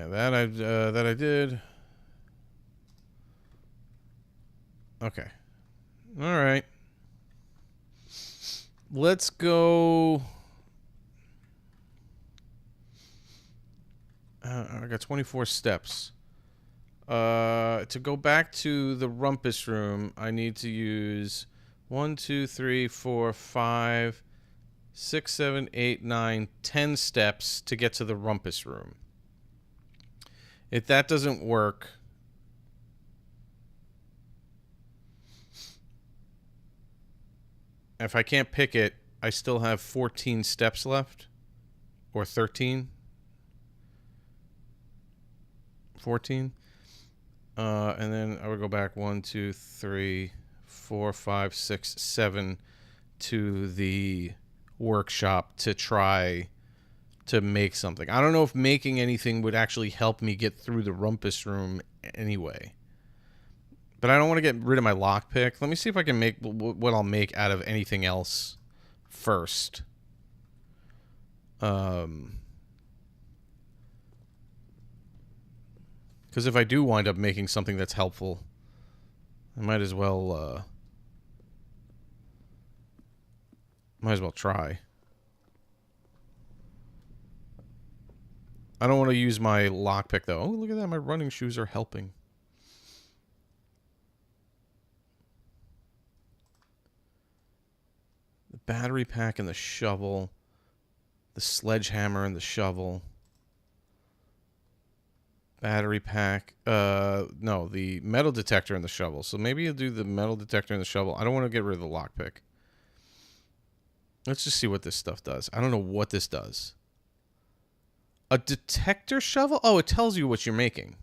that I did. Okay. All right. Let's go. I got 24 steps. To go back to the rumpus room, I need to use 1, 2, 3, 4, 5, 6, 7, 8, 9, 10 steps to get to the rumpus room. If that doesn't work, if I can't pick it, I still have 14 steps left. Or 13. 14. And then I would go back 1, 2, 3, 4, 5, 6, 7 to the workshop to try to make something. I don't know if making anything would actually help me get through the rumpus room anyway. But I don't want to get rid of my lockpick. Let me see if I can make what I'll make out of anything else first. Because if I do wind up making something that's helpful, I might as well try. I don't want to use my lockpick, though. Oh, look at that. My running shoes are helping. The battery pack and the shovel. The sledgehammer and the shovel. Battery pack. No, the metal detector and the shovel. So maybe you'll do the metal detector and the shovel. I don't want to get rid of the lockpick. Let's just see what this stuff does. I don't know what this does. A detector shovel? Oh, it tells you what you're making.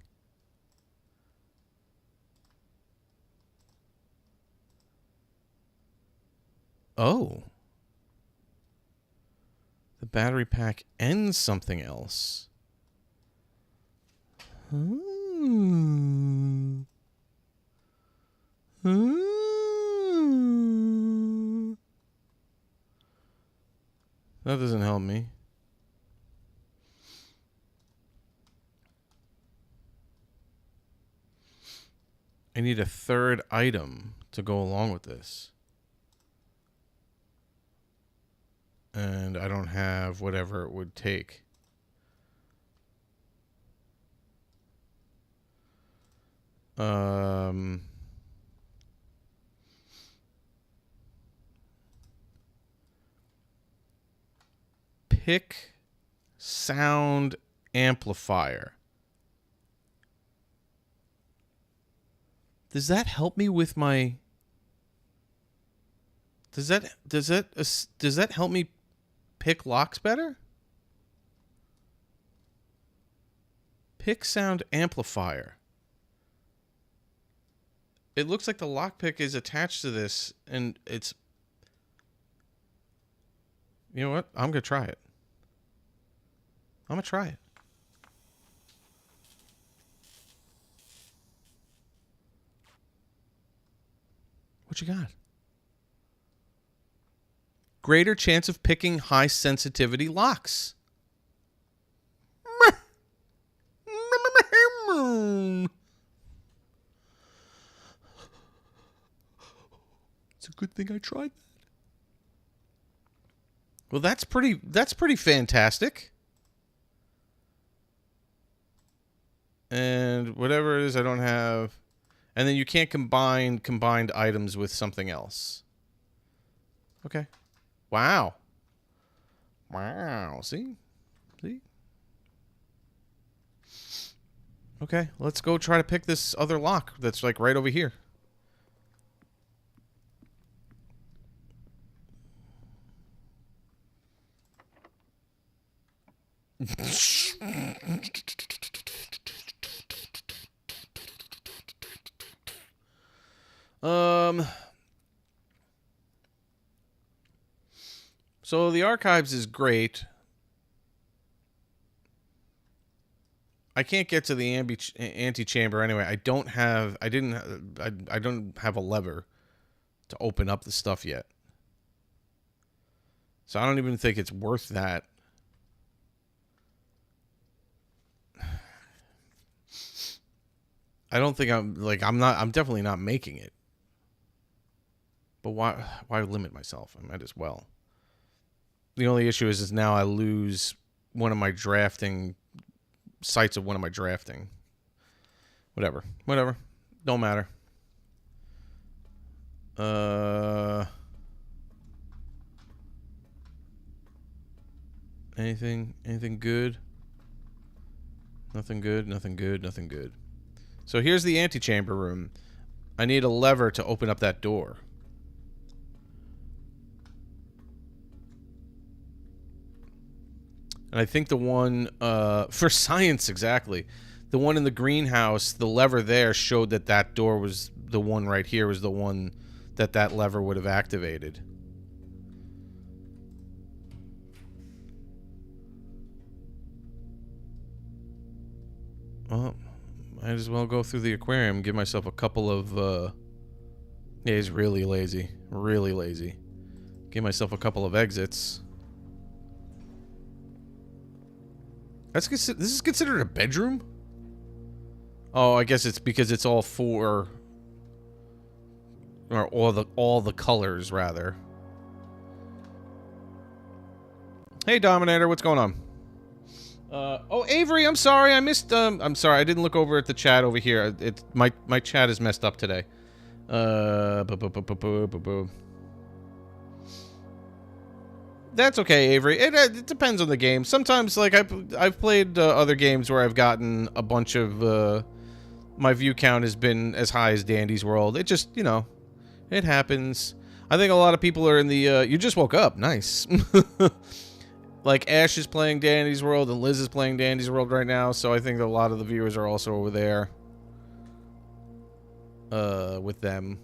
Oh. The battery pack and something else. Hmm. That doesn't help me. I need a third item to go along with this. And I don't have whatever it would take. Pick sound amplifier. Does that help me with my... Does that help me pick locks better? Pick sound amplifier. It looks like the lockpick is attached to this, and it's... You know what? I'm going to try it. I'm going to try it. What you got? Greater chance of picking high sensitivity locks. It's a good thing I tried that. Well, that's pretty fantastic. And whatever it is, I don't have. And then you can't combine combined items with something else. Okay. Wow. Wow. See? See? Okay, let's go try to pick this other lock that's like right over here. So the archives is great. I can't get to the antechamber anyway. I don't have a lever to open up the stuff yet. So I don't even think it's worth that. I don't think I'm definitely not making it. But why limit myself? I might as well. The only issue is now I lose one of my drafting sites of one of my drafting. Whatever. Don't matter. Anything good? Nothing good. So here's the antechamber room. I need a lever to open up that door. And I think the one, for science exactly, the one in the greenhouse, the lever there showed that door was the one right here was the one that lever would have activated. Well, might as well go through the aquarium, give myself a couple of, yeah, he's really lazy. Really lazy. Give myself a couple of exits. This is considered a bedroom? Oh, I guess it's because it's all four, or all the colors rather. Hey, Dominator, what's going on? Oh, Avery, I'm sorry, I missed. I'm sorry, I didn't look over at the chat over here. My chat is messed up today. That's okay, Avery. It depends on the game. Sometimes, like, I've played other games where I've gotten a bunch of, my view count has been as high as Dandy's World. It just, you know, it happens. I think a lot of people are in the, you just woke up. Nice. Like, Ash is playing Dandy's World and Liz is playing Dandy's World right now, so I think a lot of the viewers are also over there, with them.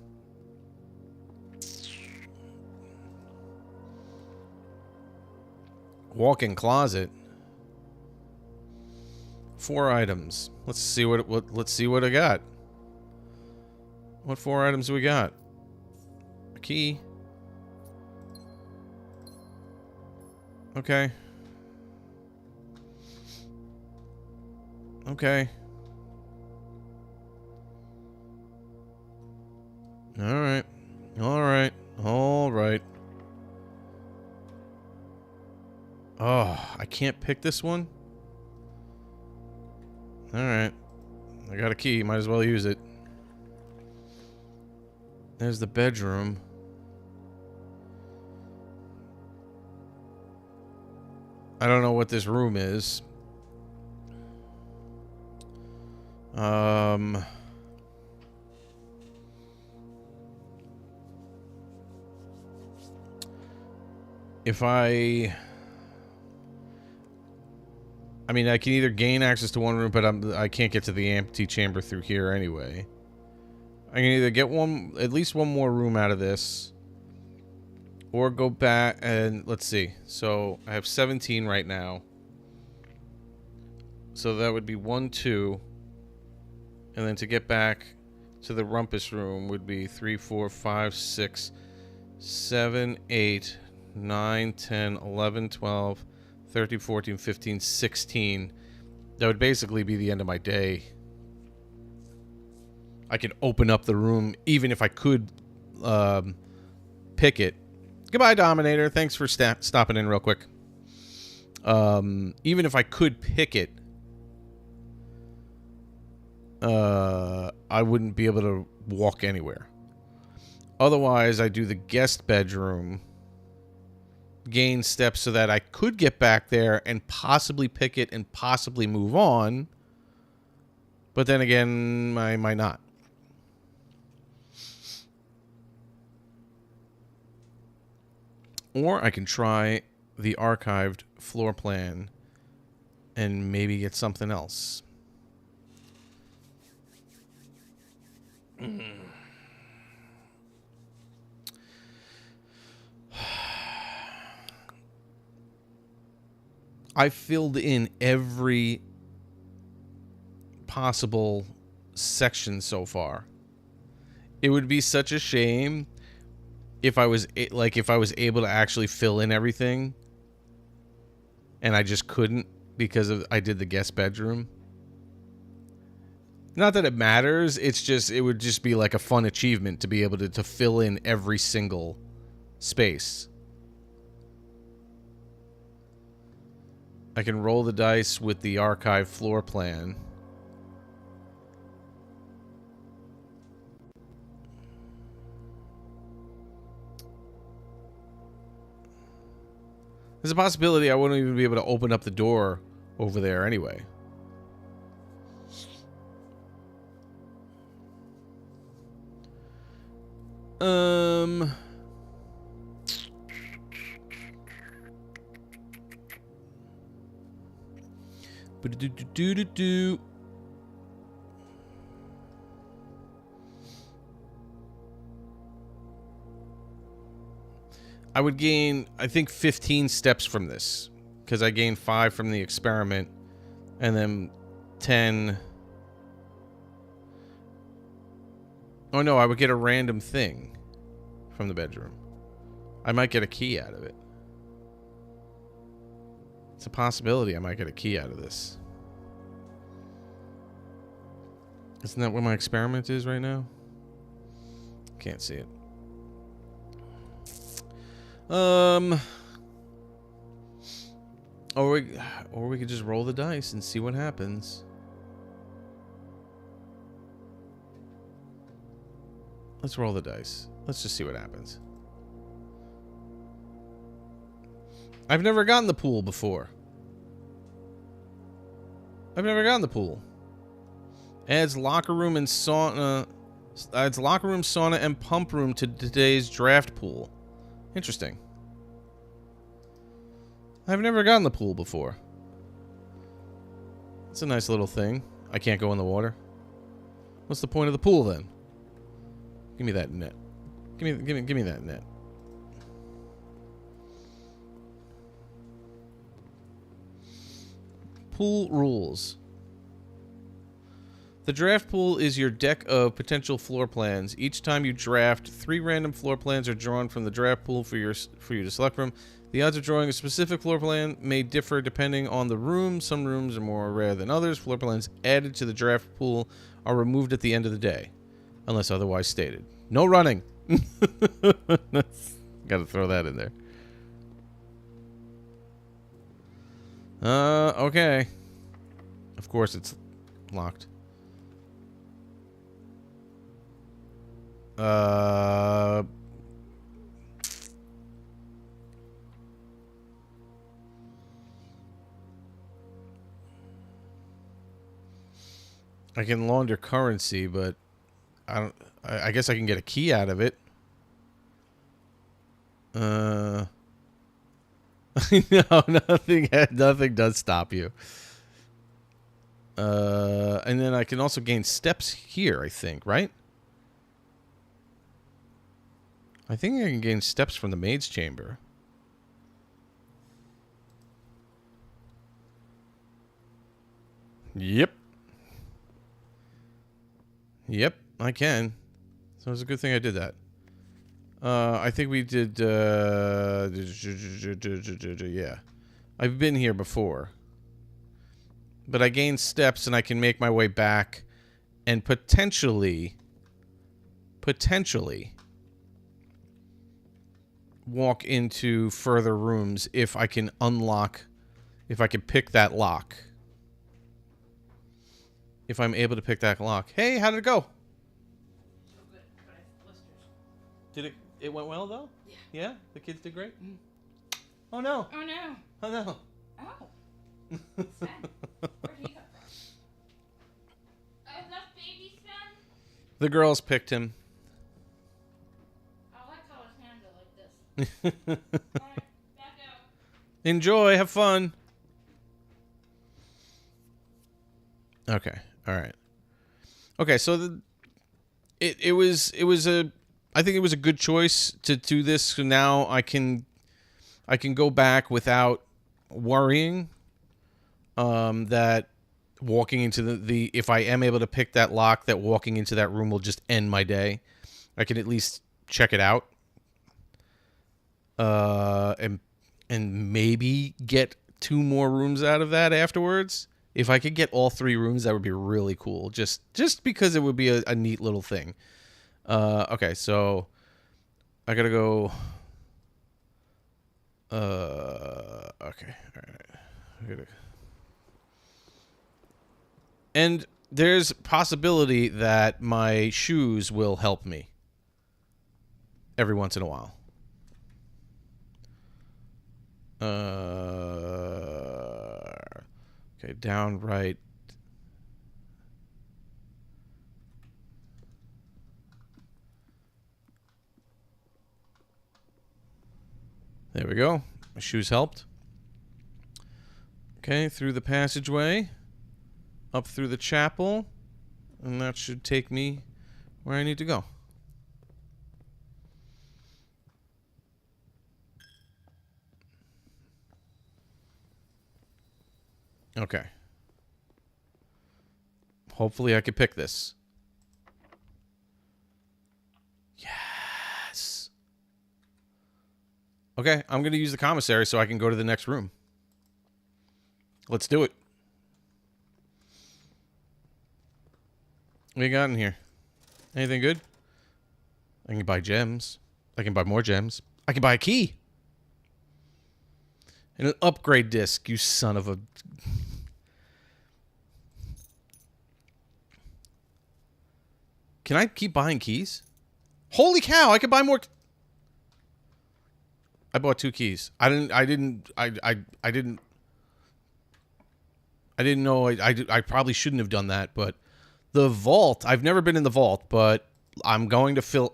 Walk-in closet. 4 items. Let's see let's see what I got. What 4 items do we got? A key. Okay. Okay. All right. All right. All right. Oh, I can't pick this one? Alright. I got a key. Might as well use it. There's the bedroom. I don't know what this room is. If I mean, I can either gain access to one room, but I can't get to the antechamber through here anyway. I can either get at least one more room out of this, or go back and let's see. So I have 17 right now. So that would be 1, 2, and then to get back to the rumpus room would be 3, 4, 5, 6, 7, 8, 9, 10, 11, 12. 13, 14, 15, 16. That would basically be the end of my day. I could open up the room, even if I could pick it. Goodbye, Dominator. Thanks for stopping in real quick. Even if I could pick it, I I wouldn't be able to walk anywhere. Otherwise, I do the guest bedroom, gain steps so that I could get back there and possibly pick it and possibly move on. But then again, I might not. Or I can try the archived floor plan and maybe get something else. I filled in every possible section so far. It would be such a shame if I was able to actually fill in everything and I just couldn't because I did the guest bedroom. Not that it matters, it would just be like a fun achievement to be able to fill in every single space. I can roll the dice with the archive floor plan. There's a possibility I wouldn't even be able to open up the door over there anyway. Do. I would gain, I think, 15 steps from this. Because I gained 5 from the experiment. And then 10. Oh no, I would get a random thing from the bedroom. I might get a key out of it. It's a possibility I might get a key out of this. Isn't that what my experiment is right now? Can't see it. Or we could just roll the dice and see what happens. Let's roll the dice. Let's just see what happens. I've never gotten the pool before. I've never gotten the pool. Adds locker room and sauna. Adds locker room, sauna, and pump room to today's draft pool. Interesting. I've never gotten the pool before. It's a nice little thing. I can't go in the water. What's the point of the pool then? Give me that net. Give me that net. Pool rules. The draft pool is your deck of potential floor plans. Each time you draft, 3 random floor plans are drawn from the draft pool for you to select from. The odds of drawing a specific floor plan may differ depending on the room. Some rooms are more rare than others. Floor plans added to the draft pool are removed at the end of the day, unless otherwise stated. No running. Got to throw that in there. Okay. Of course it's locked. I can launder currency, but I guess I can get a key out of it. No, nothing does stop you. And then I can also gain steps here, I think, right? I think I can gain steps from the maid's chamber. Yep. Yep, I can. So it's a good thing I did that. I think we did, yeah. I've been here before. But I gained steps and I can make my way back and potentially walk into further rooms if I can pick that lock. If I'm able to pick that lock. Hey, how did it go? Did it went well though? Yeah. Yeah? The kids did great? Oh no. Oh no. Oh no. Oh. Sad. Where'd he come from? Enough baby spin? The girls picked him. I like how his hands are like this. Alright, back out. Enjoy, have fun. Okay. All right. Okay, so it was a I think it was a good choice to do this. So now I can go back without worrying that walking into the if I am able to pick that lock, that walking into that room will just end my day. I can at least check it out. And maybe get 2 more rooms out of that afterwards. If I could get all 3 rooms, that would be really cool. Just because it would be a neat little thing. Okay, so I gotta go. Okay, all right. And there's possibility that my shoes will help me every once in a while. Okay, down right. There we go. My shoes helped. Okay, through the passageway, up through the chapel, and that should take me where I need to go. Okay. Hopefully I can pick this. Yes. Okay, I'm going to use the commissary so I can go to the next room. Let's do it. What you got in here? Anything good? I can buy gems. I can buy more gems. I can buy a key. And an upgrade disc, you son of a... Can I keep buying keys? Holy cow, I could buy more... I bought 2 keys. I didn't know. I probably shouldn't have done that, but the vault, I've never been in the vault, but I'm going to fill...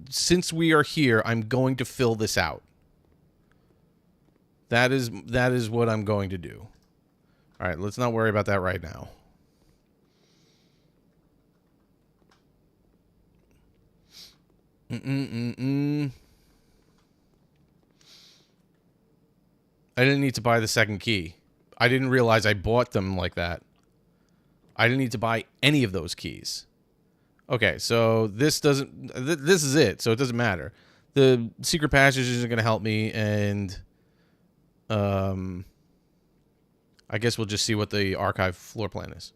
since we are here, I'm going to fill this out. That is what I'm going to do. All right, let's not worry about that right now. I didn't need to buy the second key. I didn't realize I bought them like that. I didn't need to buy any of those keys. Okay, so this doesn't... this is it, so it doesn't matter. The secret passage isn't going to help me, and... I guess we'll just see what the archive floor plan is.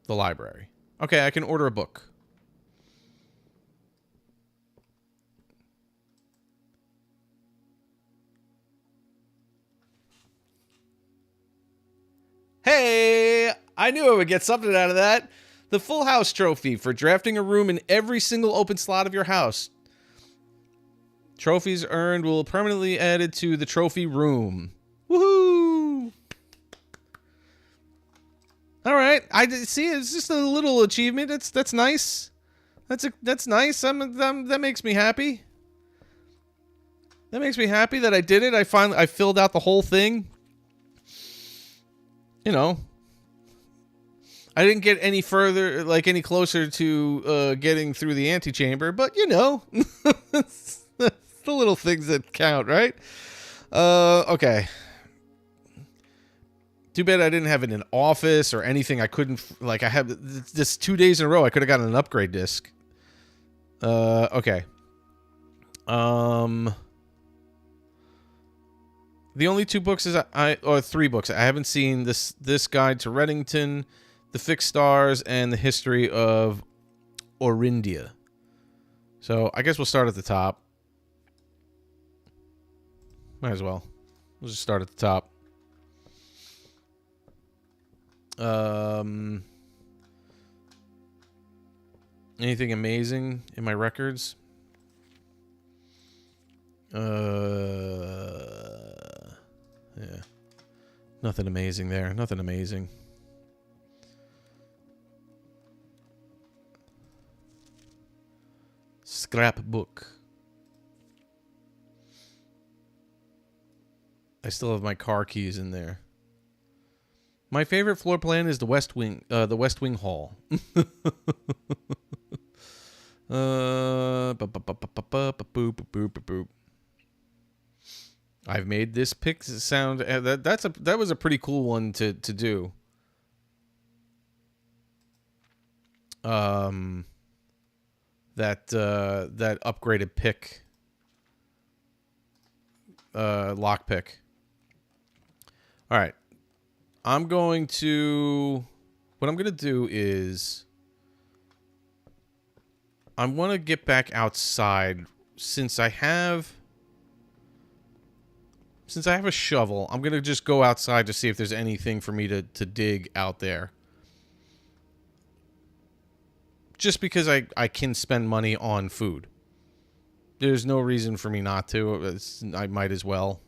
The library. Okay, I can order a book. Hey, I knew I would get something out of that. The Full House trophy for drafting a room in every single open slot of your house. Trophies earned will permanently added to the trophy room. Woohoo! All right, I see. It's just a little achievement. That's nice. That's nice. That makes me happy. That makes me happy that I did it. I filled out the whole thing. You know, I didn't get any further, like any closer to getting through the antechamber, but you know, it's the little things that count, right? Okay. Too bad I didn't have it in an office or anything. I couldn't, like, I have this 2 days in a row. I could have gotten an upgrade disc. Okay. The only 2 books or 3 books I haven't seen this Guide to Reddington, The Fixed Stars, and The History of Orindia. So I guess we'll start at the top. Might as well. We'll just start at the top. Anything amazing in my records? Yeah. Nothing amazing there. Nothing amazing. Scrapbook. I still have my car keys in there. My favorite floor plan is the West Wing Hall. I've made this pick sound. That was a pretty cool one to do. That upgraded pick, lock pick. All right, what I'm going to do is I want to get back outside since I have a shovel. I'm going to just go outside to see if there's anything for me to dig out there. Just because I can spend money on food. There's no reason for me not to. I might as well.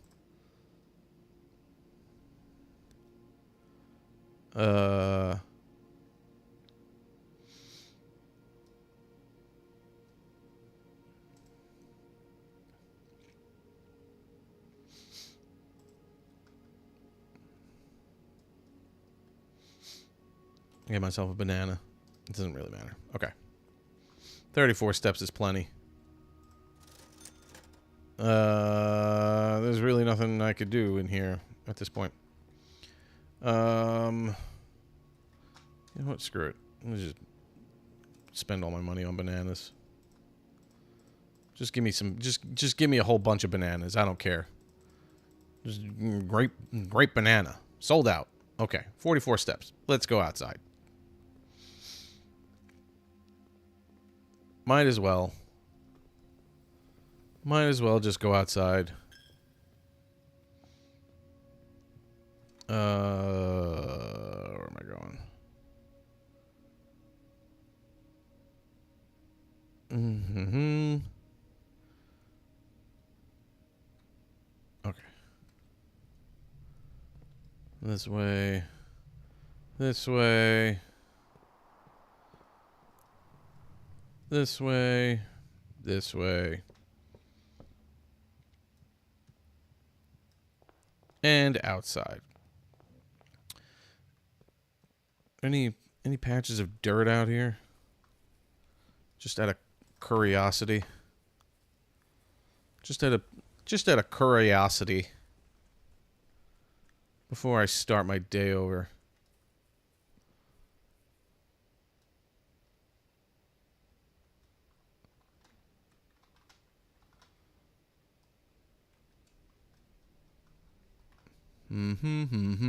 Get myself a banana. It doesn't really matter. Okay. 34 steps is plenty. There's really nothing I could do in here at this point. You know what? Screw it. Let me just spend all my money on bananas. Just give me some. Just give me a whole bunch of bananas. I don't care. Just great banana. Sold out. Okay. 44 steps. Let's go outside. Might as well just go outside. Where am I going? Okay. This way. This way. This way. This way. And outside. Any patches of dirt out here? Just out of curiosity. Just out of curiosity. Before I start my day over. I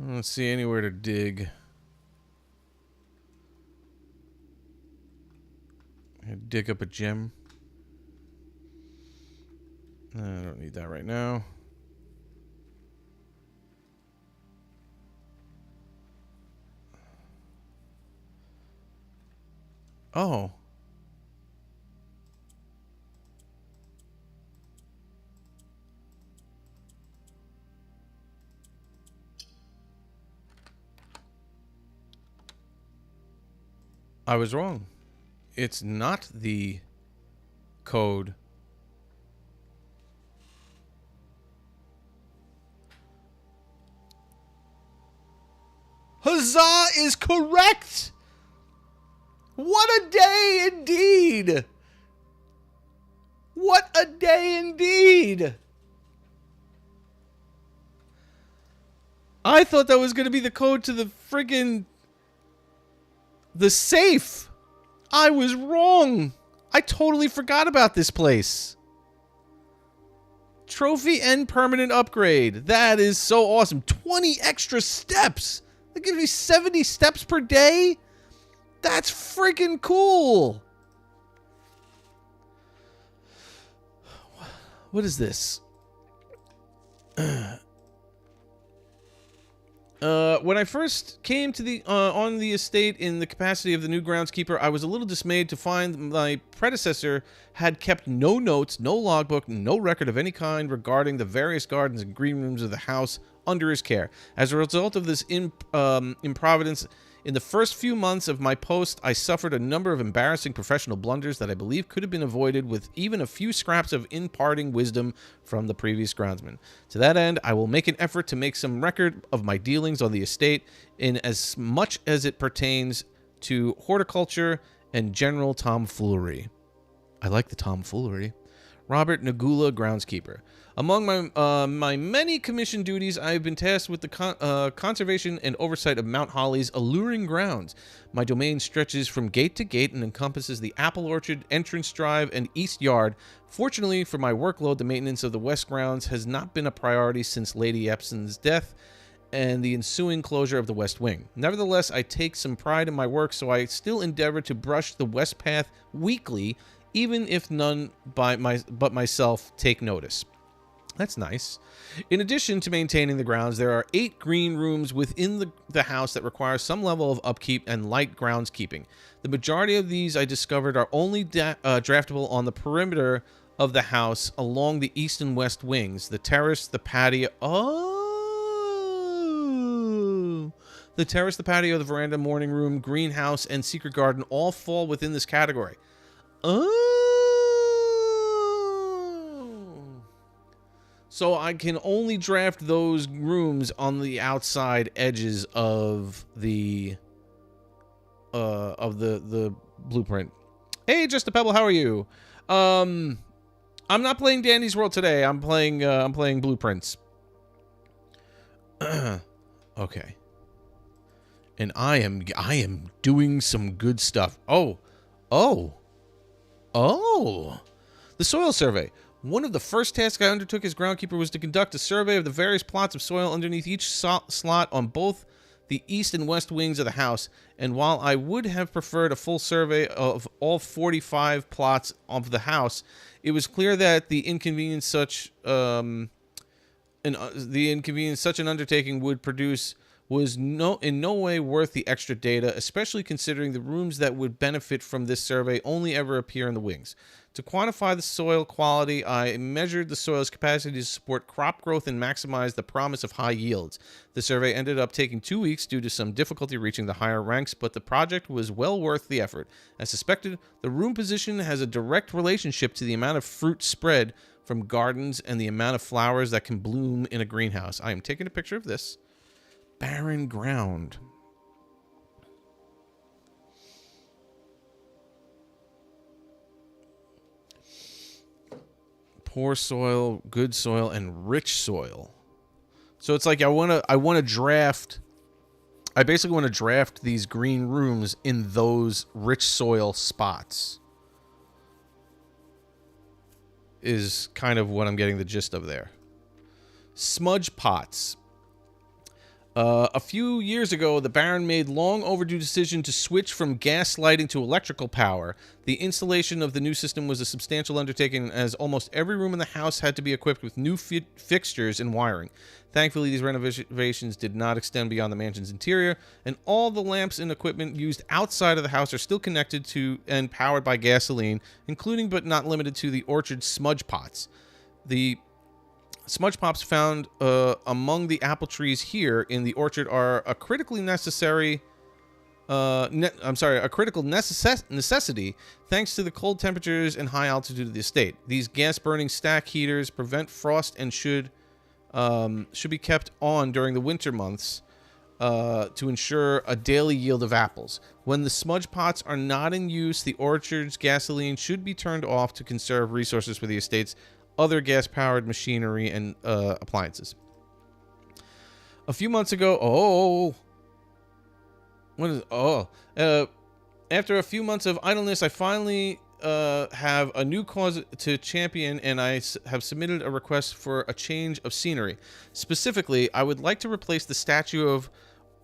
don't see anywhere to dig. Dig up a gem. I don't need that right now. Oh. I was wrong. It's not the code. Huzzah is correct! What a day indeed! What a day indeed! I thought that was going to be the code to the friggin' the safe. I was wrong. I totally forgot about this place. Trophy and permanent upgrade. That is so awesome. 20 extra steps. That gives me 70 steps per day? That's freaking cool. What is this? When I first came to the on the estate in the capacity of the new groundskeeper, I was a little dismayed to find my predecessor had kept no notes, no logbook, no record of any kind regarding the various gardens and green rooms of the house under his care. As a result of this improvidence, in the first few months of my post, I suffered a number of embarrassing professional blunders that I believe could have been avoided with even a few scraps of imparting wisdom from the previous groundsman. To that end, I will make an effort to make some record of my dealings on the estate in as much as it pertains to horticulture and general tomfoolery. I like the tomfoolery. Robert Nagula, groundskeeper. Among my many commission duties, I have been tasked with the conservation and oversight of Mount Holly's alluring grounds. My domain stretches from gate to gate and encompasses the apple orchard, entrance drive, and east yard. Fortunately for my workload, the maintenance of the west grounds has not been a priority since Lady Epson's death and the ensuing closure of the west wing. Nevertheless, I take some pride in my work, so I still endeavor to brush the west path weekly, even if none but myself take notice. That's nice. In addition to maintaining the grounds, there are 8 green rooms within the house that require some level of upkeep and light groundskeeping. The majority of these, I discovered, are only draftable on the perimeter of the house along the east and west wings. The terrace, the patio... Oh! The terrace, the patio, the veranda, morning room, greenhouse, and secret garden all fall within this category. Oh! So I can only draft those rooms on the outside edges of the blueprint. Hey, Just a Pebble, how are you? I'm not playing Dandy's World today. I'm playing Blueprints. Okay. And I am doing some good stuff. Oh. The soil survey. One of the first tasks I undertook as groundkeeper was to conduct a survey of the various plots of soil underneath each slot on both the east and west wings of the house, and while I would have preferred a full survey of all 45 plots of the house, it was clear that the inconvenience such an undertaking would produce was in no way worth the extra data, especially considering the rooms that would benefit from this survey only ever appear in the wings. To quantify the soil quality, I measured the soil's capacity to support crop growth and maximize the promise of high yields. The survey ended up taking 2 weeks due to some difficulty reaching the higher ranks, but the project was well worth the effort. As suspected, the room position has a direct relationship to the amount of fruit spread from gardens and the amount of flowers that can bloom in a greenhouse. I am taking a picture of this. Barren ground. Poor soil, good soil, and rich soil. So it's like I basically want to draft these green rooms in those rich soil spots. Is kind of what I'm getting the gist of there. Smudge pots. A few years ago, the Baron made long overdue decision to switch from gas lighting to electrical power. The installation of the new system was a substantial undertaking, as almost every room in the house had to be equipped with new fixtures and wiring. Thankfully, these renovations did not extend beyond the mansion's interior, and all the lamps and equipment used outside of the house are still connected to and powered by gasoline, including but not limited to the orchard smudge pots. The smudge pots found among the apple trees here in the orchard are a critical necessity thanks to the cold temperatures and high altitude of the estate. These gas-burning stack heaters prevent frost and should be kept on during the winter months to ensure a daily yield of apples. When the smudge pots are not in use, the orchard's gasoline should be turned off to conserve resources for the estate's other gas-powered machinery and appliances. A few months ago, after a few months of idleness, I finally have a new cause to champion, and I have submitted a request for a change of scenery. Specifically, I would like to replace the statue of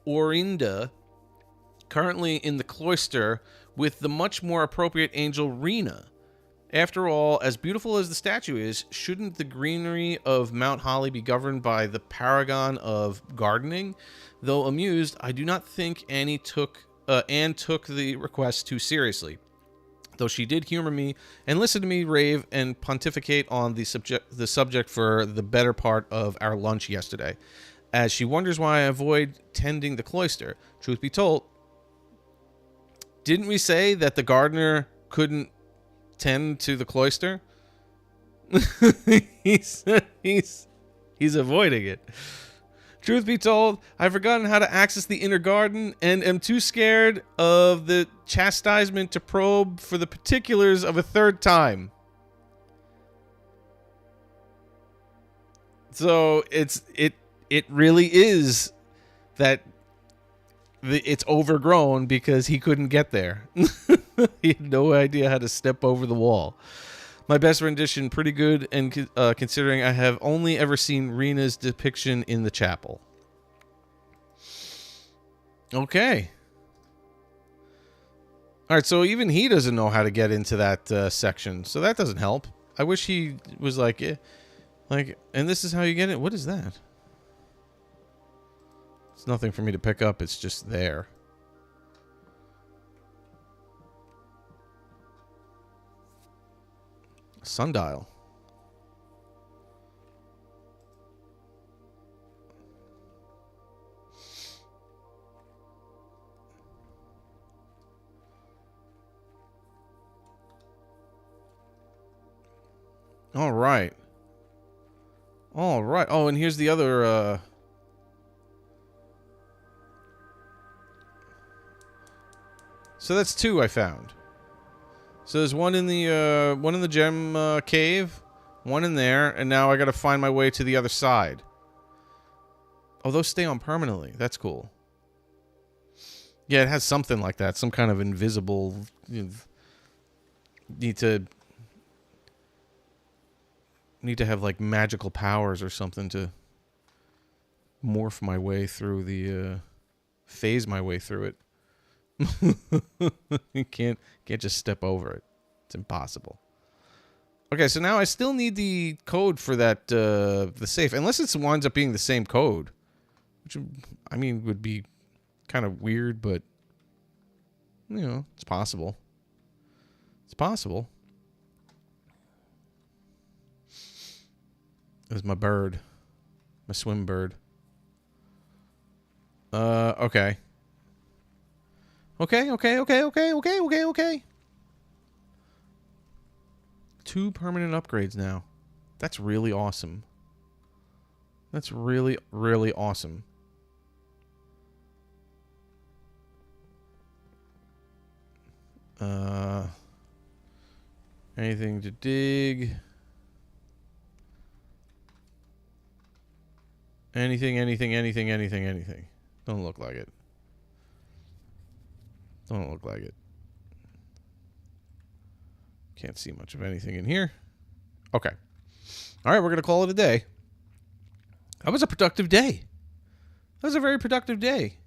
Orinda, currently in the cloister with the much more appropriate angel Rena. After all, as beautiful as the statue is, shouldn't the greenery of Mount Holly be governed by the paragon of gardening? Though amused, I do not think Anne took the request too seriously, though she did humor me and listen to me rave and pontificate on the subject for the better part of our lunch yesterday, as she wonders why I avoid tending the cloister. Truth be told, didn't we say that the gardener couldn't tend to the cloister? he's avoiding it. Truth be told, I've forgotten how to access the inner garden and am too scared of the chastisement to probe for the particulars of a third time. So it really is that it's overgrown because he couldn't get there. He had no idea how to step over the wall. My best rendition, pretty good, and considering I have only ever seen Rena's depiction in the chapel. Okay. All right, so even he doesn't know how to get into that section, so that doesn't help. I wish he was like, and this is how you get it. What is that? It's nothing for me to pick up. It's just there. Sundial. All right. All right. Oh, and here's the other So that's two I found. So there's one in the gem cave, one in there, and now I got to find my way to the other side. Oh, those stay on permanently. That's cool. Yeah, it has something like that, some kind of invisible. Need to have like magical powers or something to morph my way through the phase my way through it. You can't just step over it. It's impossible. Okay, so now I still need the code for that the safe, unless it winds up being the same code, which I mean would be kind of weird, but you know, it's possible. It's possible. There's my bird, my swim bird. Okay. Okay. 2 permanent upgrades now. That's really awesome. That's really, really awesome. Anything to dig? Anything. Don't look like it. Don't look like it. Can't see much of anything in here. Okay. All right, we're going to call it a day. That was a productive day. That was a very productive day.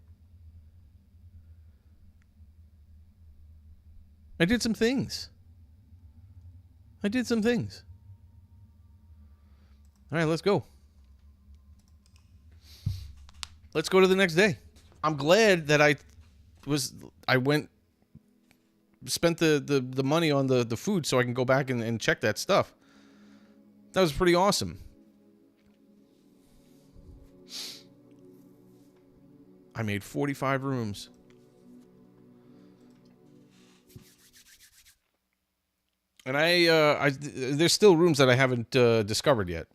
I did some things. All right, let's go. Let's go to the next day. I'm glad that I spent the money on the food so I can go back and check that stuff. That was pretty awesome. I made 45 rooms. And there's still rooms that I haven't discovered yet.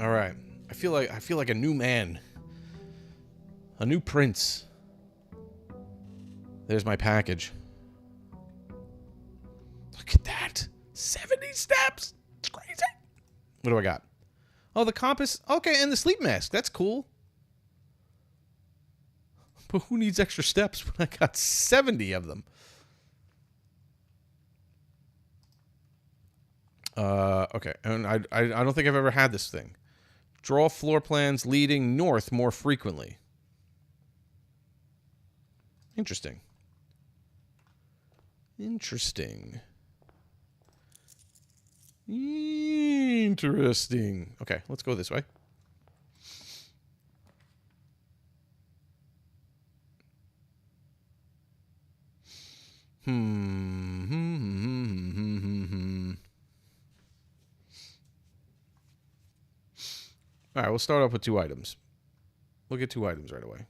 All right. I feel like a new man. A new prince. There's my package. Look at that. 70 steps. It's crazy. What do I got? Oh, the compass. Okay, and the sleep mask. That's cool. But who needs extra steps when I got 70 of them? Okay, and I don't think I've ever had this thing. Draw floor plans leading north more frequently. Interesting. Interesting. Interesting. Okay, let's go this way. All right, we'll start off with 2 items. We'll get 2 items right away.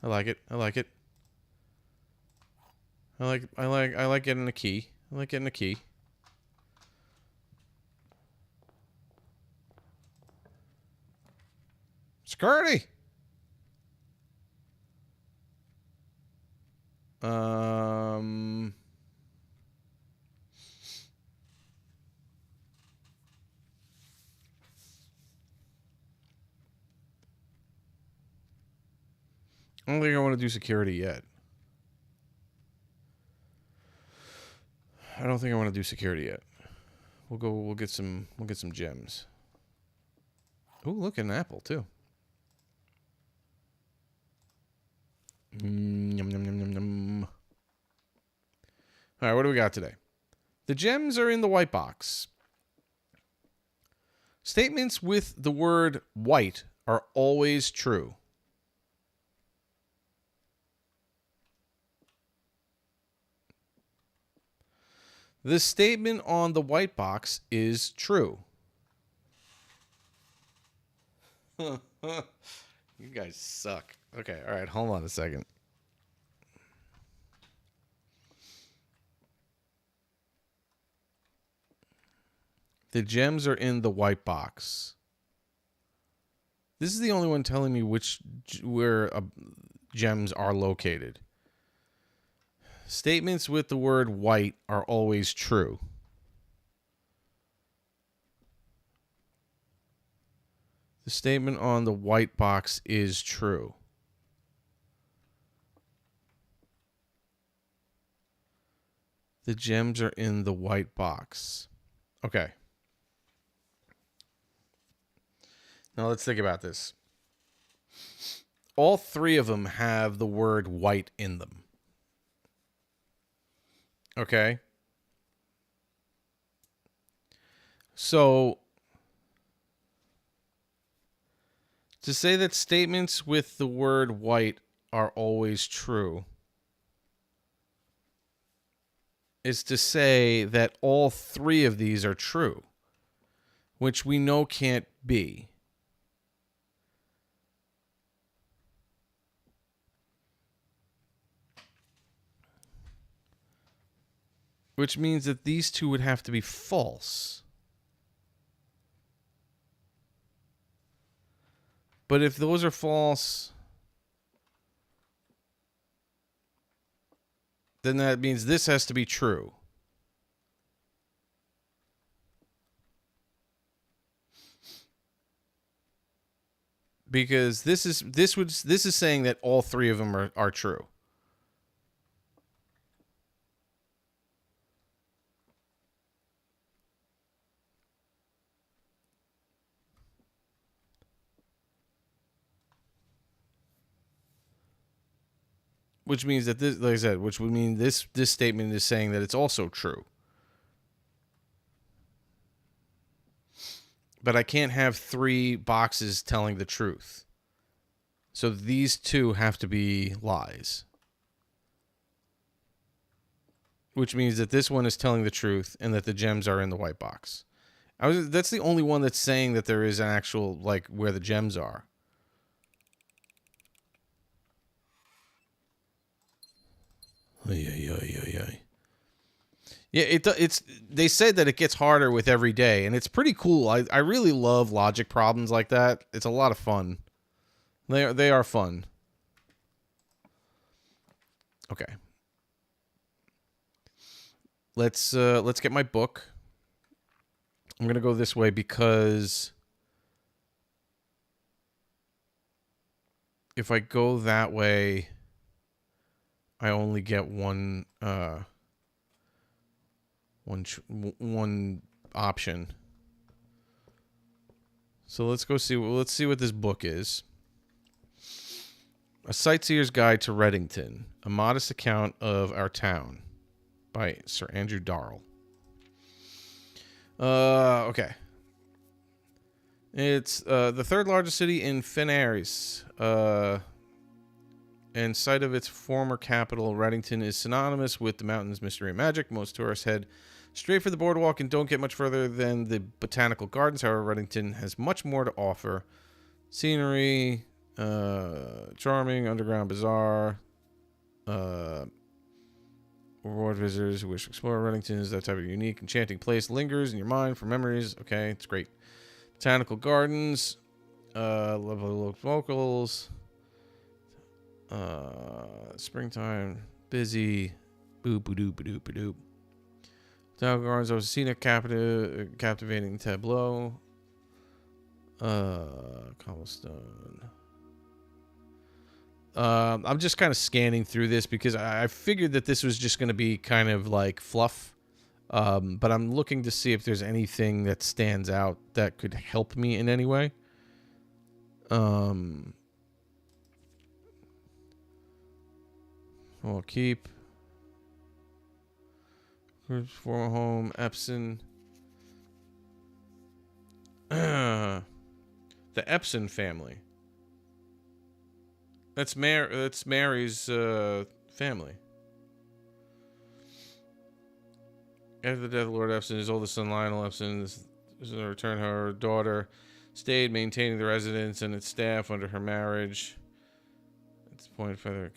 I like it. I like it. I like getting a key. I like getting a key. Security. I don't think I want to do security yet. I don't think I want to do security yet. We'll get some gems. Ooh, look, an apple too. Yum, yum, yum, yum, yum. All right, what do we got today? The gems are in the white box. Statements with the word white are always true. The statement on the white box is true. You guys suck. Okay, all right, hold on a second. The gems are in the white box. This is the only one telling me where gems are located. Statements with the word white are always true. The statement on the white box is true. The gems are in the white box. Okay. Now let's think about this. All 3 of them have the word white in them. Okay? So, to say that statements with the word white are always true is to say that all 3 of these are true, which we know can't be. Which means that these 2 would have to be false. But if those are false, then that means this has to be true. Because this is saying that all 3 of them are true. Which means that this, like I said, which would mean this statement is saying that it's also true. But I can't have 3 boxes telling the truth. So these 2 have to be lies. Which means that this one is telling the truth and that the gems are in the white box. That's the only one that's saying that there is an actual, like, where the gems are. Yeah, it's. They said that it gets harder with every day, and it's pretty cool. I really love logic problems like that. It's a lot of fun. They are fun. Okay. Let's get my book. I'm gonna go this way because if I go that way, I only get one one option. So let's go see. Let's see what this book is. A Sightseer's Guide to Reddington: A Modest Account of Our Town, by Sir Andrew Darrell. Okay. It's the third largest city in Fenaris. And site of its former capital, Reddington is synonymous with the mountain's mystery and magic. Most tourists head straight for the boardwalk and don't get much further than the botanical gardens. However, Reddington has much more to offer. Scenery, charming underground bazaar. Reward visitors who wish to explore Reddington is that type of unique, enchanting place. Lingers in your mind for memories. Okay, it's great. Botanical gardens. Level locals. Springtime, busy, boop doop doop doop. Botanical gardens of scenic captivating tableau. Cobblestone. I'm just kind of scanning through this because I figured that this was just going to be kind of like fluff. But I'm looking to see if there's anything that stands out that could help me in any way. We'll keep. Former home, Epson. The Epson family. That's Mary's family. After the death of Lord Epson, his oldest son Lionel Epson is in return. Her daughter stayed maintaining the residence and its staff under her marriage. At this point, Feather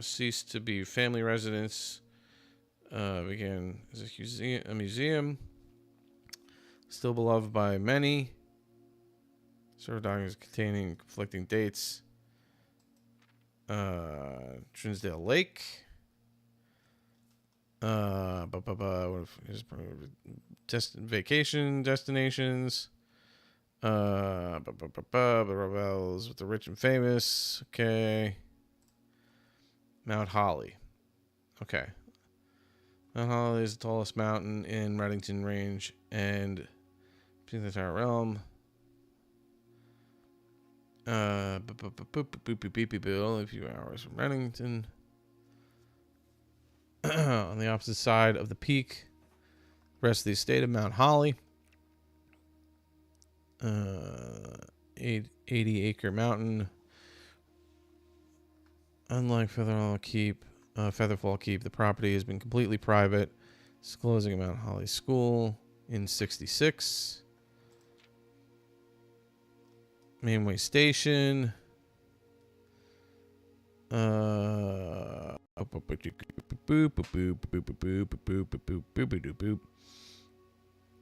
ceased to be family residence. Began as a museum. Still beloved by many. Served documents containing conflicting dates. Trinsdale Lake. Vacation destinations. The rebels with the rich and famous. Okay. Mount Holly. Okay. Mount Holly is the tallest mountain in Reddington Range and between the entire realm. A few hours from Reddington. On the opposite side of the peak, the rest of the estate of Mount Holly. 80-acre mountain. Unlike Featherfall Keep, the property has been completely private, disclosing at Mount Holly School in 66. Mainway Station.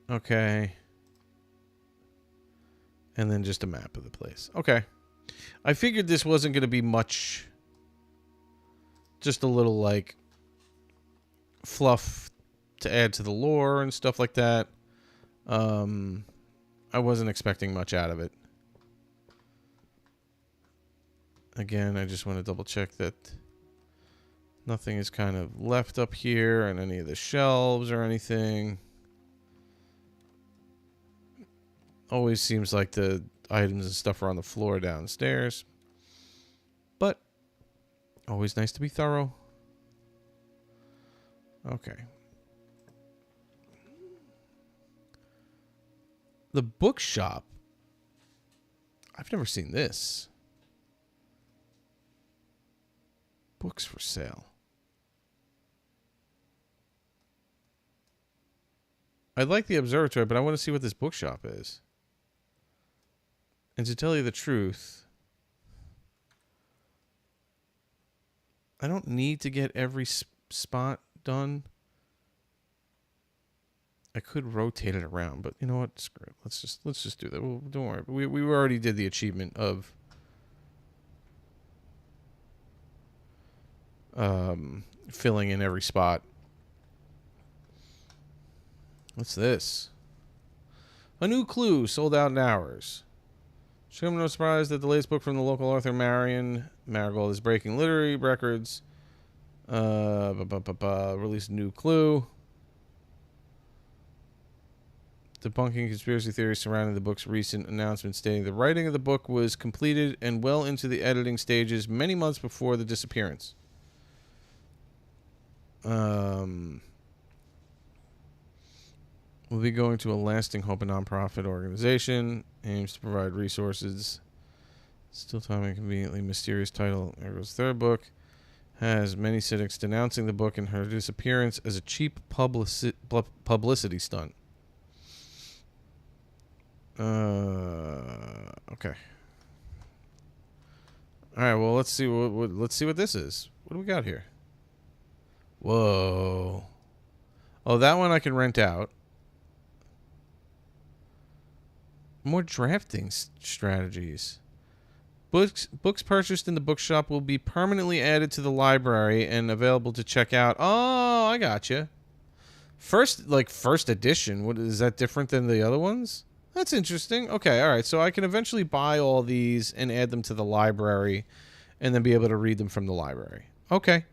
Okay. And then just a map of the place. Okay. I figured this wasn't going to be much. Just a little, like, fluff to add to the lore and stuff like that. I wasn't expecting much out of it. Again, I just want to double check that nothing is kind of left up here on any of the shelves or anything. Always seems like the items and stuff are on the floor downstairs. But always nice to be thorough. Okay. The bookshop. I've never seen this. Books for sale. I like the observatory, but I want to see what this bookshop is. And to tell you the truth, I don't need to get every spot done. I could rotate it around, but you know what? Screw it. Let's just do that. Well, don't worry. We already did the achievement of filling in every spot. What's this? A new clue sold out in hours. Should come no surprise that the latest book from the local author Marigold is breaking literary records Release a new clue. Debunking conspiracy theories surrounding the book's recent announcement stating the writing of the book was completed and well into the editing stages many months before the disappearance. We'll be going to a lasting hope, a nonprofit organization, aims to provide resources. Still timing conveniently mysterious title. Ergo's third book has many cynics denouncing the book and her disappearance as a cheap publicity stunt. Okay. All right. Well, let's see what this is. What do we got here? Whoa. Oh, that one I can rent out. More drafting strategies. Books purchased in the bookshop will be permanently added to the library and available to check out. Oh, I gotcha. First edition. What is that different than the other ones? That's interesting. Okay, all right. So I can eventually buy all these and add them to the library, and then be able to read them from the library. Okay.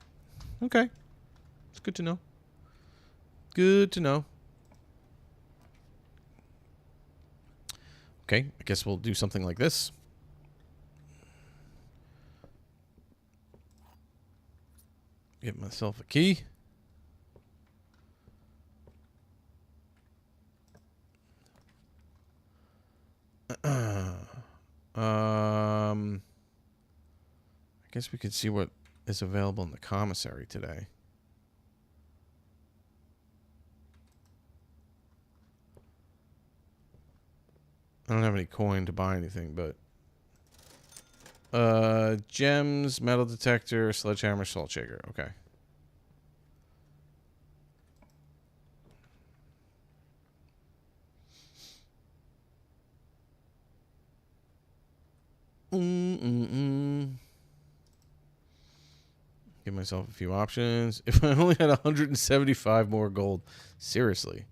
It's good to know. Good to know. Okay, I guess we'll do something like this. Get myself a key. I guess we could see what is available in the commissary today. I don't have any coin to buy anything, but gems, metal detector, sledgehammer, salt shaker. Okay. Give myself a few options. If I only had 175 more gold. Seriously.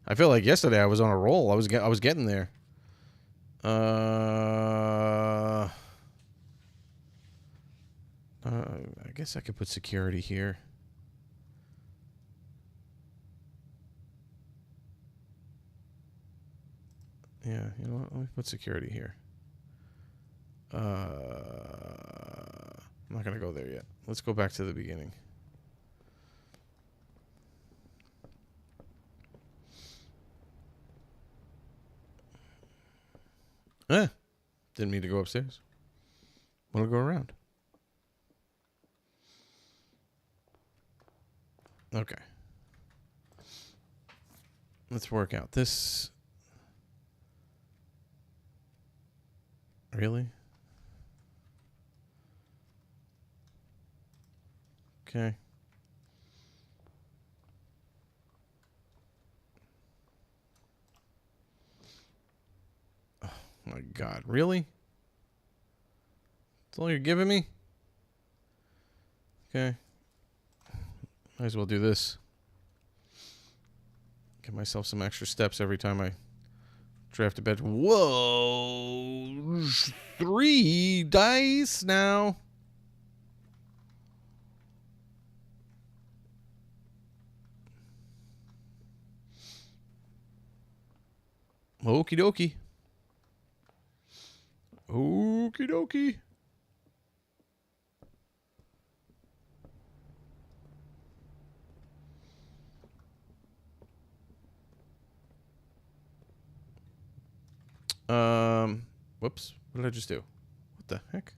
I feel like yesterday I was on a roll. I was getting there. I guess I could put security here. Yeah, you know what? Let me put security here. I'm not going to go there yet. Let's go back to the beginning. Didn't mean to go upstairs. Want to go around. Okay. Let's work out this. Really? Okay. Oh my God. Really? That's all you're giving me? Okay. Might as well do this. Give myself some extra steps every time I draft a bed. Whoa. 3 dice now. Okie dokie. Okie dokie. Whoops. What did I just do? What the heck?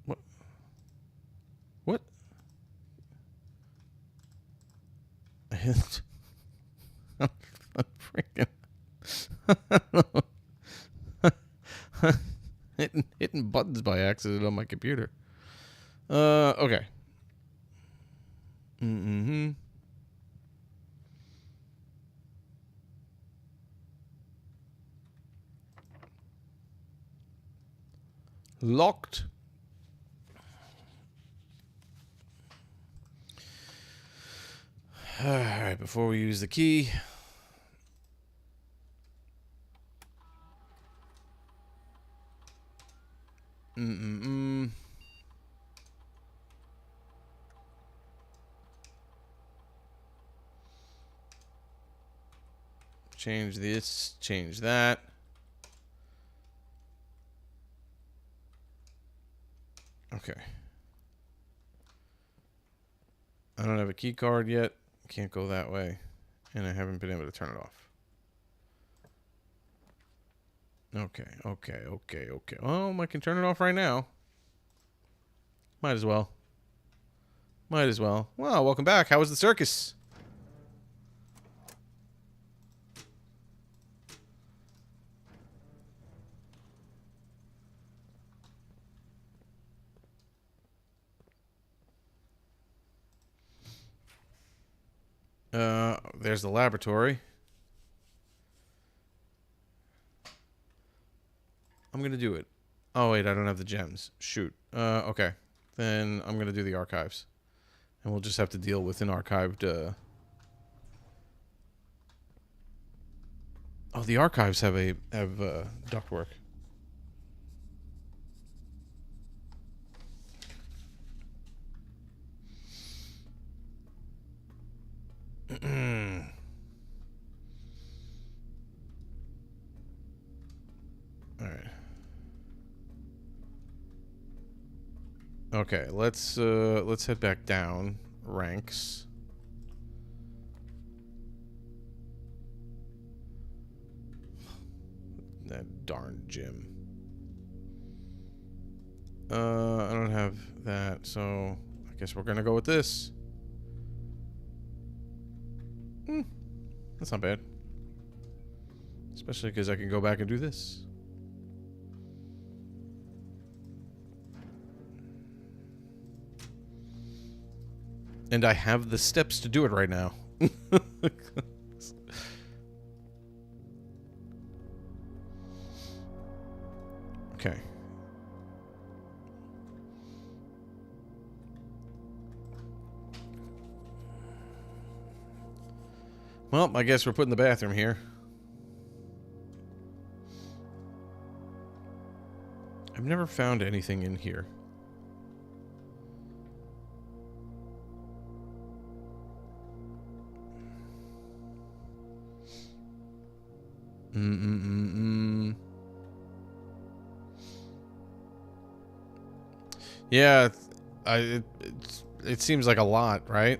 What? What? I hit. I'm freaking. hitting buttons by accident on my computer. Okay. Locked. All right, before we use the key, Mm-mm-mm. Change this, change that. Okay. I don't have a key card yet. Can't go that way. And I haven't been able to turn it off. Okay. Oh, I can turn it off right now. Might as well. Well, welcome back. How was the circus? There's the laboratory. I'm gonna do it. Oh wait, I don't have the gems. Shoot. Okay. Then I'm gonna do the archives, and we'll just have to deal with an archived. Oh, the archives have ductwork. All right. Okay, let's head back down ranks. That darn gym. I don't have that, so I guess we're gonna go with this. That's not bad. Especially because I can go back and do this. And I have the steps to do it right now. Okay. Well, I guess we're putting the bathroom here. I've never found anything in here. Yeah, it seems like a lot, right?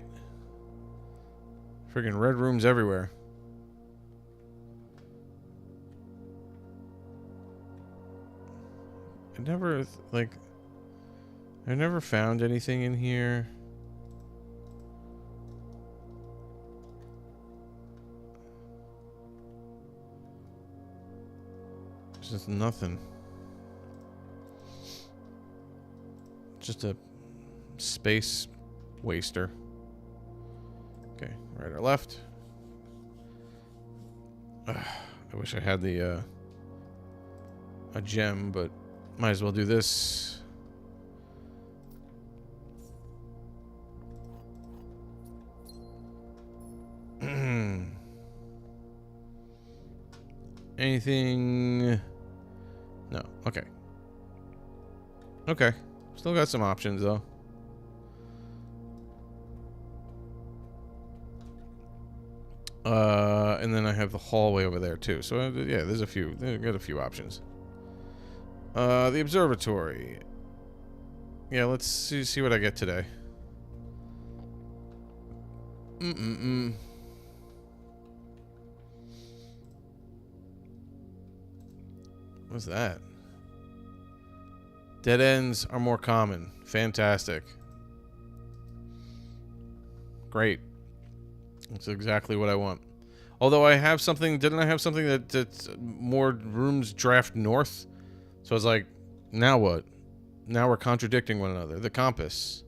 Friggin' red rooms everywhere. I never found anything in here. There's just nothing. Just a space waster. Okay, right or left. I wish I had the a gem, but might as well do this. Anything? No. Okay. Okay. Still got some options though. And then I have the hallway over there too. So yeah, there's a few. Got a few options. The observatory. Yeah, let's see what I get today. What's that? Dead ends are more common. Fantastic. Great. That's exactly what I want. Although I have something, didn't I have something that's more rooms draft north? So I was like, now what? Now we're contradicting one another. The compass.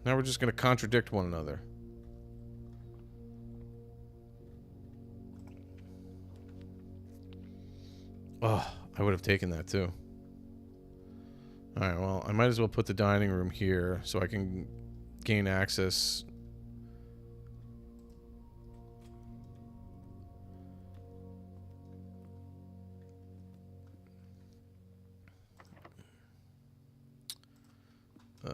Now we're just going to contradict one another. Oh, I would have taken that too. Alright, well, I might as well put the dining room here so I can gain access. I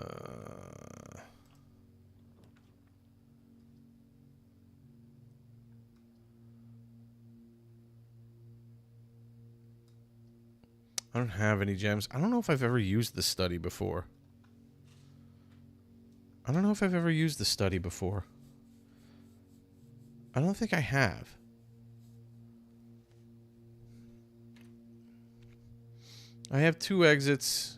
don't have any gems. I don't know if I've ever used the study before. I don't think I have. I have 2 exits.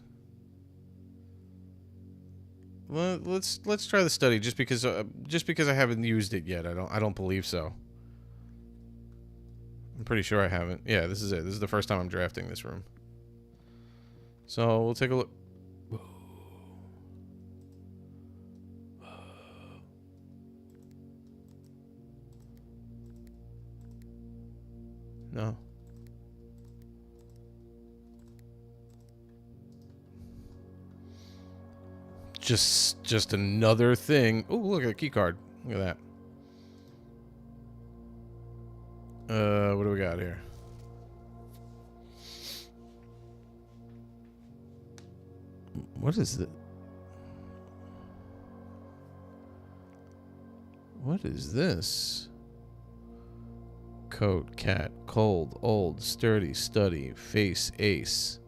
Well, let's try the study just because I haven't used it yet. I don't believe so. I'm pretty sure I haven't. Yeah, this is it. This is the first time I'm drafting this room. So we'll take a look. No. Just another thing. Oh, look at a key card. Look at that. What do we got here? What is it? What is this? Coat, cat, cold, old, sturdy, study, face, ace.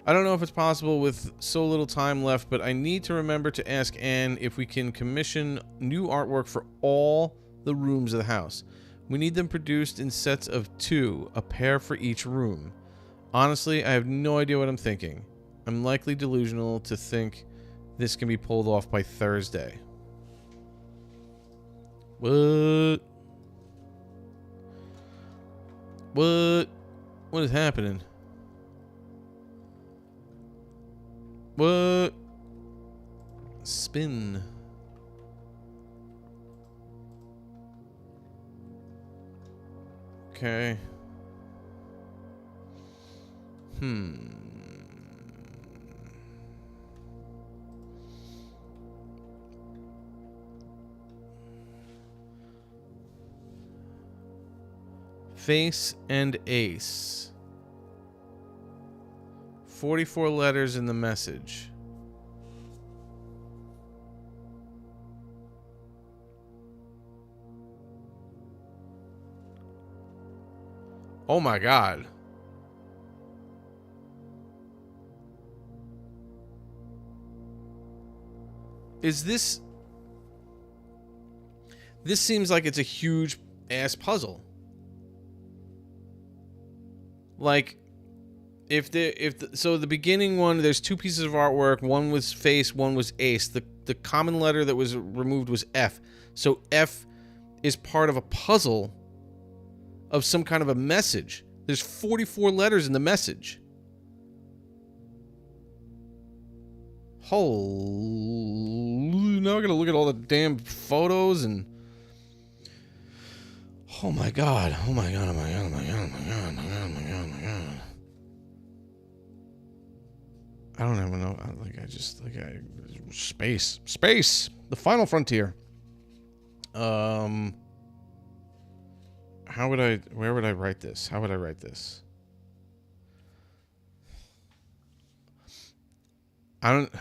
I don't know if it's possible with so little time left, but I need to remember to ask Anne if we can commission new artwork for all the rooms of the house. We need them produced in sets of 2, a pair for each room. Honestly, I have no idea what I'm thinking. I'm likely delusional to think this can be pulled off by Thursday. What? What? What is happening? What? Spin. Okay. Face and ace. 44 letters in the message. Oh my God. Is this... This seems like it's a huge ass puzzle. Like, so the beginning one, there's 2 pieces of artwork. One was face, one was ace. The common letter that was removed was F. So F is part of a puzzle of some kind of a message. There's 44 letters in the message. Holy, now I gotta look at all the damn photos and... Oh my God. Oh my God. Oh my God. Oh my God. Oh my God. Oh my God. Oh my God. Oh my God. I don't even know. Space. The final frontier. Where would I write this? How would I write this? I don't...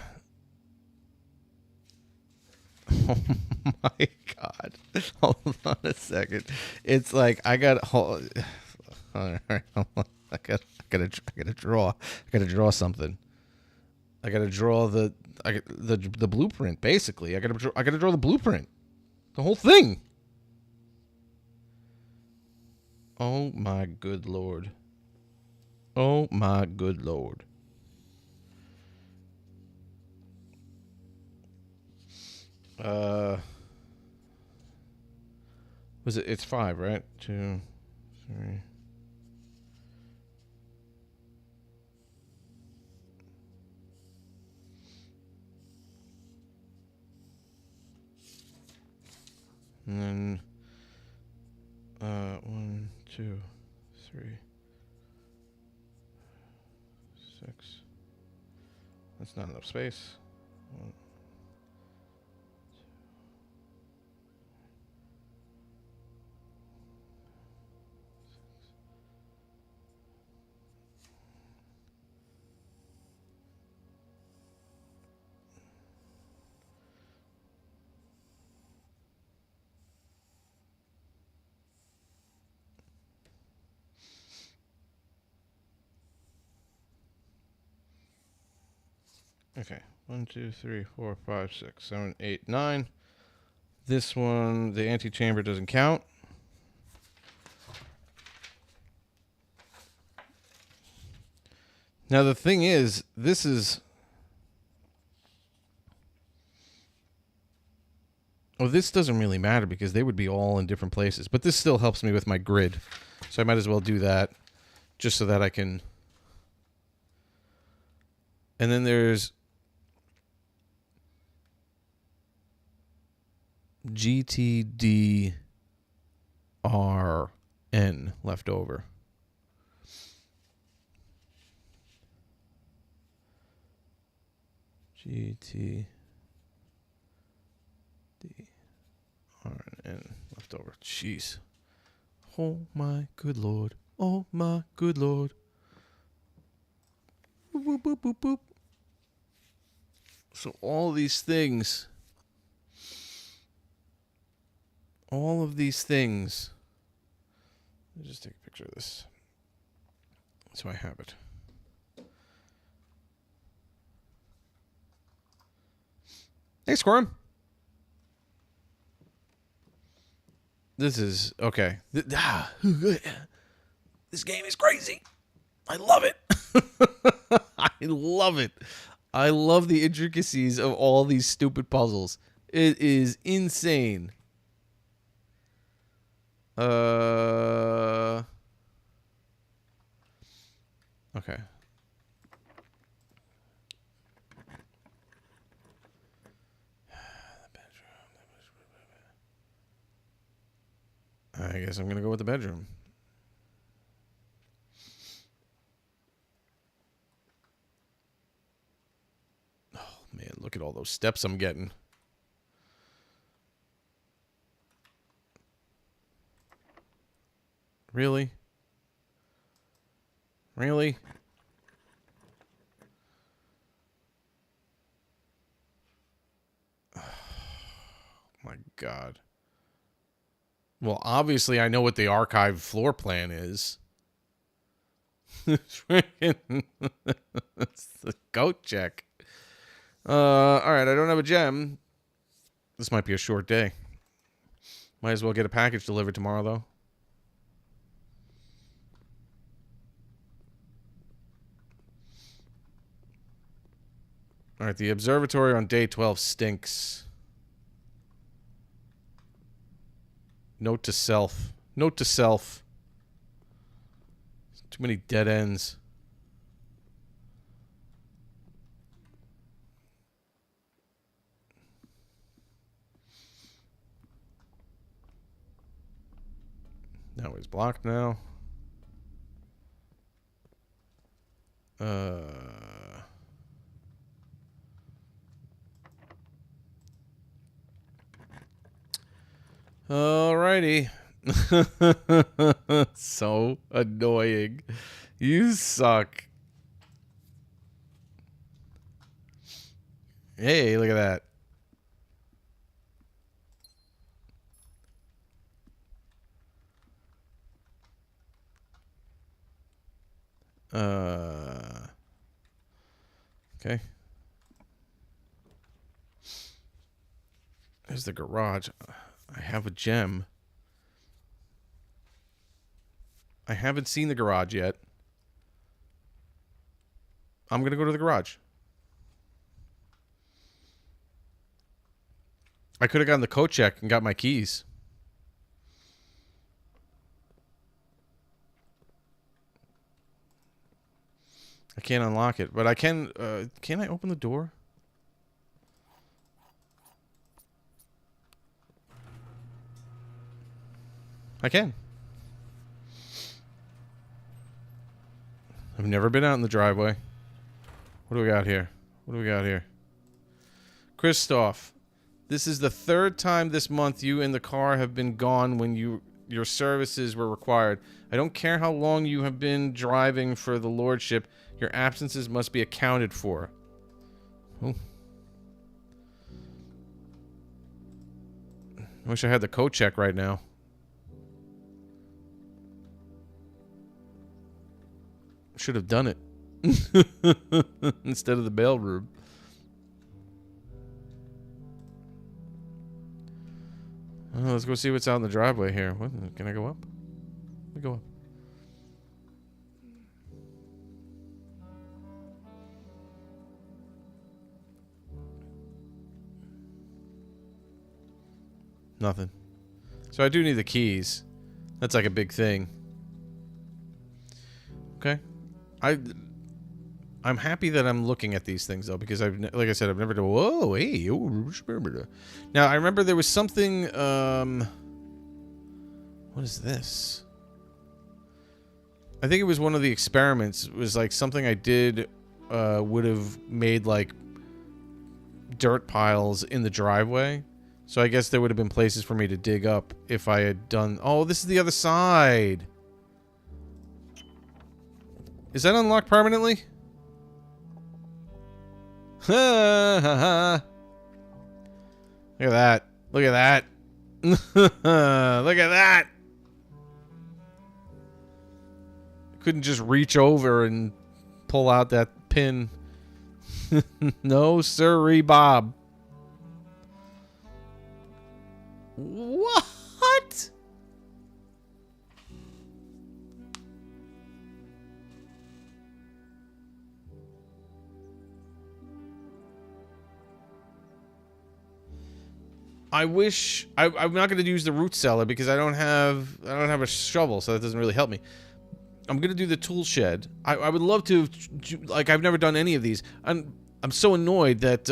Oh my God. Hold on a second. It's like I got... All right, hold on. I gotta draw. I gotta draw something. I gotta draw the blueprint. Basically, I gotta draw the blueprint, the whole thing. Oh my good Lord. Oh my good Lord. Was it? It's 5, right? 2, 3. And then 1, 2, 3, 6. That's not enough space. 1, 2, Okay. 1, 2, 3, 4, 5, 6, 7, 8, 9. This one, the antechamber doesn't count. Now the thing is, this is... Oh, this doesn't really matter because they would be all in different places. But this still helps me with my grid. So I might as well do that just so that I can... And then there's GTDRN left over. GTDRN left over. Jeez. Oh my good lord. Oh my good lord. Boop, boop, boop, boop, boop. So all these things, all of these things, let me just take a picture of this so I have it. Hey, Squirm. This is, okay. This game is crazy. I love it. I love it. I love the intricacies of all these stupid puzzles. It is insane. Okay. I guess I'm going to go with the bedroom. Oh, man, look at all those steps I'm getting. Really? Really? Oh, my God. Well, obviously, I know what the archive floor plan is. It's the goat check. All right, I don't have a gem. This might be a short day. Might as well get a package delivered tomorrow, though. All right, the observatory on day 12 stinks. Note to self. Note to self. Too many dead ends. Now he's blocked now. Alrighty. So annoying. You suck. Hey, look at that. Okay. There's the garage. I have a gem. I haven't seen the garage yet. I'm going to go to the garage. I could have gotten the coat check and got my keys. I can't unlock it, but I can I open the door? I can. I've never been out in the driveway. What do we got here? What do we got here? Christoph, this is the third time this month you and the car have been gone when your services were required. I don't care how long you have been driving for the Lordship. Your absences must be accounted for. Oh. I wish I had the coat check right now. Should have done it. Instead of the bail room. Let's go see what's out in the driveway here. What, can I go up? Let me go up. Nothing. So I do need the keys. That's like a big thing. Okay. I'm happy that I'm looking at these things though, because like I said, I've never done. Whoa, hey, now I remember there was something. What is this? I think it was one of the experiments. It was like something I did. Would have made like dirt piles in the driveway. So I guess there would have been places for me to dig up if I had done... Oh, this is the other side. Is that unlocked permanently? Ha ha ha. Look at that. Look at that. Look at that. Couldn't just reach over and pull out that pin. No, sirree, Bob. What? I wish I'm not going to use the root cellar because I don't have a shovel, so that doesn't really help me. I'm going to do the tool shed. I would love to, like, I've never done any of these. I'm so annoyed that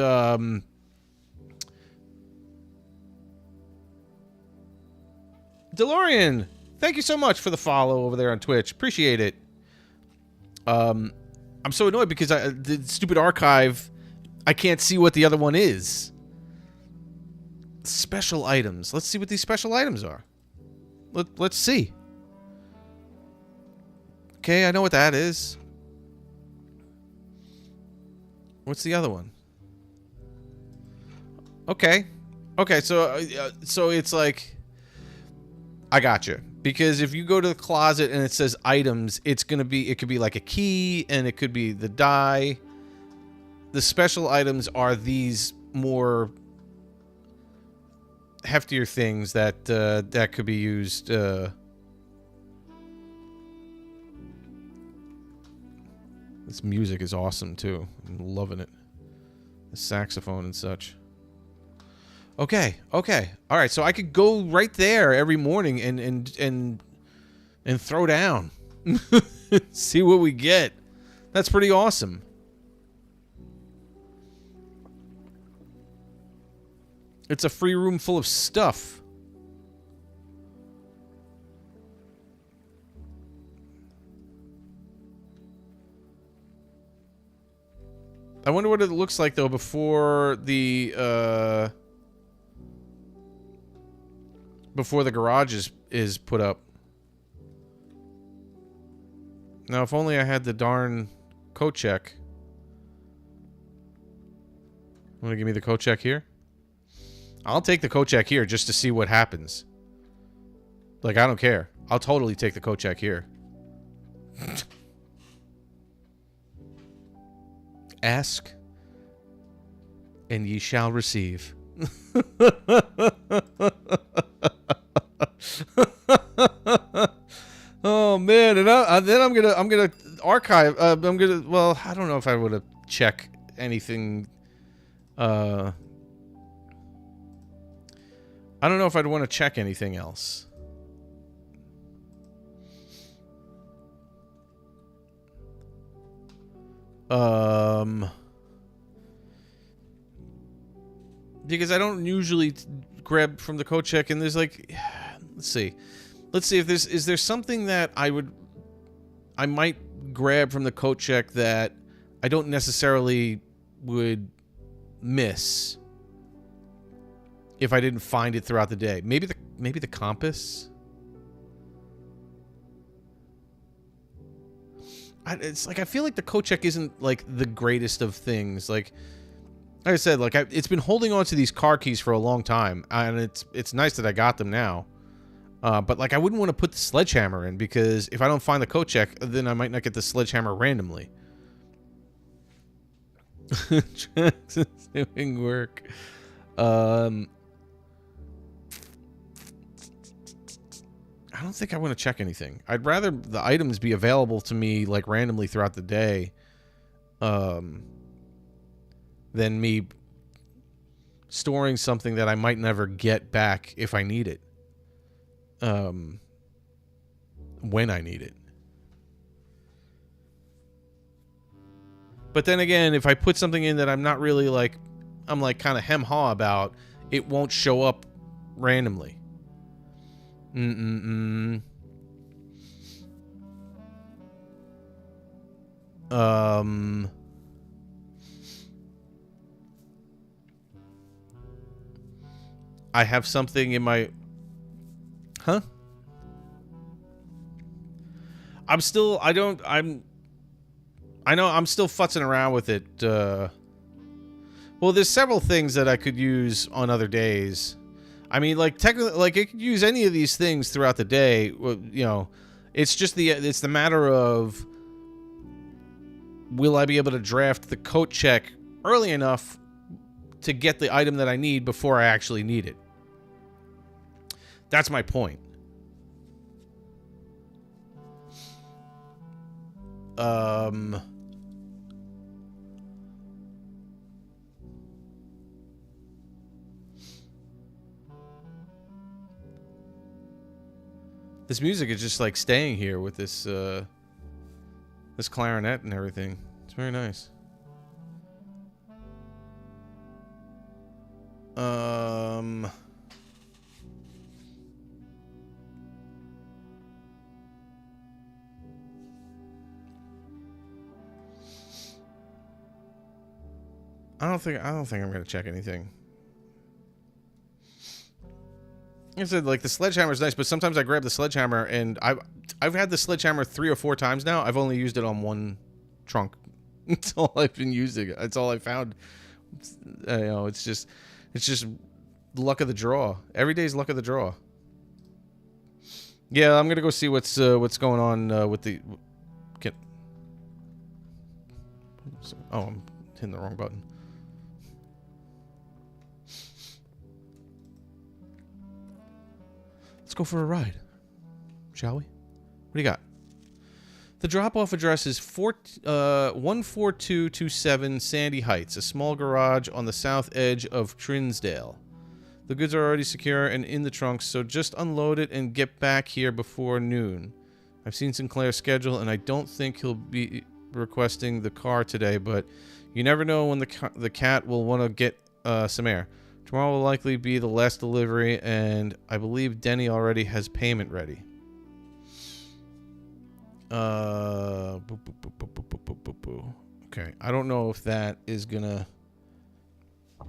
DeLorean, thank you so much for the follow over there on Twitch. Appreciate it. I'm so annoyed because the stupid archive, I can't see what the other one is. Special items. Let's see what these special items are. Let's see. Okay, I know what that is. What's the other one? Okay. Okay, so it's like... I gotcha. Because if you go to the closet and it says items, it's gonna be, it could be like a key, and it could be the die. The special items are these more heftier things that that could be used. This music is awesome too. I'm loving it. The saxophone and such. Okay, okay. All right, so I could go right there every morning and throw down. See what we get. That's pretty awesome. It's a free room full of stuff. I wonder what it looks like though before the garage is put up. Now, if only I had the darn coat check. Want to give me the coat check here? I'll take the coat check here just to see what happens. Like, I don't care. I'll totally take the coat check here. Ask, and ye shall receive. Oh man, and then I'm gonna archive. Well, I don't know if I would have check anything. I don't know if I'd want to check anything else. Because I don't usually grab from the coat check, and there's like, let's see if is there something that I might grab from the coat check that I don't necessarily would miss if I didn't find it throughout the day. Maybe the compass. It's like I feel like the coat check isn't like the greatest of things. Like I said, like it's been holding on to these car keys for a long time, and it's nice that I got them now. But like I wouldn't want to put the sledgehammer in because if I don't find the coat check, then I might not get the sledgehammer randomly. Tracks is doing work. I don't think I want to check anything. I'd rather the items be available to me like randomly throughout the day, than me storing something that I might never get back if I need it. When I need it. But then again, if I put something in that I'm not really like, I'm like kind of hem-haw about, it won't show up randomly. I have something in my... Huh? I know I'm still futzing around with it. Well, there's several things that I could use on other days. I mean, like, technically, like, I could use any of these things throughout the day. You know, it's just it's the matter of, will I be able to draft the coat check early enough to get the item that I need before I actually need it? That's my point. This music is just like staying here with this this clarinet and everything. It's very nice. I don't think I'm gonna check anything. Like I said, like, the sledgehammer is nice, but sometimes I grab the sledgehammer and I've had the sledgehammer 3 or 4 times now. I've only used it on one trunk. That's all I've been using. That's all I found. You know, it's just luck of the draw. Every day's luck of the draw. Yeah, I'm gonna go see what's going on with the. Oh, I'm hitting the wrong button. Let's go for a ride, shall we? What do you got? The drop-off address is 14227 Sandy Heights, a small garage on the south edge of Trinsdale. The goods are already secure and in the trunks, so just unload it and get back here before noon. I've seen Sinclair's schedule, and I don't think he'll be requesting the car today, but you never know when the cat will want to get some air. Tomorrow will likely be the last delivery, and I believe Denny already has payment ready. Okay, I don't know if that is gonna... I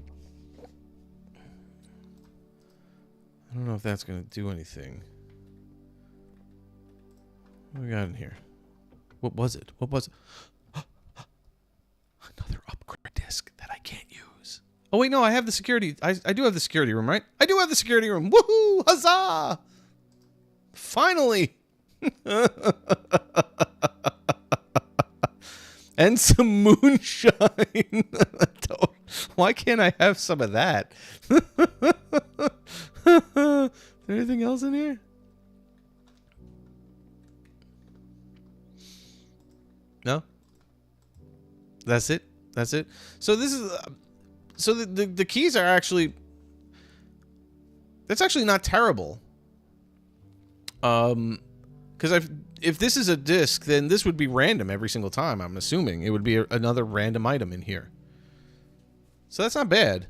don't know if that's gonna do anything. What do we got in here? What was it? What was it? Another upgrade disc that I can't use. Oh, wait, no, I have the security. I do have the security room, right? I do have the security room. Woohoo! Huzzah! Finally! And some moonshine. Why can't I have some of that? Is there anything else in here? No? That's it? That's it? So this is... So the keys are actually... That's actually not terrible. Because if this is a disc, then this would be random every single time, I'm assuming. It would be another random item in here. So that's not bad.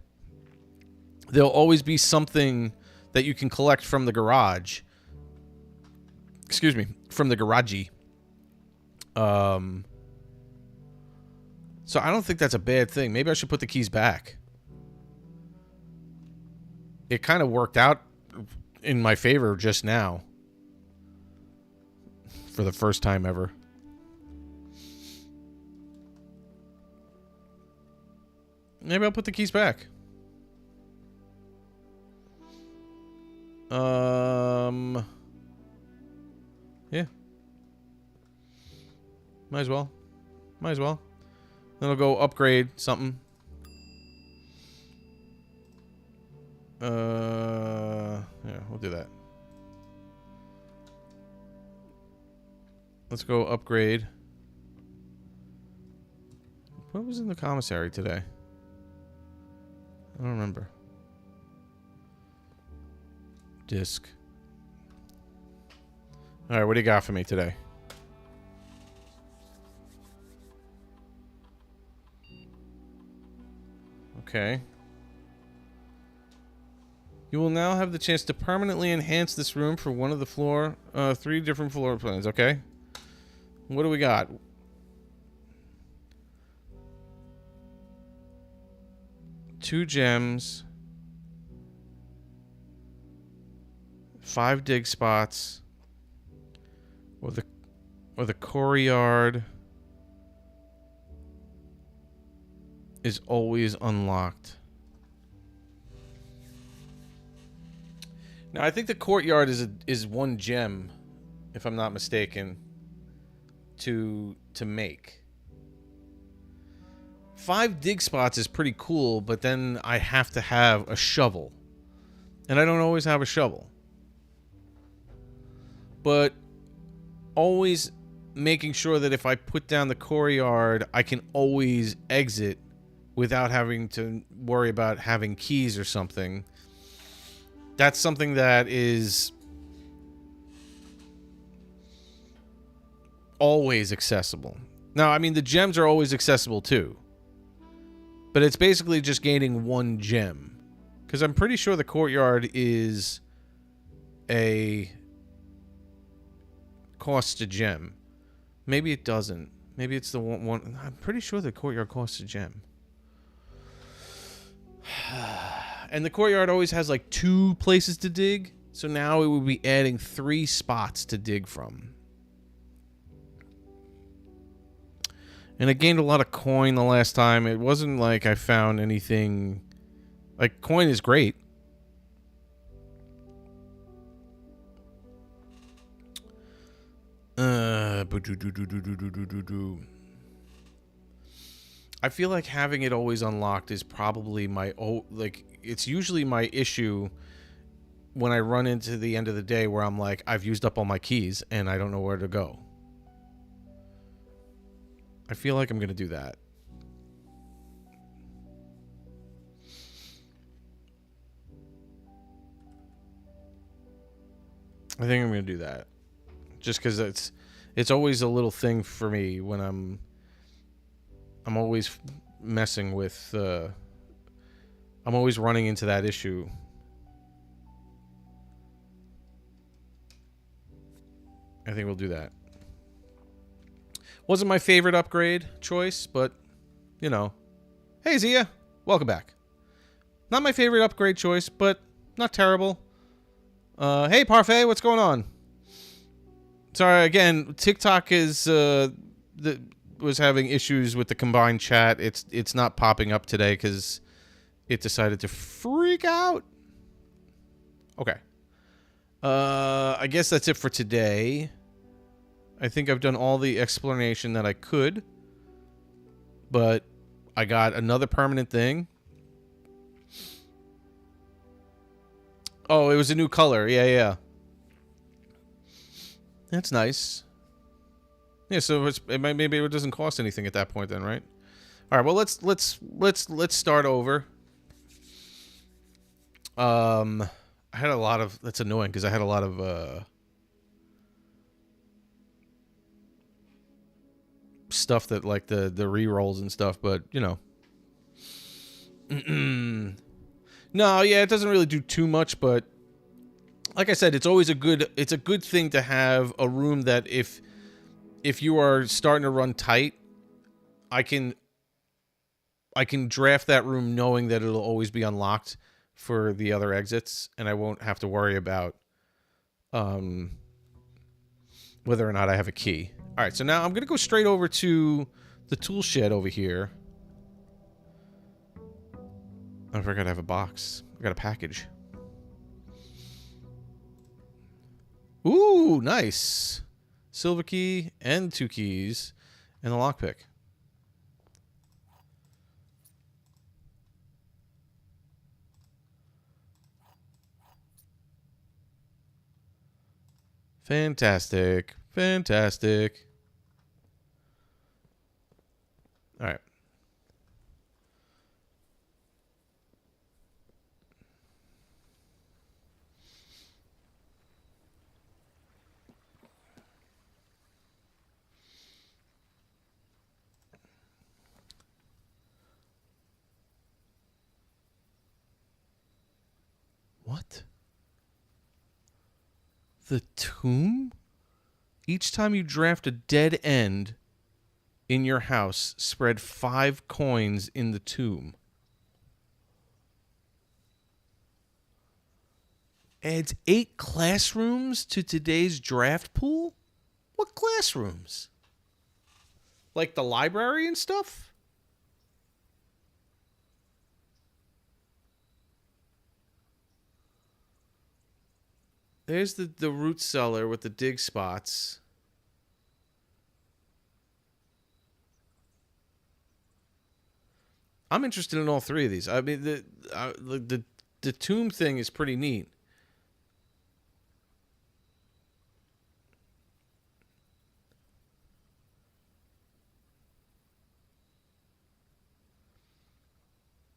There'll always be something that you can collect from the garage. Excuse me, from the garagey. So I don't think that's a bad thing. Maybe I should put the keys back. It kind of worked out in my favor just now. For the first time ever. Maybe I'll put the keys back. Yeah. Might as well. Might as well. Then I'll go upgrade something. Yeah, we'll do that. Let's go upgrade. What was in the commissary today? I don't remember. Disc. All right, what do you got for me today? Okay. You will now have the chance to permanently enhance this room for one of the 3 different floor plans. Okay. What do we got? Two gems. 5 dig spots. Or the courtyard is always unlocked. Now I think the courtyard is 1 gem, if I'm not mistaken, to make. 5 dig spots is pretty cool, but then I have to have a shovel. And I don't always have a shovel. But always making sure that if I put down the courtyard, I can always exit without having to worry about having keys or something. That's something that is always accessible. Now, I mean, the gems are always accessible too. But it's basically just gaining 1 gem. Because I'm pretty sure the courtyard is a cost a gem. Maybe it doesn't. Maybe it's the one. I'm pretty sure the courtyard costs a gem. And the courtyard always has like 2 places to dig. So now it would be adding 3 spots to dig from. And I gained a lot of coin the last time. It wasn't like I found anything. Like, coin is great. I feel like having it always unlocked is probably it's usually my issue when I run into the end of the day where I'm like, I've used up all my keys and I don't know where to go. I feel like I'm going to do that. I think I'm going to do that. Just because it's always a little thing for me when I'm always messing with I'm always running into that issue. I think we'll do that. Wasn't my favorite upgrade choice, but you know. Hey Zia, welcome back. Not my favorite upgrade choice, but not terrible. Hey Parfait, what's going on? Sorry again, TikTok was having issues with the combined chat. It's not popping up today because it decided to freak out. Okay. I guess that's it for today. I think I've done all the explanation that I could. But I got another permanent thing. Oh, it was a new color. Yeah. That's nice. Yeah, so maybe it doesn't cost anything at that point then, right? All right, well let's start over. I had a lot of that's annoying because I had a lot of stuff that like the re-rolls and stuff, but you know. No, yeah, it doesn't really do too much, but like I said, it's always a good thing to have a room that if you are starting to run tight, I can draft that room knowing that it'll always be unlocked for the other exits, and I won't have to worry about whether or not I have a key. All right, so now I'm going to go straight over to the tool shed over here. I forgot I have a box. I got a package. Ooh, nice. Silver key and 2 keys and the lockpick. Fantastic. Fantastic. All right. What? The tomb? Each time you draft a dead end in your house, spread 5 coins in the tomb. Adds 8 classrooms to today's draft pool? What classrooms? Like the library and stuff? There's the root cellar with the dig spots. I'm interested in all 3 of these. I mean, the tomb thing is pretty neat.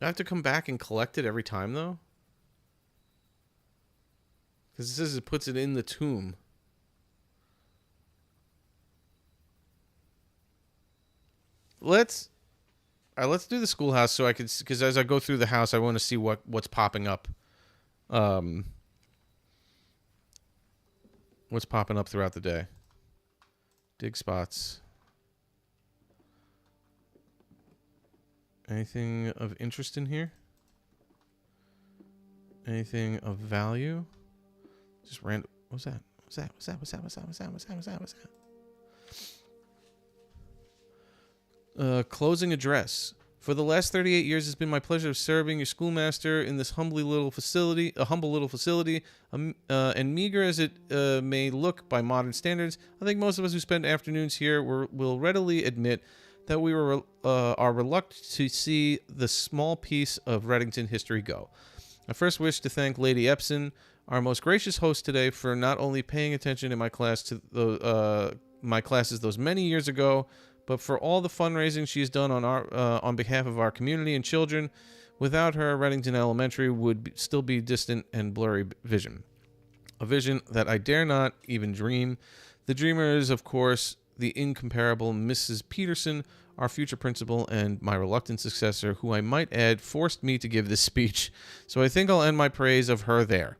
I have to come back and collect it every time, though? Because it says it puts it in the tomb. Let's do the schoolhouse so I could, because as I go through the house, I want to see what's popping up. What's popping up throughout the day. Dig spots. Anything of interest in here? Anything of value? Just random. What's that? What's that? What's that? What's that? What's that? What's that? What's that? What's that? What's that? Closing address. For the last 38 years, it's been my pleasure of serving your schoolmaster in this humble little facility, and meager as it may look by modern standards. I think most of us who spend afternoons here will readily admit that we are reluctant to see the small piece of Reddington history go. I first wish to thank Lady Epson, our most gracious host today, for not only paying attention in my class to my classes those many years ago, but for all the fundraising she has done on behalf of our community and children. Without her, Reddington Elementary would still be distant and blurry vision. A vision that I dare not even dream. The dreamer is, of course, the incomparable Mrs. Peterson, our future principal and my reluctant successor, who I might add forced me to give this speech. So I think I'll end my praise of her there,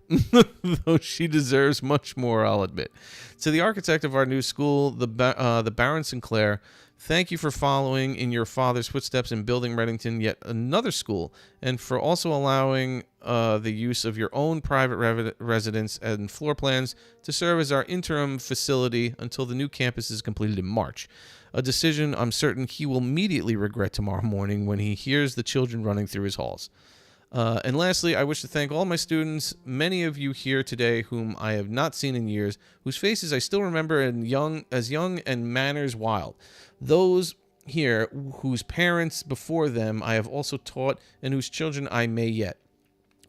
though she deserves much more, I'll admit. To the architect of our new school, the Baron Sinclair, thank you for following in your father's footsteps and building Reddington yet another school, and for also allowing the use of your own private residence and floor plans to serve as our interim facility until the new campus is completed in March. A decision I'm certain he will immediately regret tomorrow morning when he hears the children running through his halls. And lastly, I wish to thank all my students, many of you here today whom I have not seen in years, whose faces I still remember as young and manners wild. Those here whose parents before them I have also taught and whose children I may yet.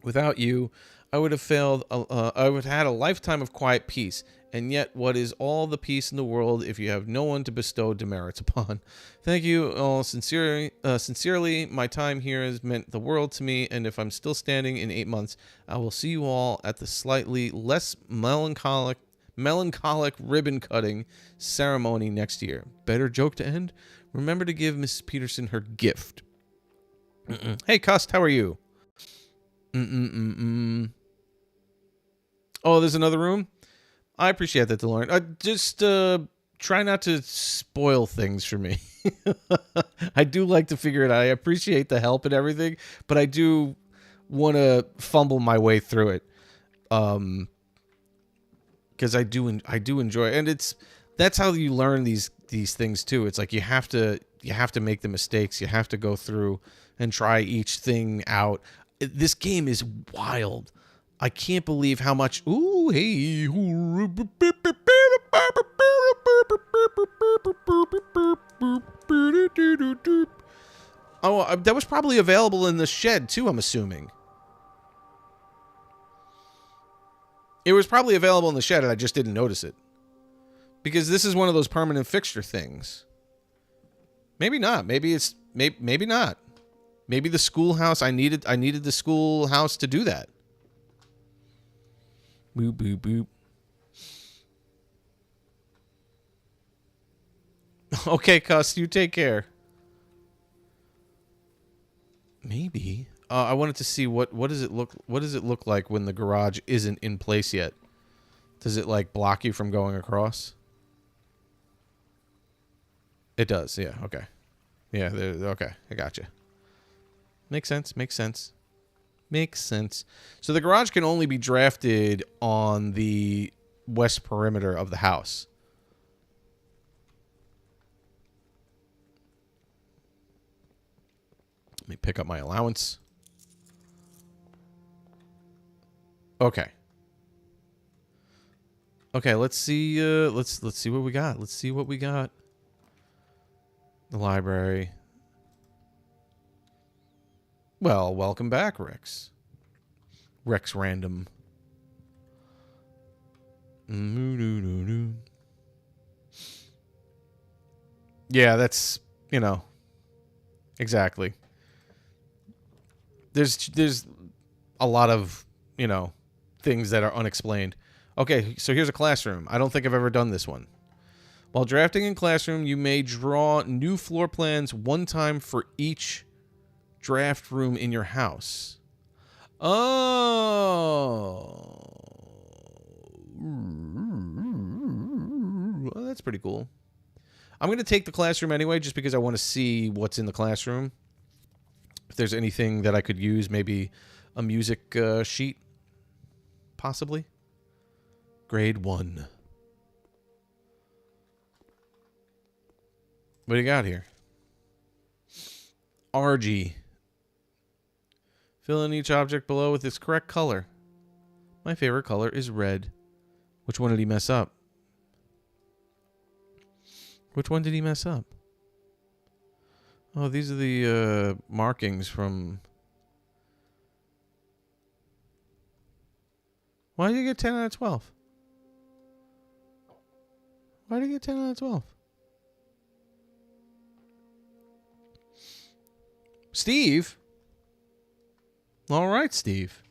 Without you, I would have failed. I would have had a lifetime of quiet peace. And yet, what is all the peace in the world if you have no one to bestow demerits upon? Thank you all sincerely. My time here has meant the world to me, and if I'm still standing in 8 months, I will see you all at the slightly less melancholic ribbon-cutting ceremony next year. Better joke to end? Remember to give Mrs. Peterson her gift. Hey, Cust, how are you? Oh, there's another room? I appreciate that, DeLorean. Just try not to spoil things for me. I do like to figure it out. I appreciate the help and everything, but I do want to fumble my way through it. Because I do enjoy it. And that's how you learn these things too. It's like you have to make the mistakes. You have to go through and try each thing out. This game is wild. I can't believe how much. Ooh, hey. Oh, that was probably available in the shed too, I'm assuming. It was probably available in the shed and I just didn't notice it. Because this is one of those permanent fixture things. Maybe not. Maybe it's maybe not. Maybe the schoolhouse. I needed the schoolhouse to do that. Boop boop boop. Okay, Cuss. You take care. Maybe. I wanted to see what does it look like when the garage isn't in place yet. Does it like block you from going across? It does. Yeah. Okay. Yeah. Okay. I gotcha. Makes sense. Makes sense. Makes sense. So the garage can only be drafted on the west perimeter of the house. Let me pick up my allowance. Okay. Okay, let's see let's see what we got. Let's see what we got. The library. Well, welcome back, Rex. Rex Random. Yeah, that's, you know, exactly. There's a lot of, you know, things that are unexplained. Okay, so here's a classroom. I don't think I've ever done this one. While drafting in classroom, you may draw new floor plans one time for each draft room in your house. Oh. Well, that's pretty cool. I'm going to take the classroom anyway, just because I want to see what's in the classroom. If there's anything that I could use, maybe a music sheet, possibly. Grade 1. What do you got here? RG. Fill in each object below with its correct color. My favorite color is red. Which one did he mess up? Which one did he mess up? Oh, these are the markings from... Why did you get 10 out of 12? Why did you get 10 out of 12? Steve? All right, Steve.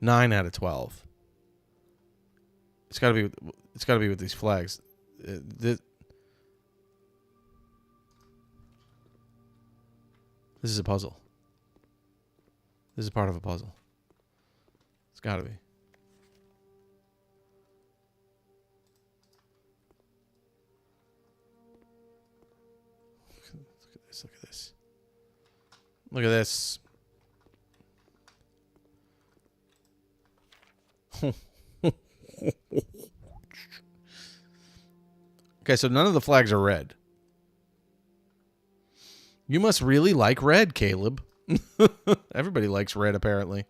Nine out of 12. It's got to be. It's got to be with these flags. This is a puzzle. This is part of a puzzle. It's got to be. Look at this. Look at this. Okay, so none of the flags are red. You must really like red, Caleb. Everybody likes red, apparently.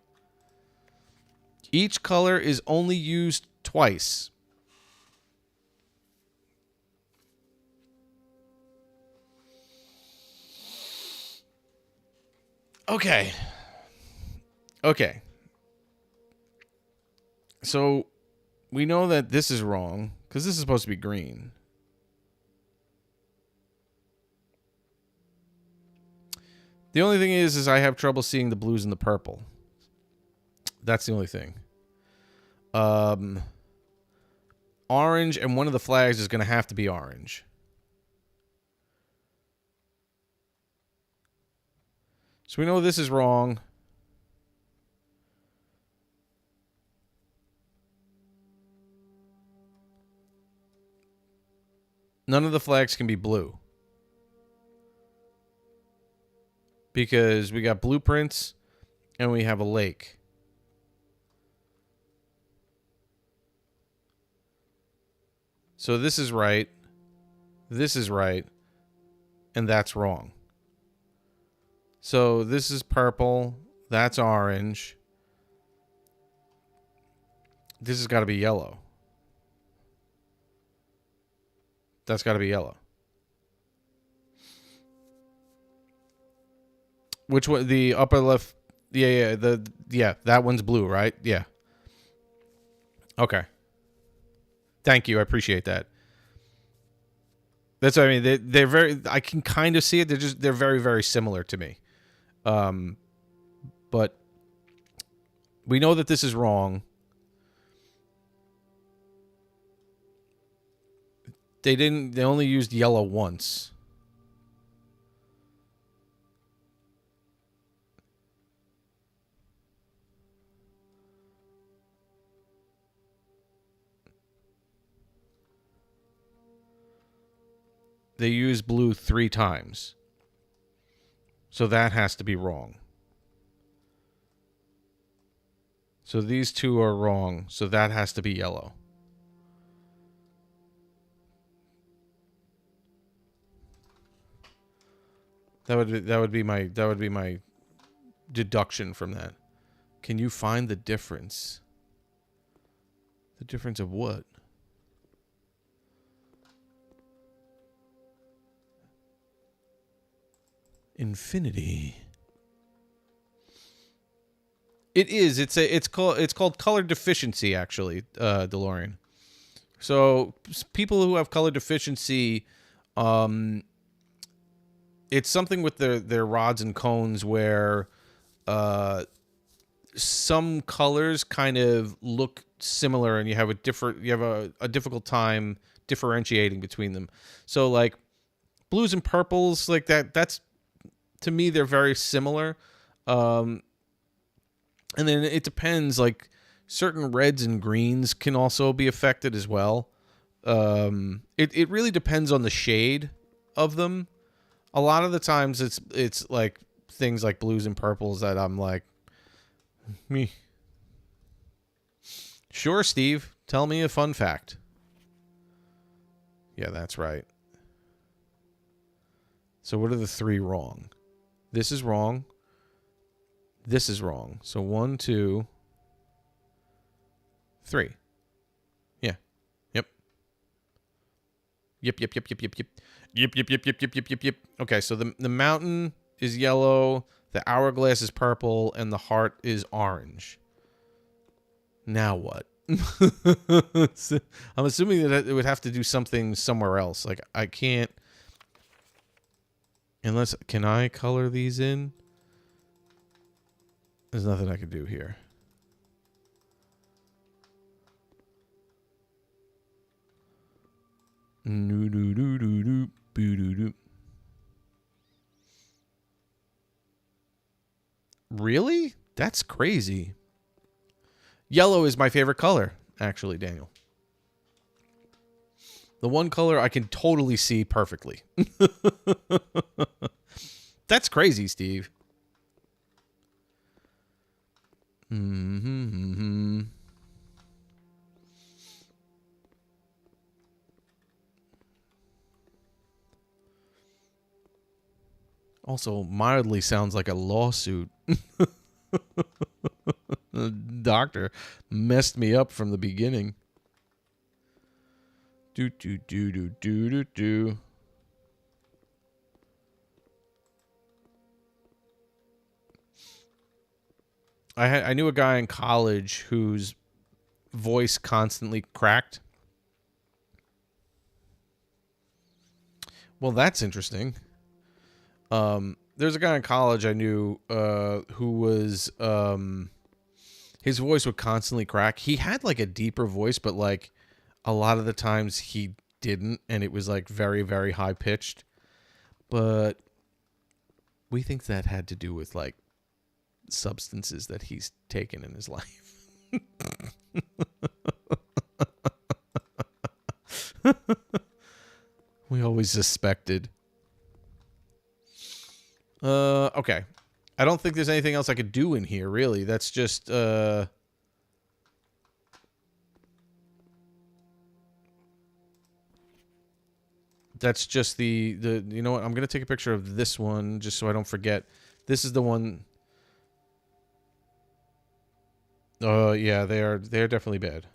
Each color is only used twice. Okay. Okay. So, we know that this is wrong, because this is supposed to be green. The only thing is I have trouble seeing the blues and the purple. That's the only thing. Orange, and one of the flags is going to have to be orange. So we know this is wrong. None of the flags can be blue. Because we got blueprints and we have a lake. So this is right. This is right. And that's wrong. So this is purple. That's orange. This has got to be yellow. That's got to be yellow. Which one? The upper left? Yeah, that one's blue, right? Yeah. Okay. Thank you. I appreciate that. That's what I mean. They're very. I can kind of see it. They're very, very similar to me. But we know that this is wrong. They only used yellow once. They used blue 3 times. So that has to be wrong. So these 2 are wrong. So that has to be yellow. That would be my deduction from that. Can you find the difference? The difference of what? Infinity. It is. It's called color deficiency, actually, DeLorean. So people who have color deficiency, it's something with their rods and cones where some colors kind of look similar, and you have a difficult time differentiating between them. So like blues and purples, like that's to me they're very similar. And then it depends, like certain reds and greens can also be affected as well. It really depends on the shade of them. A lot of the times it's like things like blues and purples that I'm like, me. Sure, Steve. Tell me a fun fact. Yeah, that's right. So what are the 3 wrong? This is wrong. This is wrong. So 1, 2, 3. Yeah. Yep. Yep. Okay, so the mountain is yellow, the hourglass is purple, and the heart is orange. Now what? So, I'm assuming that it would have to do something somewhere else. Like I can't, unless, can I color these in? There's nothing I can do here. Really? That's crazy. Yellow is my favorite color, actually, Daniel. The one color I can totally see perfectly. That's crazy, Steve. Also, mildly sounds like a lawsuit. The doctor messed me up from the beginning. Do. I knew a guy in college whose voice constantly cracked. Well, that's interesting. There's a guy in college I knew who was his voice would constantly crack. He had like a deeper voice, but like a lot of the times he didn't, and it was like very, very high pitched. But we think that had to do with like substances that he's taken in his life. We always suspected. Okay. I don't think there's anything else I could do in here, really. That's just, that's just the, you know what? I'm going to take a picture of this one just so I don't forget. This is the one. Yeah, they're definitely bad.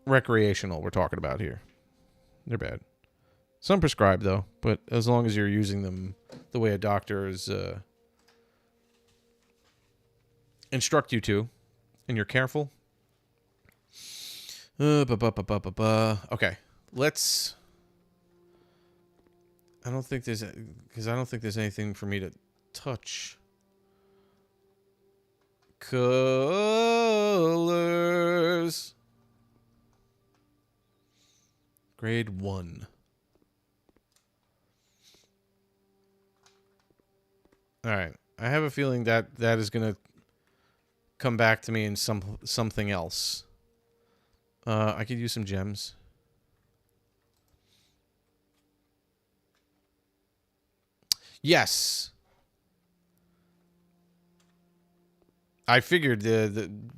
Recreational, we're talking about here. They're bad. Some prescribed, though, but as long as you're using them the way a doctor is instruct you to, and you're careful. Okay, let's... I don't think there's... Because I don't think there's anything for me to touch. Colors. Grade 1. Alright. I have a feeling that that is going to come back to me in something else. I could use some gems. Yes. I figured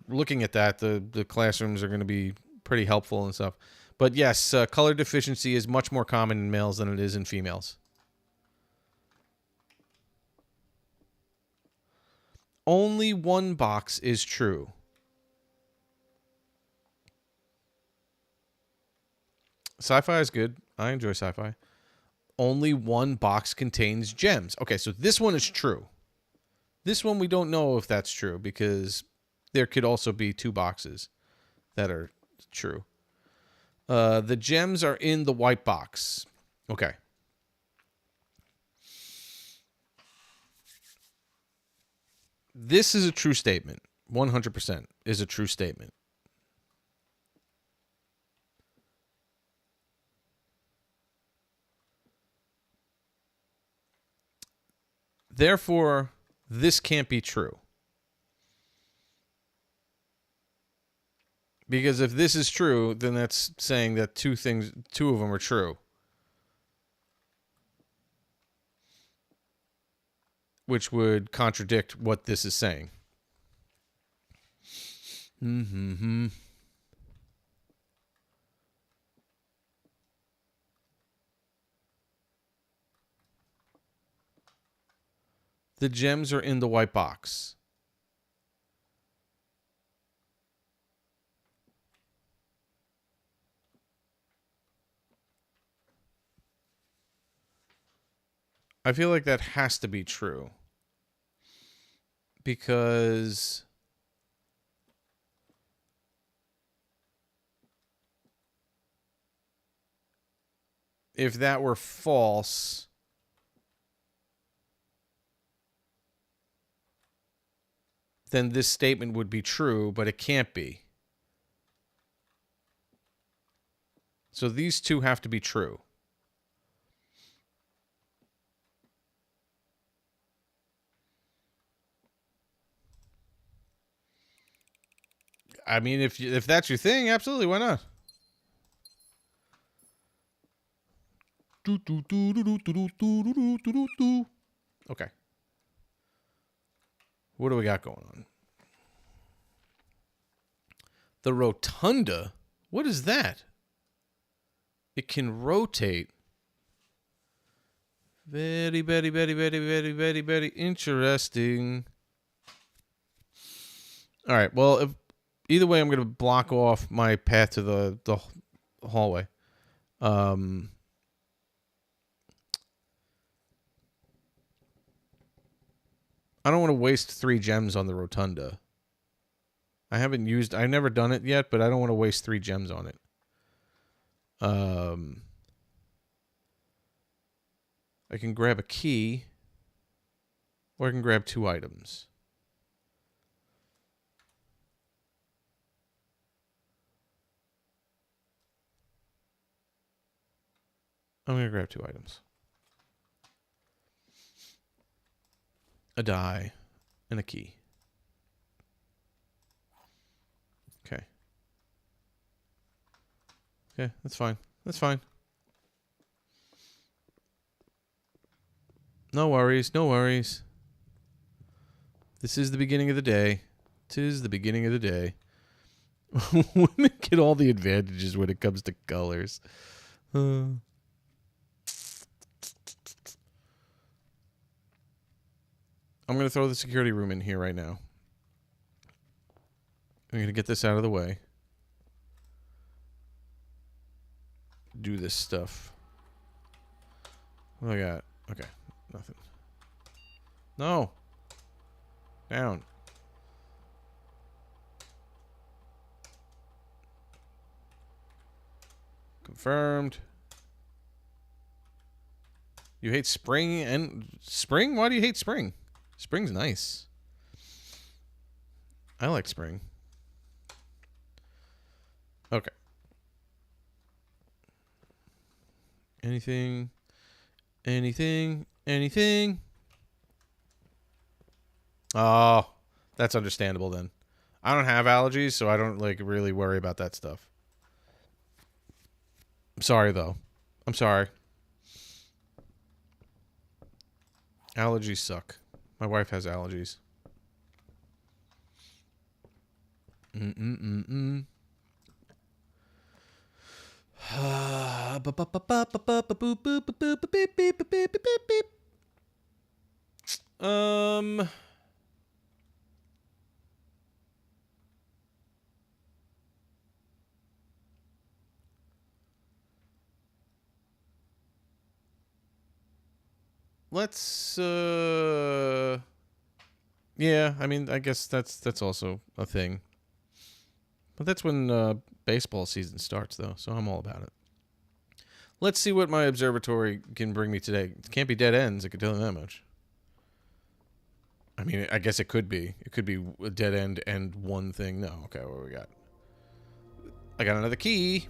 looking at that, the classrooms are going to be pretty helpful and stuff. But yes, color deficiency is much more common in males than it is in females. Only one box is true. Sci-fi is good. I enjoy sci-fi. Only one box contains gems. Okay, so this one is true. This one we don't know if that's true because there could also be 2 boxes that are true. The gems are in the white box. Okay. This is a true statement. 100% is a true statement. Therefore, this can't be true. Because if this is true, then that's saying that 2 of them are true. Which would contradict what this is saying. The gems are in the white box. I feel like that has to be true. Because if that were false, then this statement would be true, but it can't be. So these 2 have to be true. I mean, if that's your thing, absolutely, why not? Okay. What do we got going on? The rotunda? What is that? It can rotate. Very, very, very, very, very, very, very interesting. All right. Well, either way, I'm going to block off my path to the hallway. I don't want to waste 3 gems on the rotunda. I've never done it yet, but I don't want to waste 3 gems on it. I can grab a key, or I can grab 2 items. I'm going to grab 2 items. A die and a key. Okay. Okay, that's fine. That's fine. No worries, no worries. This is the beginning of the day. 'Tis the beginning of the day. Women get all the advantages when it comes to colors. I'm going to throw the security room in here right now. I'm going to get this out of the way. Do this stuff. What do I got? Okay, nothing. No. Down. Confirmed. You hate spring and spring? Why do you hate spring? Spring's nice. I like spring. Okay. Anything? Anything? Anything? Oh, that's understandable then. I don't have allergies, so I don't like really worry about that stuff. I'm sorry though. I'm sorry. Allergies suck. My wife has allergies. Mm-mm-mm-mm. Um, let's yeah, I mean, I guess that's also a thing. But that's when baseball season starts though, so I'm all about it. Let's see what my observatory can bring me today. It can't be dead ends, I could tell you that much. I mean, I guess it could be. It could be a dead end and one thing. No, okay, what do we got? I got another key.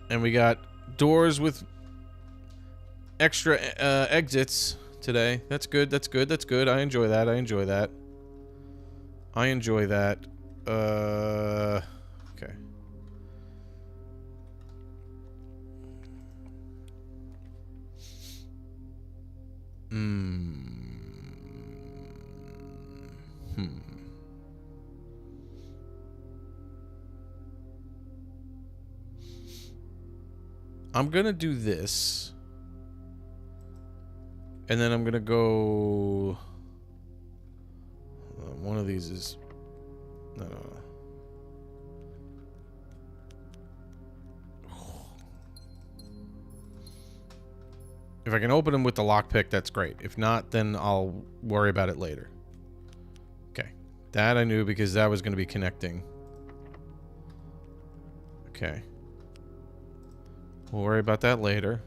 And we got doors with extra exits today. That's good, that's good, that's good. I enjoy that, I enjoy that. I enjoy that. Okay. I'm gonna do this. And then I'm gonna go... one of these is... No. If I can open them with the lockpick, that's great. If not, then I'll worry about it later. Okay. That I knew because that was going to be connecting. Okay. We'll worry about that later.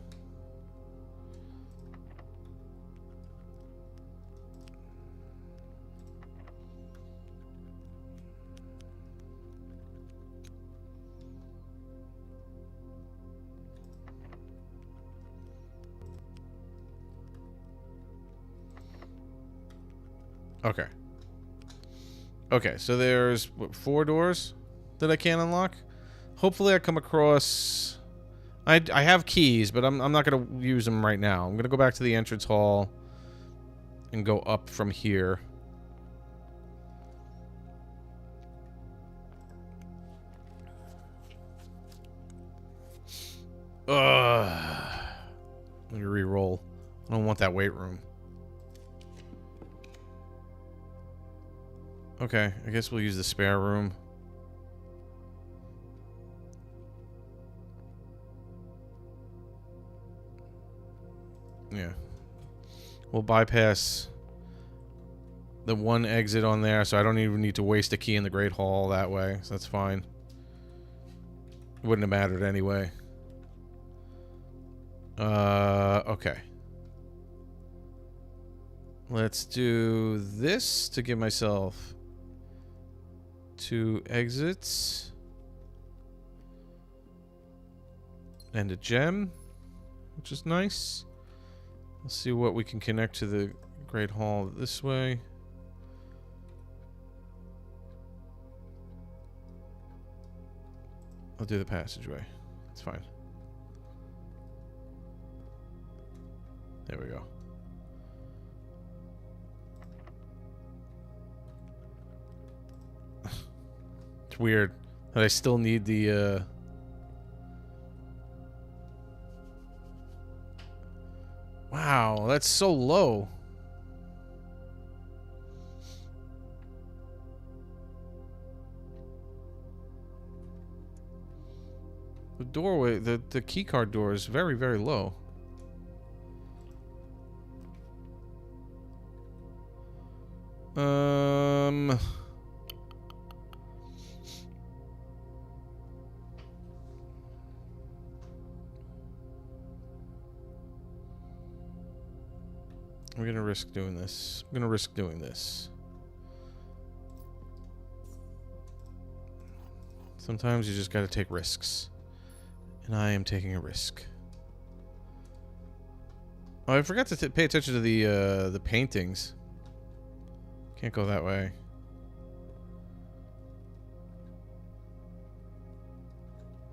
Okay. Okay, so there's what, 4 doors that I can't unlock. Hopefully I come across... I have keys, but I'm not going to use them right now. I'm going to go back to the entrance hall and go up from here. Ugh. Let me re-roll. I don't want that weight room. Okay, I guess we'll use the spare room. Yeah. We'll bypass the one exit on there, so I don't even need to waste a key in the Great Hall that way, so that's fine. Wouldn't have mattered anyway. Okay. Let's do this to give myself 2 exits. And a gem, which is nice. Let's see what we can connect to the Great Hall this way. I'll do the passageway. It's fine. There we go. It's weird that I still need the Wow, that's so low. The doorway, the key card door is very, very low. I'm gonna risk doing this. I'm gonna risk doing this. Sometimes you just gotta take risks. And I am taking a risk. Oh, I forgot to pay attention to the paintings. Can't go that way.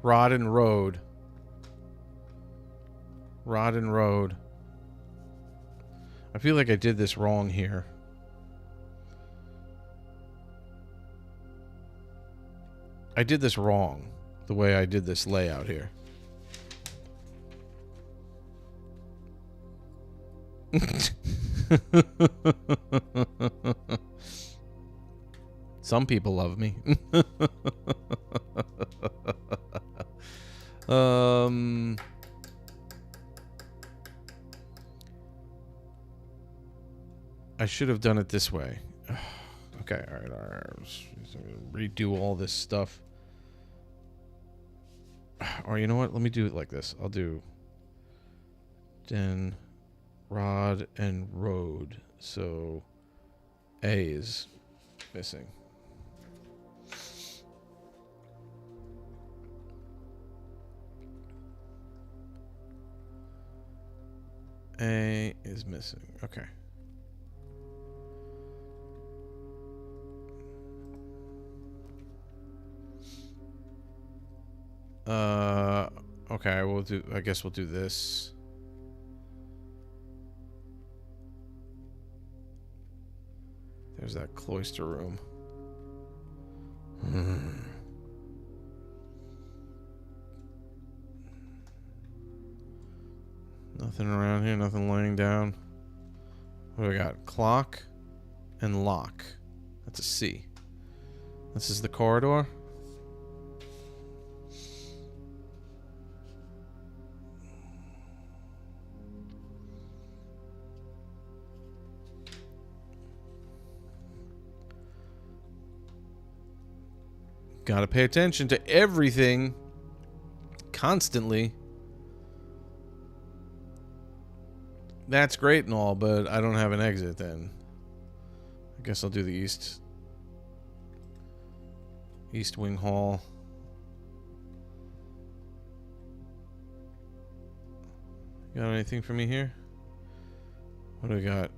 Rod and Road. Rod and Road. I feel like I did this wrong here. I did this wrong, the way I did this layout here. Some people love me. I should have done it this way. Okay, all right. Redo all this stuff. Or you know what? Let me do it like this. I'll do Den, Rod, and Road. So A is missing. A is missing. Okay. Okay, we'll do, I guess we'll do this. There's that cloister room. Nothing around here, nothing laying down. What do we got? Clock and lock. That's a C. This is the corridor. Gotta pay attention to everything constantly. That's great and all, but I don't have an exit then. I guess I'll do the East Wing Hall. Got anything for me here? What do we got?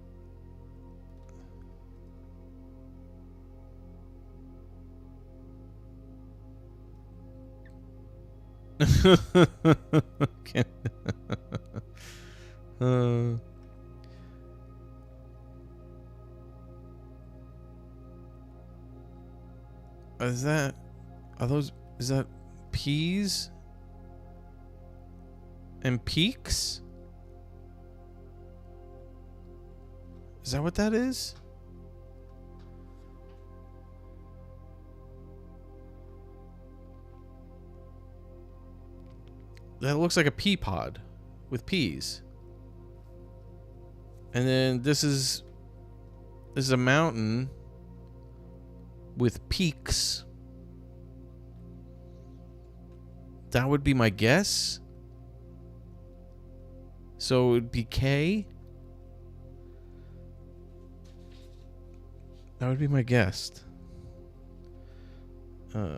Is that peas and peaks? Is that what that is? That looks like a pea pod with peas. And then this is a mountain with peaks. That would be my guess. So it would be K. That would be my guess. I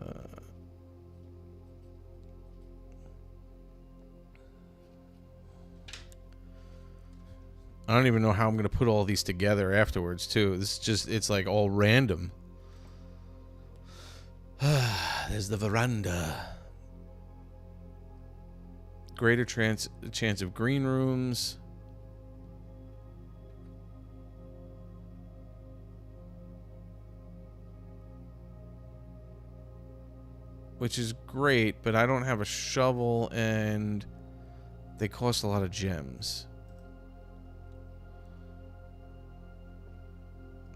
don't even know how I'm going to put all these together afterwards, too. This is just, it's like all random. There's the veranda. Greater chance of green rooms. Which is great, but I don't have a shovel and they cost a lot of gems.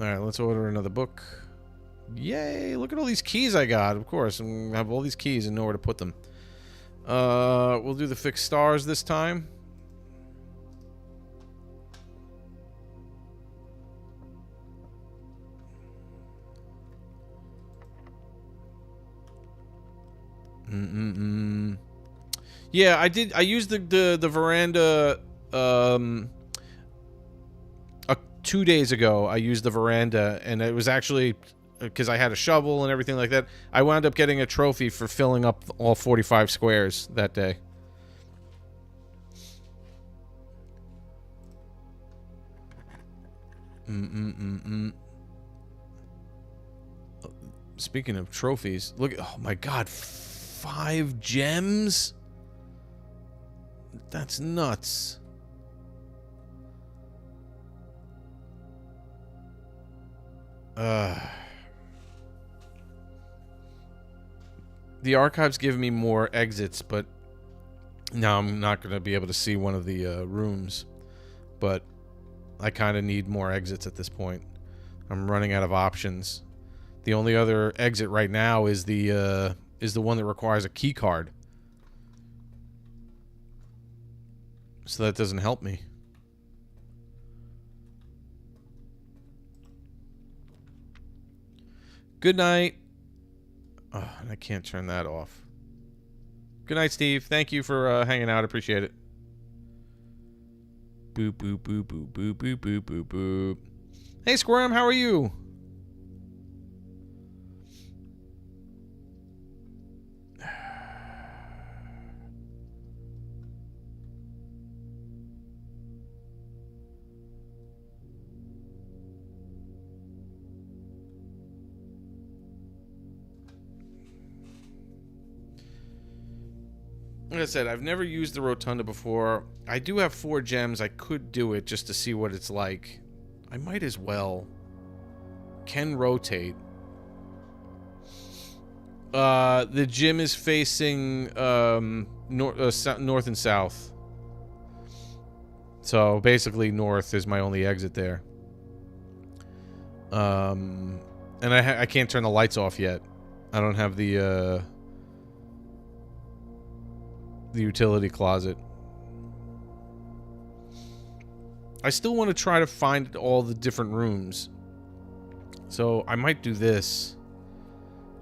Alright, let's order another book. Yay! Look at all these keys I got, of course. I have all these keys and nowhere to put them. We'll do the fixed stars this time. Yeah, I did. I used the veranda 2 days ago. I used the veranda, and it was actually because I had a shovel and everything like that. I wound up getting a trophy for filling up all 45 squares that day. Speaking of trophies, look! Oh my God, 5 gems. That's nuts. The archives give me more exits, but now I'm not going to be able to see one of the rooms. But I kind of need more exits at this point. I'm running out of options. The only other exit right now is the one that requires a key card. So that doesn't help me. Good night. Oh, I can't turn that off. Good night, Steve. Thank you for hanging out. Appreciate it. Boop, boop, boop, boop, boop, boop, boop, boop, boop. Hey, Squirm, how are you? Like I said, I've never used the rotunda before. I do have 4 gems. I could do it just to see what it's like. I might as well. Can rotate. The gym is facing north and south. So basically north is my only exit there. And I can't turn the lights off yet. I don't have the utility closet. I still want to try to find all the different rooms. So I might do this.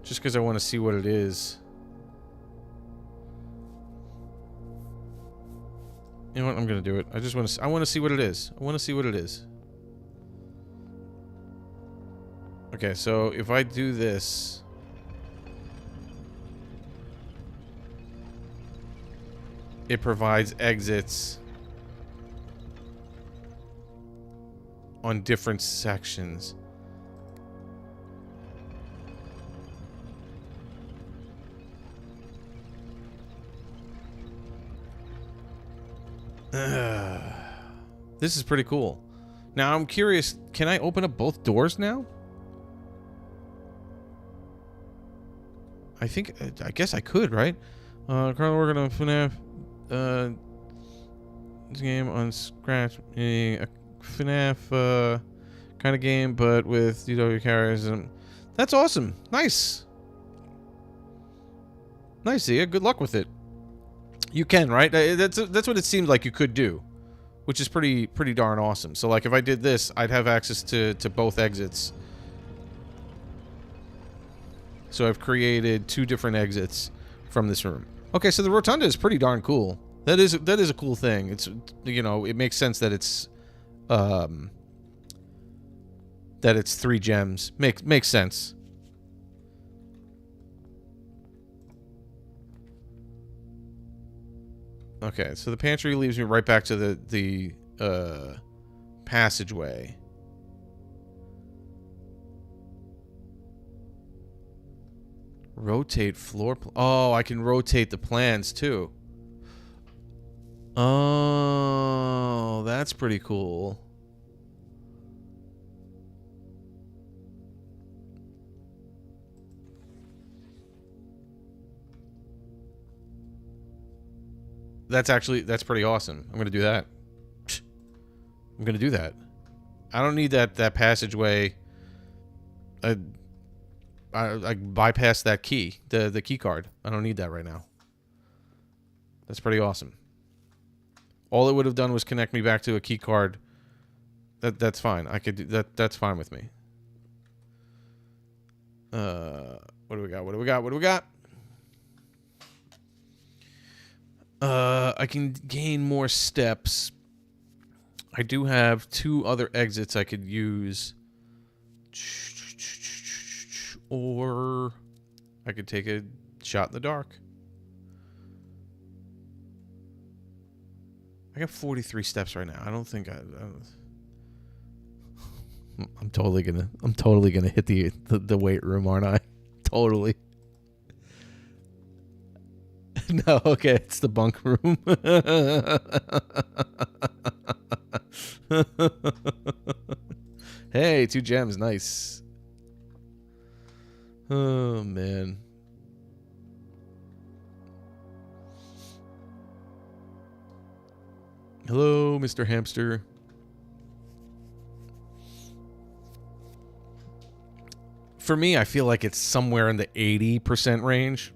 Just because I want to see what it is. You know what? I'm going to do it. I want to see what it is. I want to see what it is. Okay, so if I do this... it provides exits on different sections. This is pretty cool. Now I'm curious, can I open up both doors now? I guess I could, right? Currently working on FNAF this game on Scratch, a FNAF kind of game, but with DW characters. That's awesome. Nice. Nice, Zia. Good luck with it. You can, right? That's what it seemed like you could do, which is pretty darn awesome. So, like, if I did this, I'd have access to both exits. So I've created 2 different exits from this room. Okay, so the rotunda is pretty darn cool. That is a cool thing. It's, you know, it makes sense that it's 3 gems. Makes sense. Okay, so the pantry leaves me right back to the passageway. Rotate floor. Oh, I can rotate the plans too. Oh, that's pretty cool. That's pretty awesome. I'm gonna do that. I'm gonna do that. I don't need that passageway. I bypassed that key, the key card. I don't need that right now. That's pretty awesome. All it would have done was connect me back to a key card. That's fine. I could do that. That's fine with me. What do we got? What do we got? What do we got? I can gain more steps. I do have 2 other exits I could use. Or I could take a shot in the dark. I got 43 steps right now. I don't think I'm totally gonna hit the weight room, aren't I? Totally. No, okay, it's the bunk room. Hey, 2 gems, nice. Oh man. Hello, Mr. Hamster. For me, I feel like it's somewhere in the 80% range.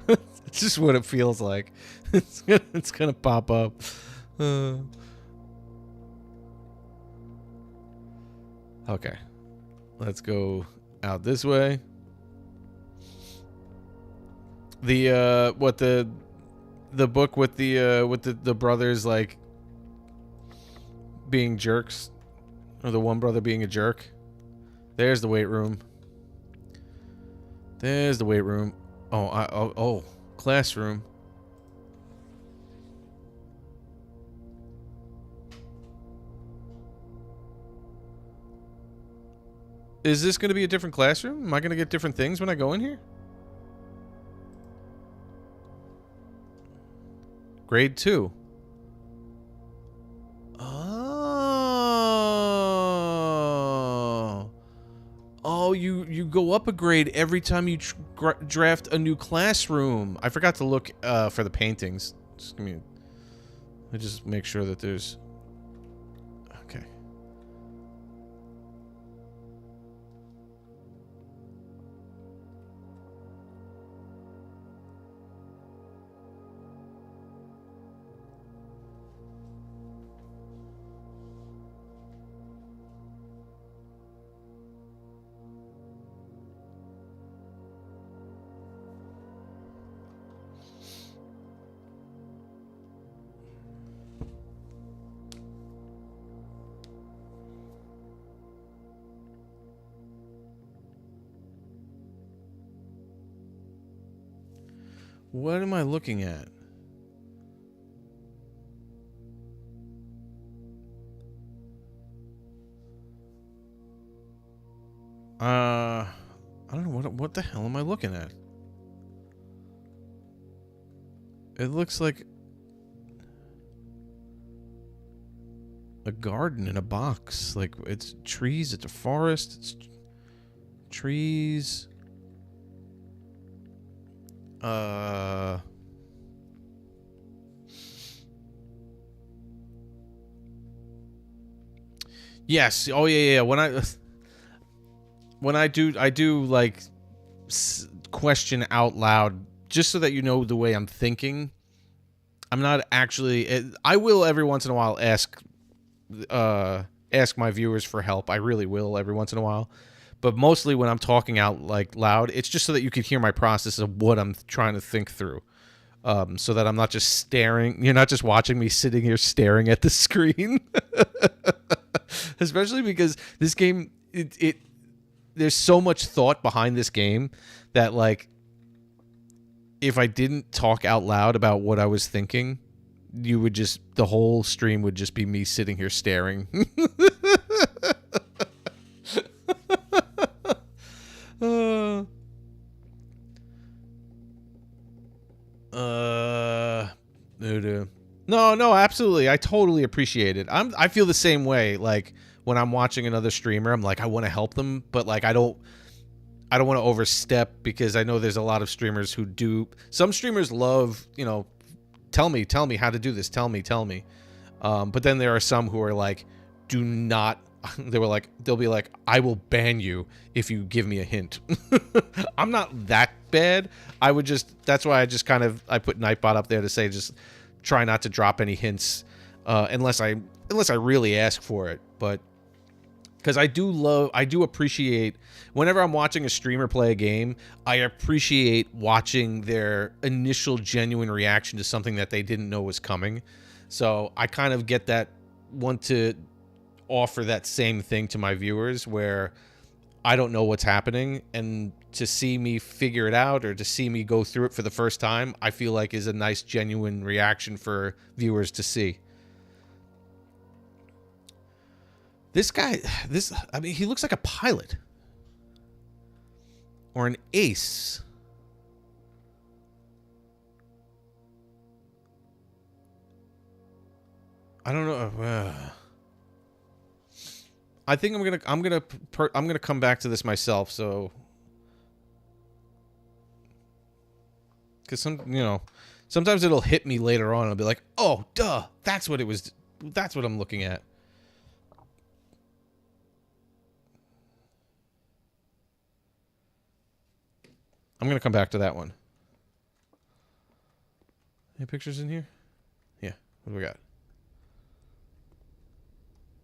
It's just what it feels like. It's gonna pop up. Okay. Let's go out this way. The book with the brothers like being jerks, or the one brother being a jerk. There's the weight room. There's the weight room. Oh, classroom. Is this going to be a different classroom? Am I going to get different things when I go in here? Grade 2. Oh, you go up a grade every time you draft a new classroom. I forgot to look for the paintings. Just give me. Let me just make sure that there's. Okay. What am I looking at? I don't know what the hell am I looking at? It looks like a garden in a box. Like it's trees, it's a forest, it's trees. Yes. Oh yeah. When I do like question out loud, just so that you know the way I'm thinking. I'm not actually. I will every once in a while ask my viewers for help. I really will every once in a while. But mostly when I'm talking out like loud, it's just so that you can hear my process of what I'm trying to think through. So that I'm not just staring. You're not just watching me sitting here staring at the screen. Especially because this game, there's so much thought behind this game that like, if I didn't talk out loud about what I was thinking, the whole stream would just be me sitting here staring. No, absolutely. I totally appreciate it. I feel the same way. Like when I'm watching another streamer, I'm like, I want to help them, but like I don't want to overstep, because I know there's a lot of streamers who do. Some streamers love, tell me how to do this. Tell me. But then there are some who are like, do not they'll be like, I will ban you if you give me a hint. I'm not that bad. That's why I put Nightbot up there to say just try not to drop any hints unless I really ask for it. But because I do appreciate whenever I'm watching a streamer play a game, I appreciate watching their initial genuine reaction to something that they didn't know was coming. So I kind of want to offer that same thing to my viewers where I don't know what's happening, and to see me figure it out or to see me go through it for the first time, I feel like is a nice genuine reaction for viewers to see. This guy, he looks like a pilot. Or an ace. I don't know. I think I'm gonna come back to this myself, so because sometimes it'll hit me later on. I'll be like, oh, duh, that's what it was. That's what I'm looking at. I'm going to come back to that one. Any pictures in here? Yeah. What do we got?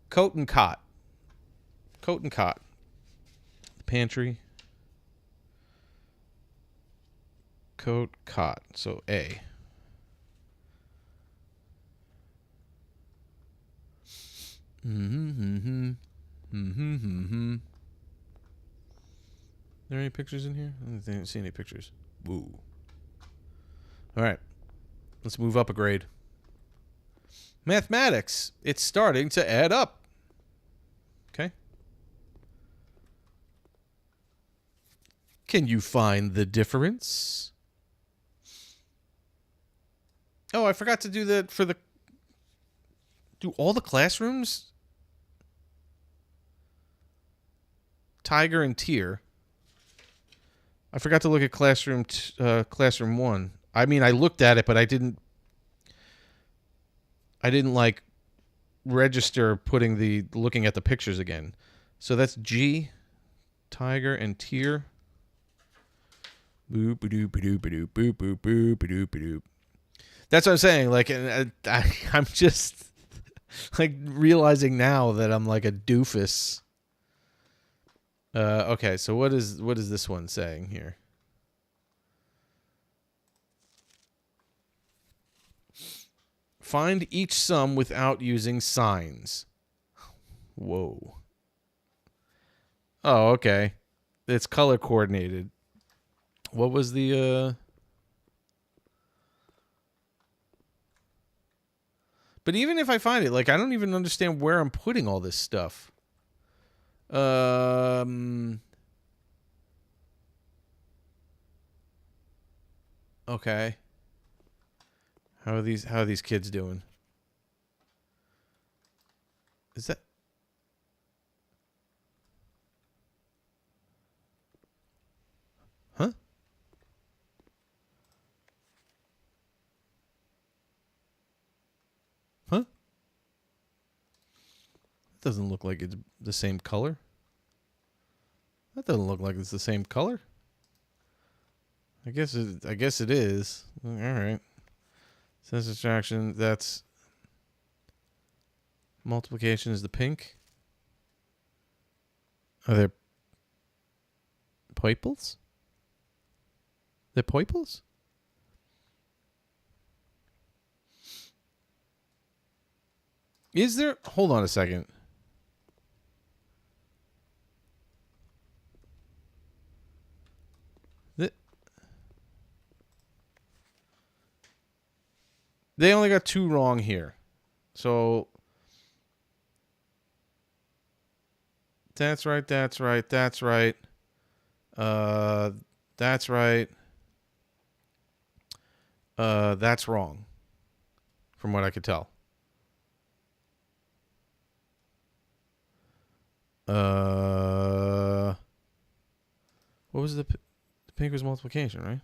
Coat and cot. Coat and cot. The pantry. Coat, cot. So A. There any pictures in here? I didn't see any pictures. Woo. All right. Let's move up a grade. Mathematics. It's starting to add up. Okay. Can you find the difference? Oh, I forgot to do that for the... Do all the classrooms? Tiger and Tier. I forgot to look at classroom 1. I mean, I looked at it, but I didn't like register looking at the pictures again. So that's G, Tiger, and Tier. Boop boop boop boop boop boop boop boop boop. That's what I'm saying. Like, I'm just like realizing now that I'm like a doofus. Okay, so what is this one saying here? Find each sum without using signs. Whoa. Oh, okay. It's color coordinated. What was the But even if I find it, like, I don't even understand where I'm putting all this stuff. Okay. How are these kids doing? Is that... Huh? Huh? It doesn't look like it's the same color. That doesn't look like it's the same color. I guess it is. All right. Sense subtraction, that's multiplication is the pink. Are there purples? They're purples? Is there... Hold on a second. They only got 2 wrong here. So... That's right, that's right, that's right. That's right. That's wrong. From what I could tell. What was the pink was multiplication, right?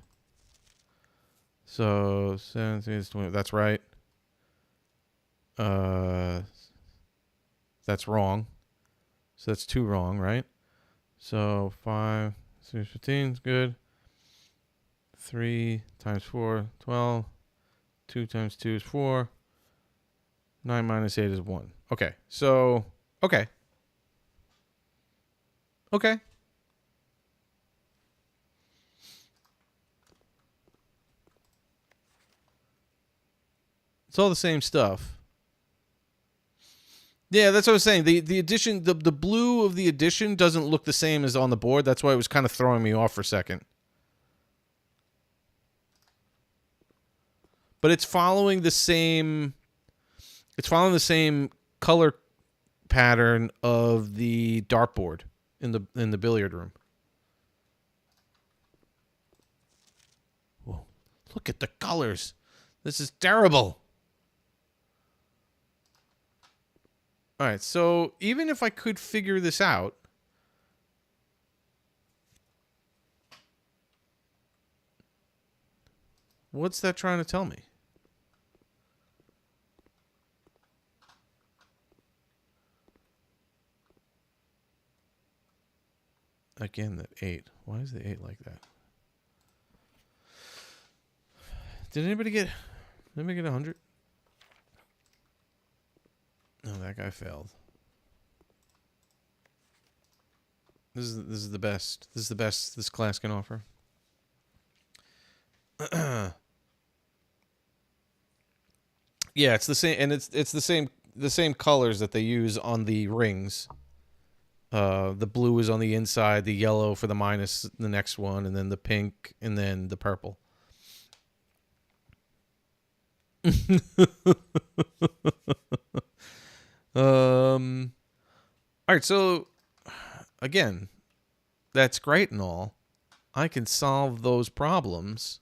So 17 is 20. That's right. That's wrong. So that's 2 wrong, right? So 5, 6, 15 is good. 3 times 4, 12. 2 times 2 is 4. 9 minus 8 is 1. Okay, so, okay. Okay. It's all the same stuff. Yeah, that's what I was saying. The addition, the blue of the addition doesn't look the same as on the board. That's why it was kind of throwing me off for a second. But it's following the same. It's following the same color pattern of the dartboard in the billiard room. Whoa! Look at the colors. This is terrible. All right, so even if I could figure this out, what's that trying to tell me? Again, that 8. Why is the 8 like that? Did anybody get 100? No, that guy failed. This is the best. This is the best this class can offer. Yeah, it's the same, and it's the same colors that they use on the rings. The blue is on the inside, the yellow for the minus, the next one, and then the pink, and then the purple. All right, so again, that's great and all. I can solve those problems,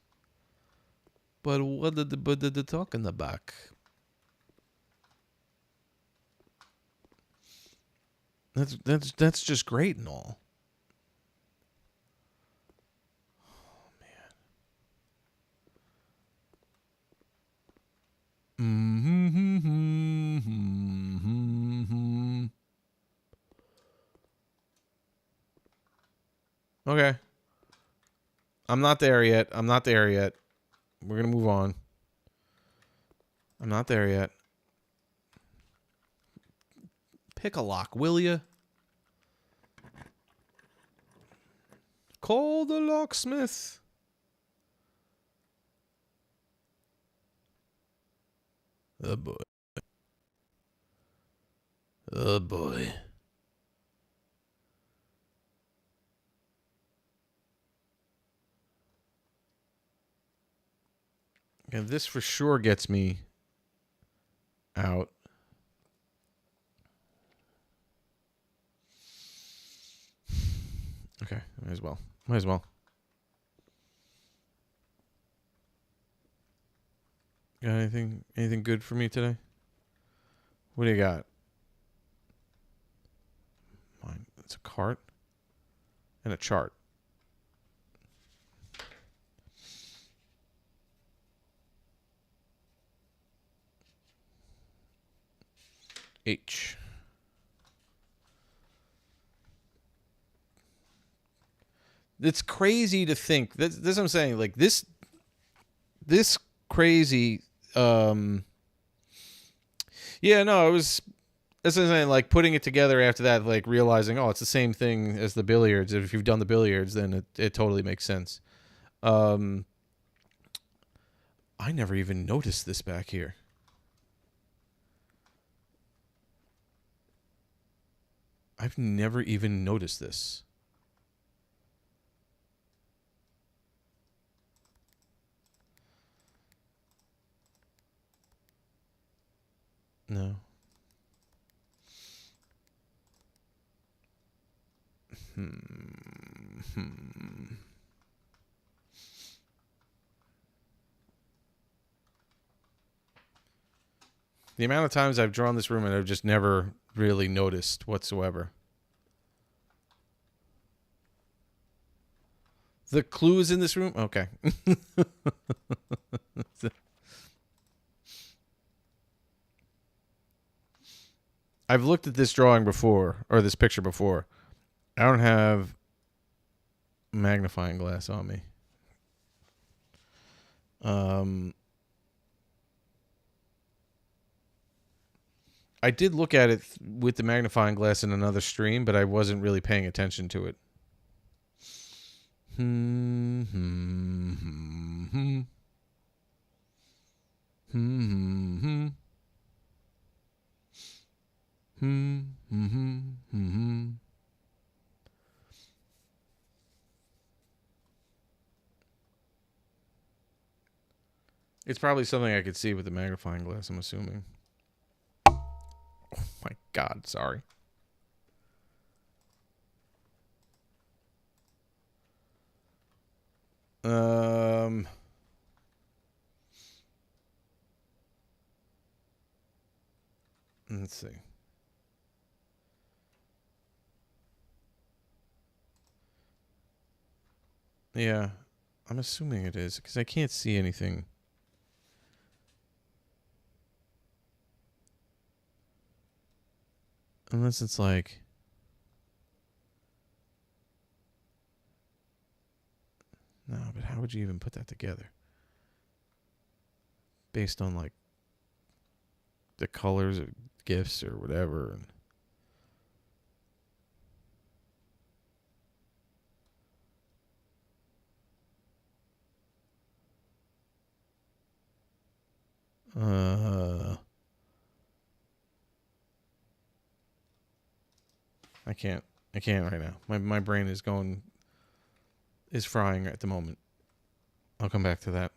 but what did the talk in the back? That's just great and all. Oh man. Okay. I'm not there yet. I'm not there yet. We're gonna move on. I'm not there yet. Pick a lock, will ya? Call the locksmith. Oh boy. Oh boy. And this for sure gets me out. Okay, might as well. Might as well. Got anything good for me today? What do you got? Mine. It's a cart and a chart. H. It's crazy to think. This is what I'm saying. Like this crazy. Yeah, no, it was. That's what I'm saying. Like putting it together after that, like realizing, oh, it's the same thing as the billiards. If you've done the billiards, then it totally makes sense. I never even noticed this back here. I've never even noticed this. No. The amount of times I've drawn this room and I've just never really noticed whatsoever. The clue is in this room? Okay. I've looked at this drawing before, or this picture before. I don't have magnifying glass on me. I did look at it with the magnifying glass in another stream, but I wasn't really paying attention to it. It's probably something I could see with the magnifying glass, I'm assuming. Oh my God, sorry. Let's see. Yeah, I'm assuming it is because I can't see anything. Unless it's like... No, but how would you even put that together? Based on like the colors of gifts or whatever. I can't right now. My brain is frying at the moment. I'll come back to that.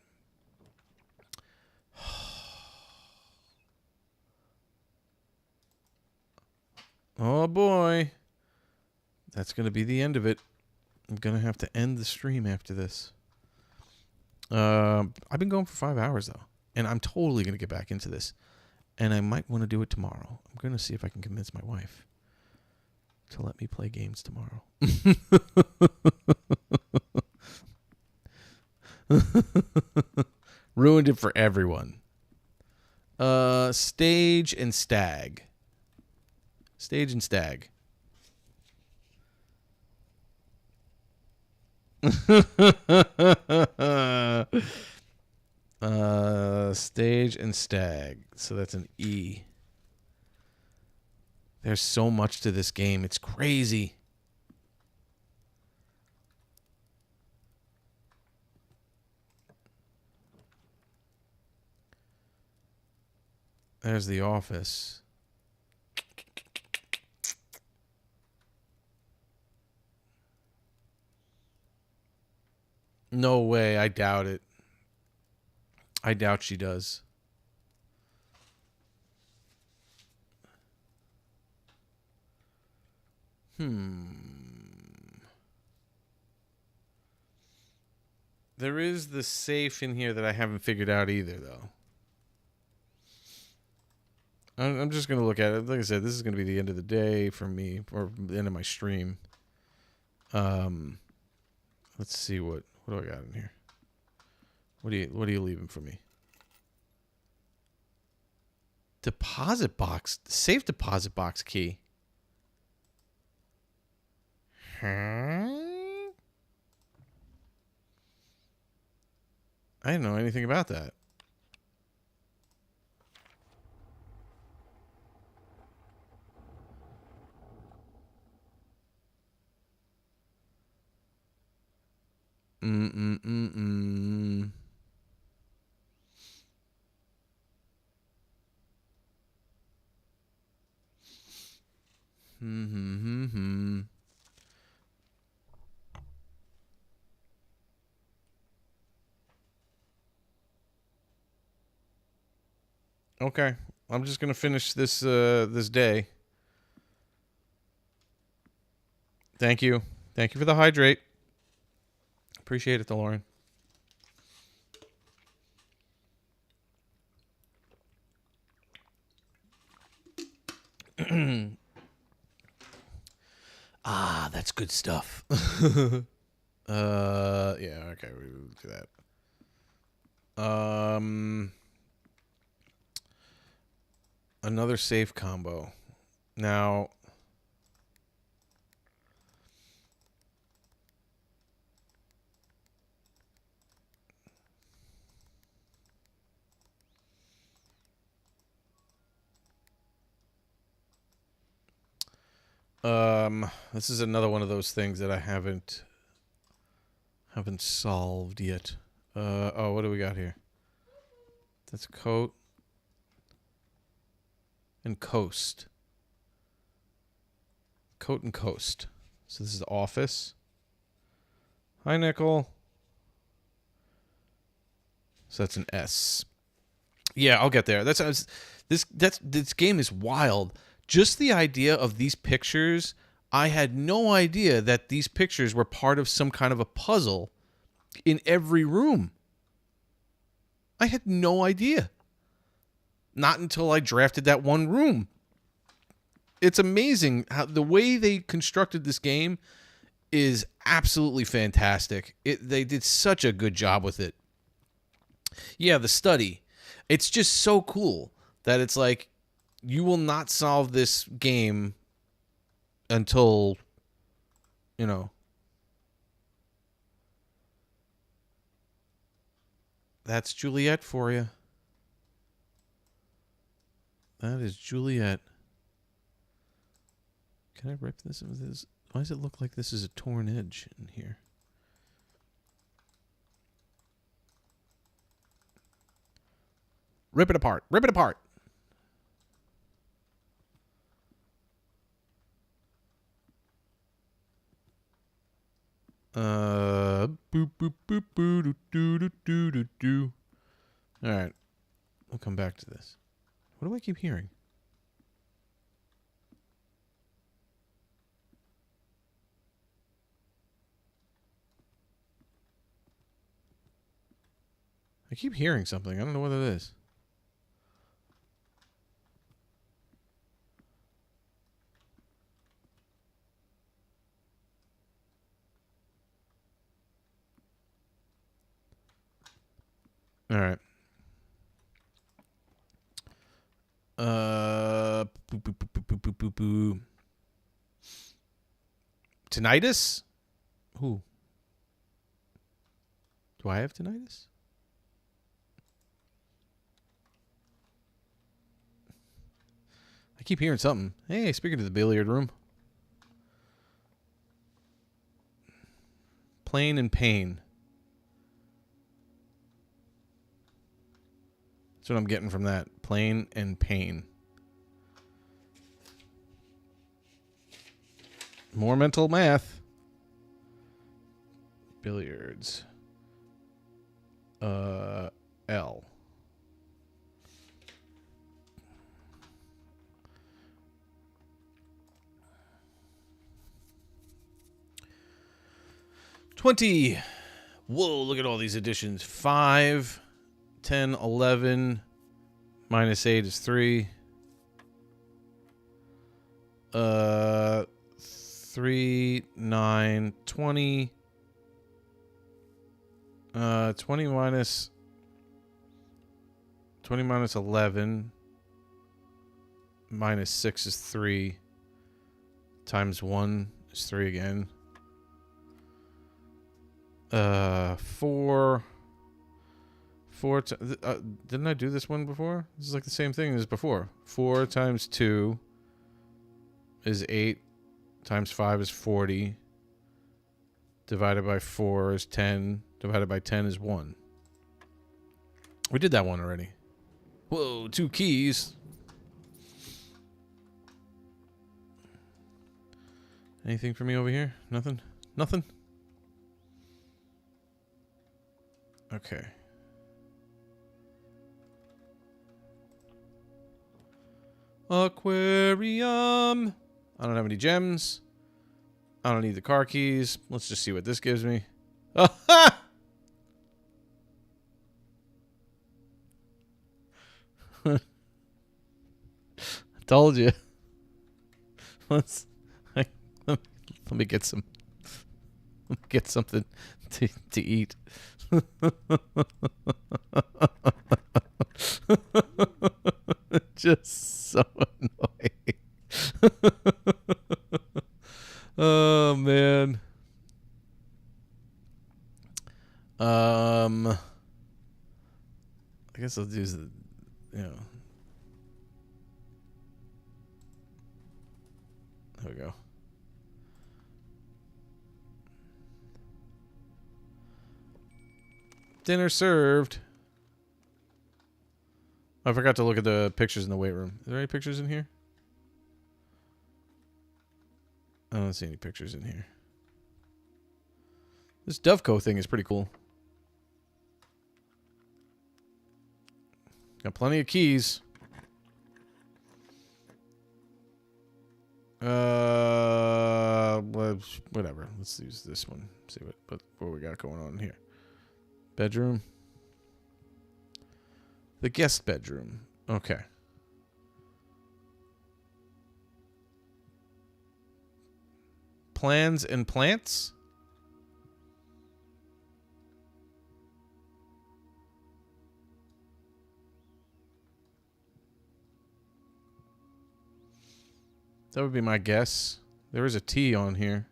Oh boy. That's going to be the end of it. I'm going to have to end the stream after this. I've been going for 5 hours though, and I'm totally going to get back into this. And I might want to do it tomorrow. I'm going to see if I can convince my wife to let me play games tomorrow. Ruined it for everyone. Stage and Stag. Stage and Stag. Stage and Stag. So that's an E. There's so much to this game. It's crazy. There's The Office. No way. I doubt it. I doubt she does. There is the safe in here that I haven't figured out either, though. I'm just going to look at it. Like I said, this is going to be the end of the day for me, or the end of my stream. Let's see what do I got in here. What are you leaving for me? Deposit box, safe deposit box key. Huh? I didn't know anything about that. Okay, I'm just gonna finish this this day. Thank you for the hydrate. Appreciate it, DeLorean. Ah, that's good stuff. Yeah, okay, we'll do that. Another safe combo. Now, this is another one of those things that I haven't solved yet. Oh, what do we got here? That's coat and coast. Coat and coast. So this is office. Hi, Nickel. So that's an S. Yeah, I'll get there. This game is wild. Just the idea of these pictures, I had no idea that these pictures were part of some kind of a puzzle in every room. I had no idea. Not until I drafted that one room. It's amazing how the way they constructed this game is absolutely fantastic. They did such a good job with it. Yeah, the study. It's just so cool that it's like you will not solve this game until, you know, that's Juliet for you. That is Juliet. Can I rip this? Why does it look like this is a torn edge in here? Rip it apart. Rip it apart. Boop boop boop boo doo doo doo doo doo doo. All right, we'll come back to this. What do I keep hearing? I keep hearing something. I don't know what it is. All right. Boo, boo, boo, boo, boo, boo, boo. Tinnitus? Who? Do I have tinnitus? I keep hearing something. Hey, speaking to the billiard room. Plain and pain. That's what I'm getting from that. Plain and pain. More mental math. Billiards. L. $20. Whoa, look at all these additions. 5, 10, 11. Minus 8 is 3. 3, 9, 20. 20 minus 11 minus 6 is 3 times 1 is 3 again. 4 didn't I do this one before? This is like the same thing as before. 4 times 2 is 8 times 5 is 40 divided by 4 is 10 divided by 10 is 1. We did that one already. Whoa, 2 keys. Anything for me over here? Nothing? Nothing? Okay. Aquarium. I don't have any gems. I don't need the car keys. Let's just see what this gives me. Aha! Told you. Let me get some. Let me get something to eat. Just so annoying. I guess I'll use the, you know. There we go. Dinner served. I forgot to look at the pictures in the weight room. Is there any pictures in here? I don't see any pictures in here. This Doveco thing is pretty cool. Got plenty of keys. Whatever. Let's use this one. See what we got going on here. Bedroom. The guest bedroom. Okay. Plans and plants. That would be my guess. There is a T on here,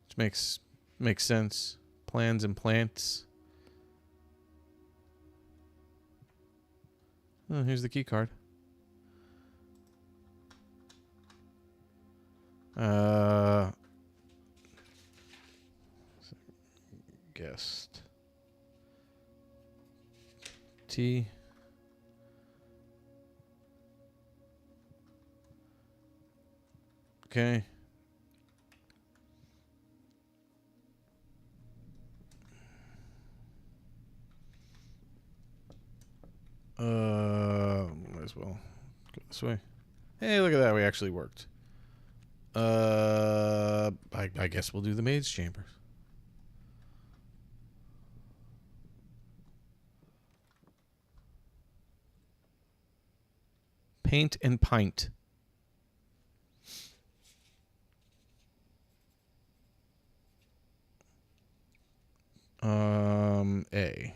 which makes sense. Plans and plants. Oh, here's the key card. Guest. T. Okay. Might as well go this way. Hey, look at that. We actually worked. I guess we'll do the maid's chambers. Paint and pint. A.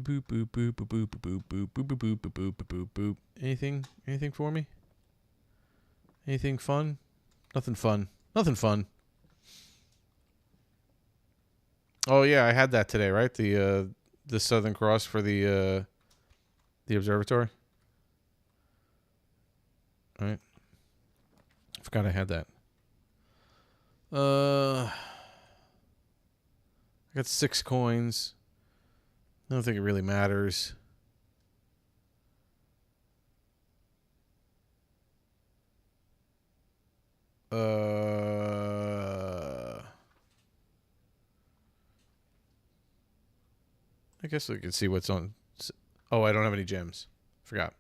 Boop boop boop boop boop boop boop boop boop boop boop boop boop boop. Anything for me? Anything fun? Nothing fun. Nothing fun. Oh yeah, I had that today, right? The Southern Cross for the observatory. All right. I forgot I had that. I got 6 coins. I don't think it really matters. I guess we can see what's on. Oh, I don't have any gems. Forgot.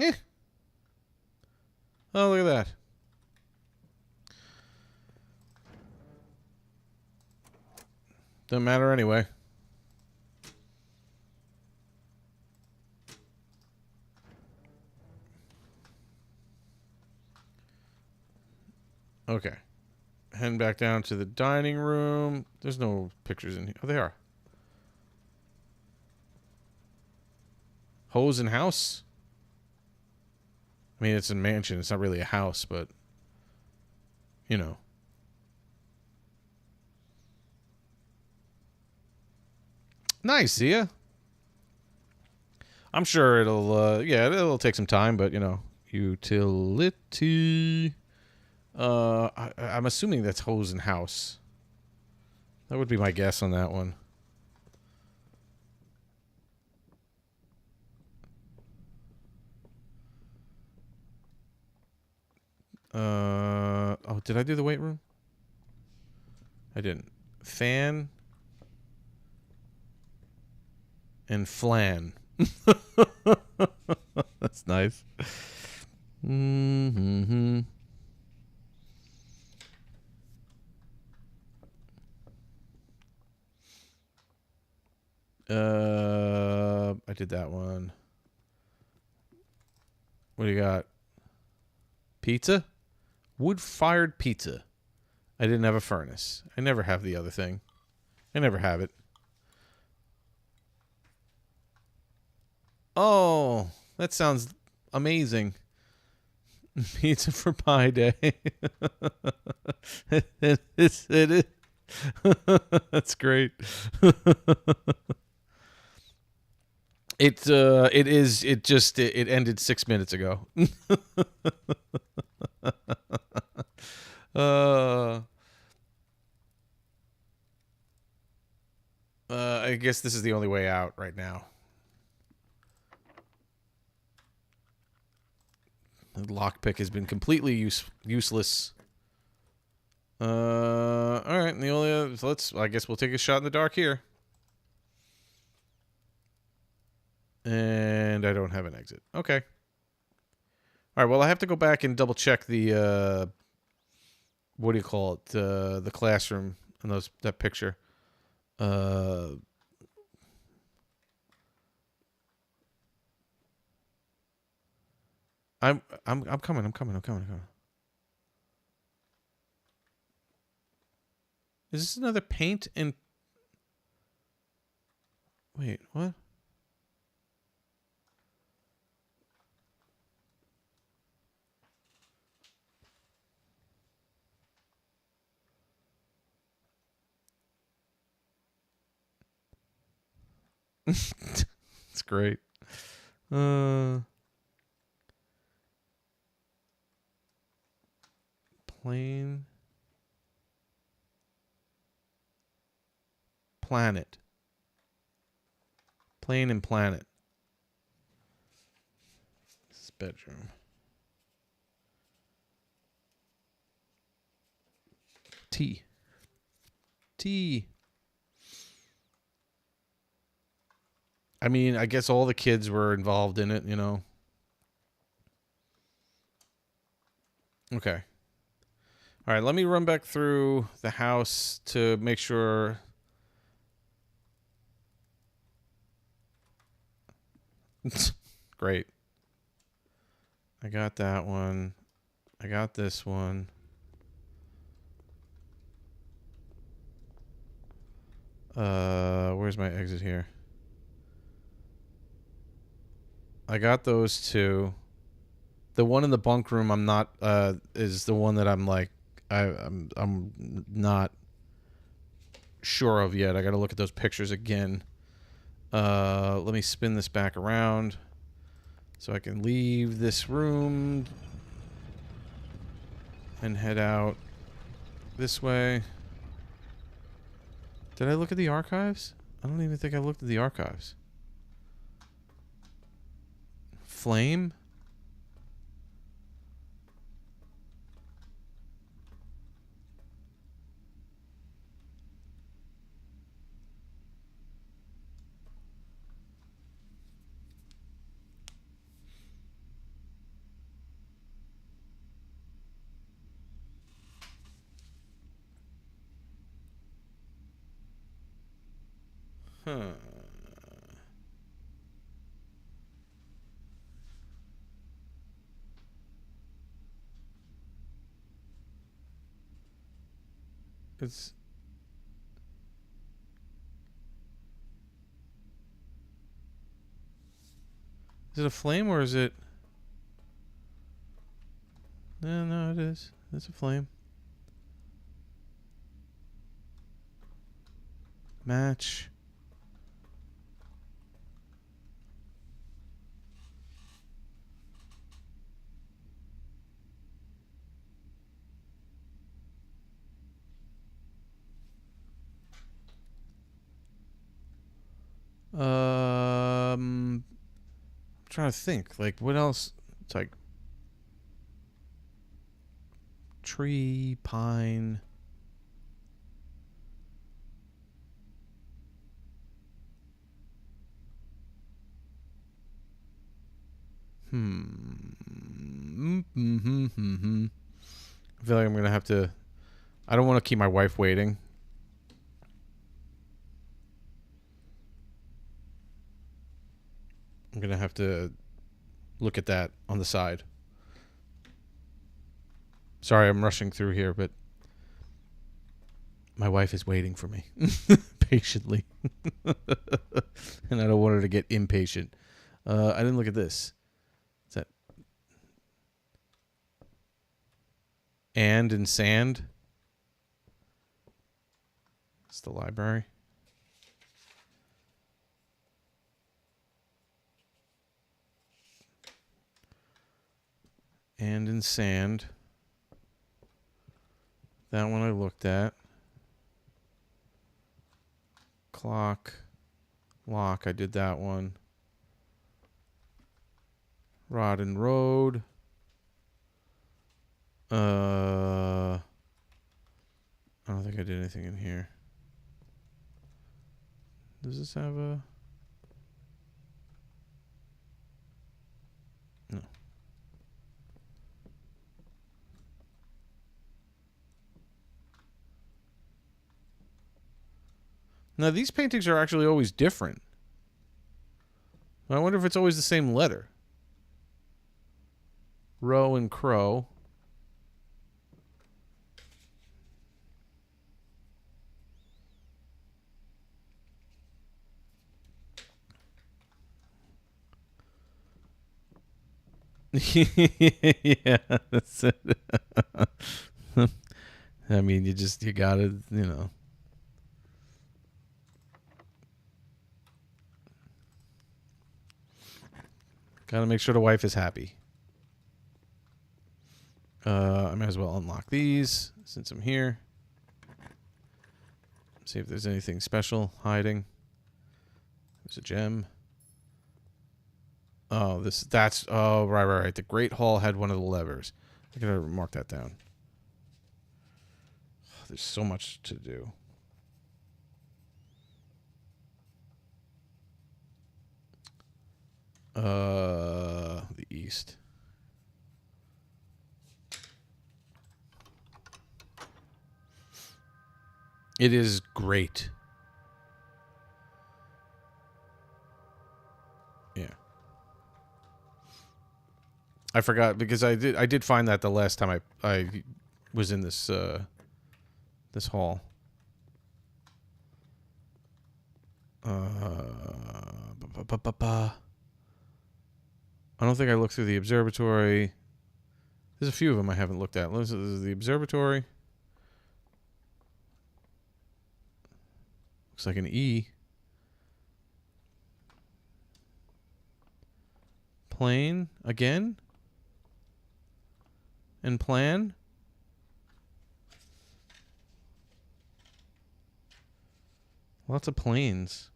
Eh. Oh, look at that. Doesn't matter anyway. Okay. Heading back down to the dining room. There's no pictures in here. Oh, they are. Hose and house? I mean, it's a mansion. It's not really a house, but, you know. Nice, Zia. I'm sure it'll take some time, but, you know, utility. I'm assuming that's hose and house. That would be my guess on that one. Oh, did I do the weight room? I didn't. Fan and flan. That's nice. Mm-hmm. I did that one. What do you got? Pizza? Wood-fired pizza. I didn't have a furnace. I never have the other thing. I never have it. Oh, that sounds amazing. Pizza for Pie Day. It is. That's great. It is. It ended 6 minutes ago. uh, I guess this is the only way out right now. The lockpick has been completely useless. All right. And the only other, I guess we'll take a shot in the dark here. And I don't have an exit. Okay. All right. Well, I have to go back and double check the what do you call it? The classroom and that picture. I'm coming. I'm coming. Is this another paint and... Wait, what? It's great. Plane. Planet. Plane and planet. This is bedroom. Tea. I mean, I guess all the kids were involved in it, you know. Okay. All right, let me run back through the house to make sure. Great. I got that one. I got this one. Where's my exit here? I got those two. The one in the bunk room I'm not is the one that I'm like I'm not sure of yet. I got to look at those pictures again. Let me spin this back around so I can leave this room and head out this way. Did I look at the archives? I don't even think I looked at the archives. Flame? Huh. Is it a flame or is it... No, it is. It's a flame. Match. I'm trying to think. Like, what else? It's like tree, pine. I feel like I'm gonna have to. I don't want to keep my wife waiting. I'm gonna have to look at that on the side. Sorry, I'm rushing through here, but my wife is waiting for me patiently, and I don't want her to get impatient. I didn't look at this. Is that And in sand. It's the library. And in sand. That one I looked at. Clock. Lock, I did that one. Rod and Road. I don't think I did anything in here. Does this have a... No. Now, these paintings are actually always different. I wonder if it's always the same letter. Row and Crow. Yeah, that's it. I mean, you gotta, gotta make sure the wife is happy. I might as well unlock these since I'm here. See if there's anything special hiding. There's a gem. Oh, right. The Great Hall had one of the levers. I gotta mark that down. There's so much to do. The east. It is great. Yeah. I forgot because I did find that the last time I was in this this hall. I don't think I looked through the observatory. There's a few of them I haven't looked at. This is the observatory. Looks like an E. Plane again? And plan? Lots of planes.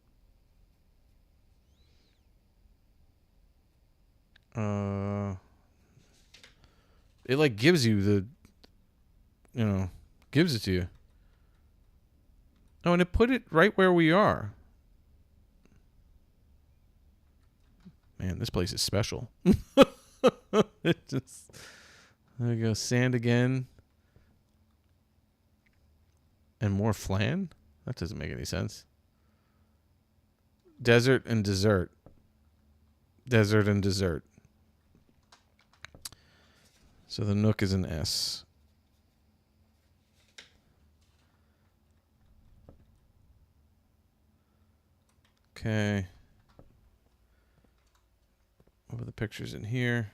It like gives you gives it to you. Oh, and it put it right where we are. Man, this place is special. It just, there we go. Sand again. And more flan? That doesn't make any sense. Desert and dessert. Desert and dessert. So the Nook is an S. Okay. What are the pictures in here?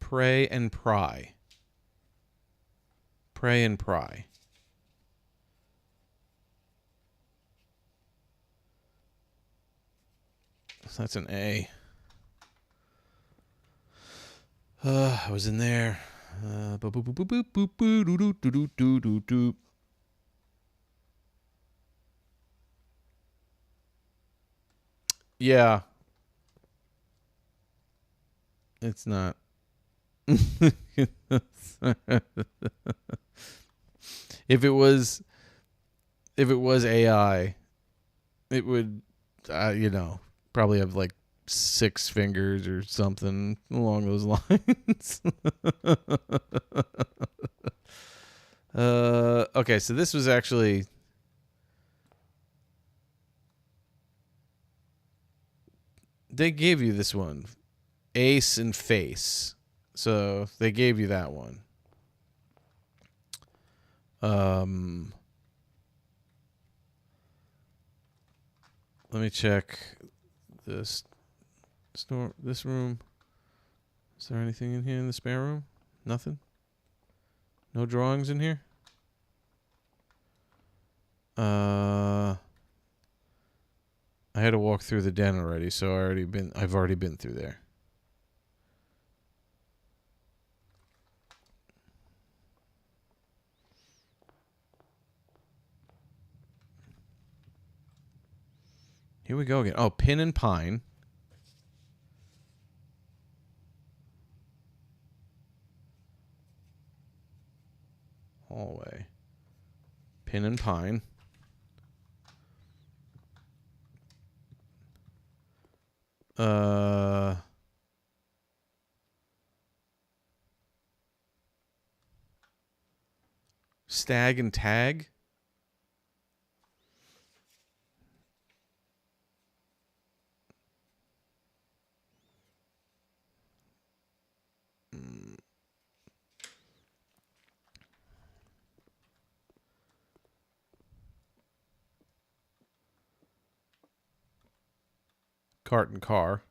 Pray and pry. Pray and pry. So that's an A. I was in there. Yeah. It's not. If it was AI, it would, probably have like 6 fingers or something along those lines. Okay, so this was actually. They gave you this one. Ace and face. So they gave you that one. Let me check this store. This room. Is there anything in here in the spare room? Nothing. No drawings in here. I had to walk through the den already, so I've already been through there. Here we go again. Oh, Pin and Pine. Hallway. Pin and Pine. Stag and Tag. Cart and Car.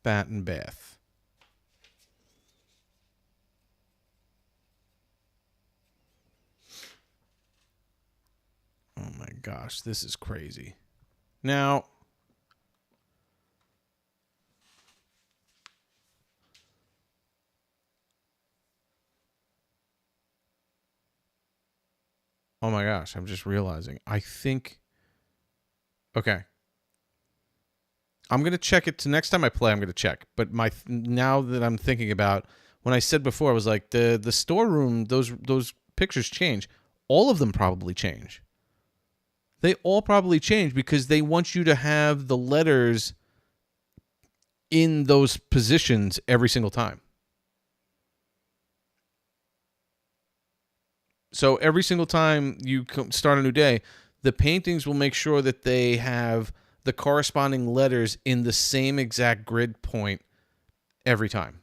Bat and Bath. Oh my gosh, this is crazy. Now, oh my gosh, I'm just realizing. I think. Okay. I'm going to check it to next time I play. I'm going to check. But now that I'm thinking about when I said before, I was like the storeroom. Those pictures change. All of them probably change. They all probably change because they want you to have the letters in those positions every single time. So every single time you start a new day, the paintings will make sure that they have the corresponding letters in the same exact grid point every time.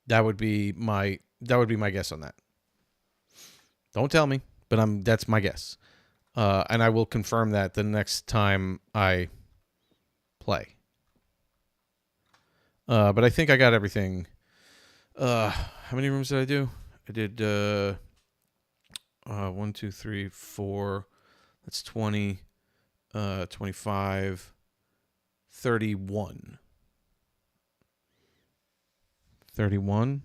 That would be my guess on that. Don't tell me, but that's my guess. And I will confirm that the next time I play. But I think I got everything. How many rooms did I do? I did 1, 2, 3, 4. That's 20, 25, 31. 31?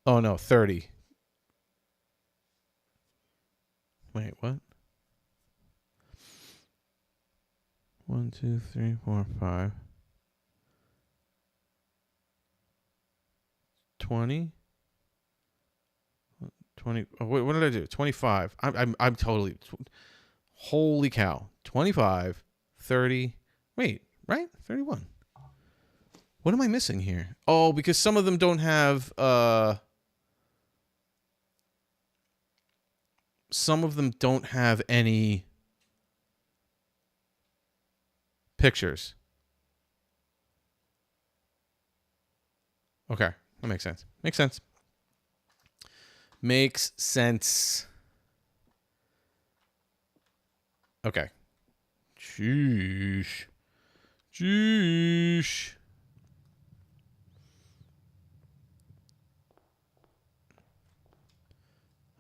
Oh, no, 30. Wait, what? 1, 2, 3, 4, 5. 20? 20. Oh, wait, what did I do? 25. I'm totally. Holy cow. 25, 30. Wait, right? 31. What am I missing here? Oh, because some of them don't have any pictures. Okay, that makes sense. Makes sense. Makes sense. Okay. Sheesh. Sheesh.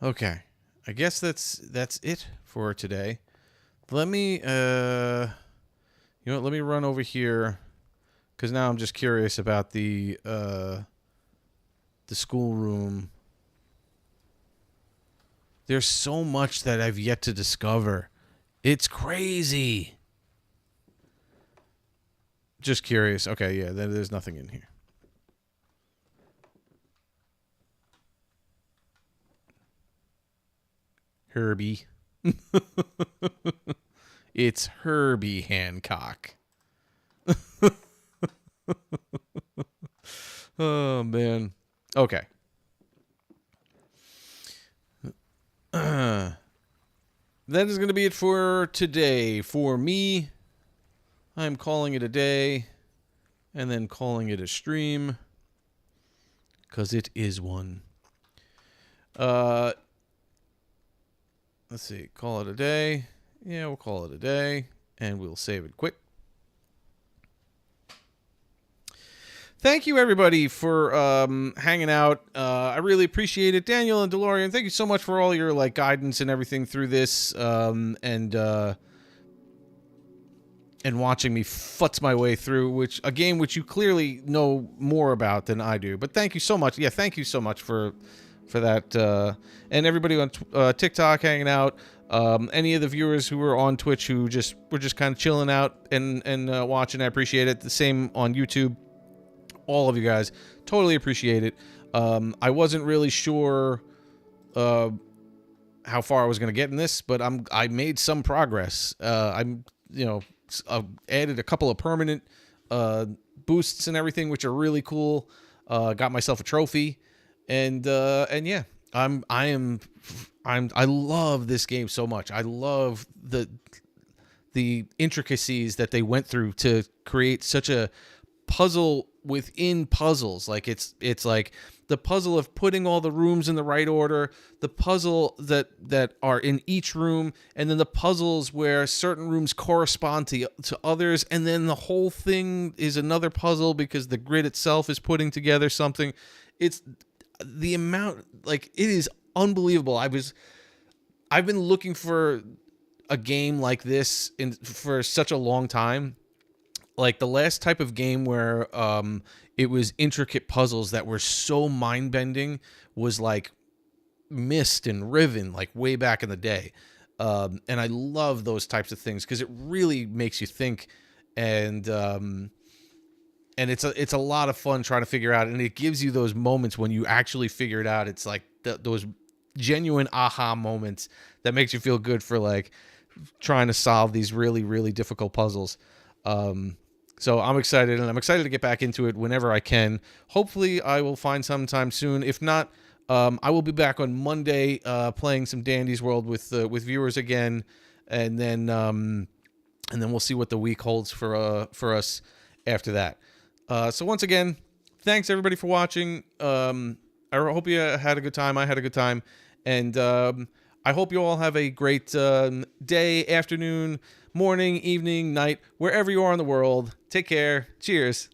Okay. I guess that's it for today. Let me you know what, let me run over here cuz now I'm just curious about the schoolroom. There's so much that I've yet to discover. It's crazy. Just curious. Okay, yeah, there's nothing in here. Herbie. It's Herbie Hancock. Oh, man. Okay. That is going to be it for today. For me, I'm calling it a day and then calling it a stream because it is one. Let's see. Call it a day. Yeah, we'll call it a day and we'll save it quick. Thank you, everybody, for hanging out. I really appreciate it. Daniel and DeLorean, thank you so much for all your guidance and everything through this, and watching me futz my way through a game which you clearly know more about than I do. But thank you so much. Yeah, thank you so much for that. And everybody on TikTok hanging out. Any of the viewers who were on Twitch who were just kind of chilling out and watching, I appreciate it. The same on YouTube. All of you guys, totally appreciate it. I wasn't really sure how far I was going to get in this, but I made some progress. Added a couple of permanent boosts and everything, which are really cool. Got myself a trophy, and yeah, I love this game so much. I love the intricacies that they went through to create such a puzzle within puzzles. Like it's like the puzzle of putting all the rooms in the right order, the puzzle that are in each room, and then the puzzles where certain rooms correspond to others, and then the whole thing is another puzzle because the grid itself is putting together something. It's the amount, it is unbelievable. I've been looking for a game like this for such a long time. Like the last type of game where it was intricate puzzles that were so mind-bending was like Myst and Riven, like way back in the day. And I love those types of things because it really makes you think, and it's a lot of fun trying to figure out, and it gives you those moments when you actually figure it out. It's like those genuine aha moments that makes you feel good for trying to solve these really, really difficult puzzles. So I'm excited, and I'm excited to get back into it whenever I can. Hopefully I will find some time soon. If not, I will be back on Monday playing some Dandy's World with viewers again, and then we'll see what the week holds for us after that. So once again, thanks everybody for watching. I hope you had a good time. I had a good time, and I hope you all have a great day, afternoon, morning, evening, night, wherever you are in the world. Take care. Cheers.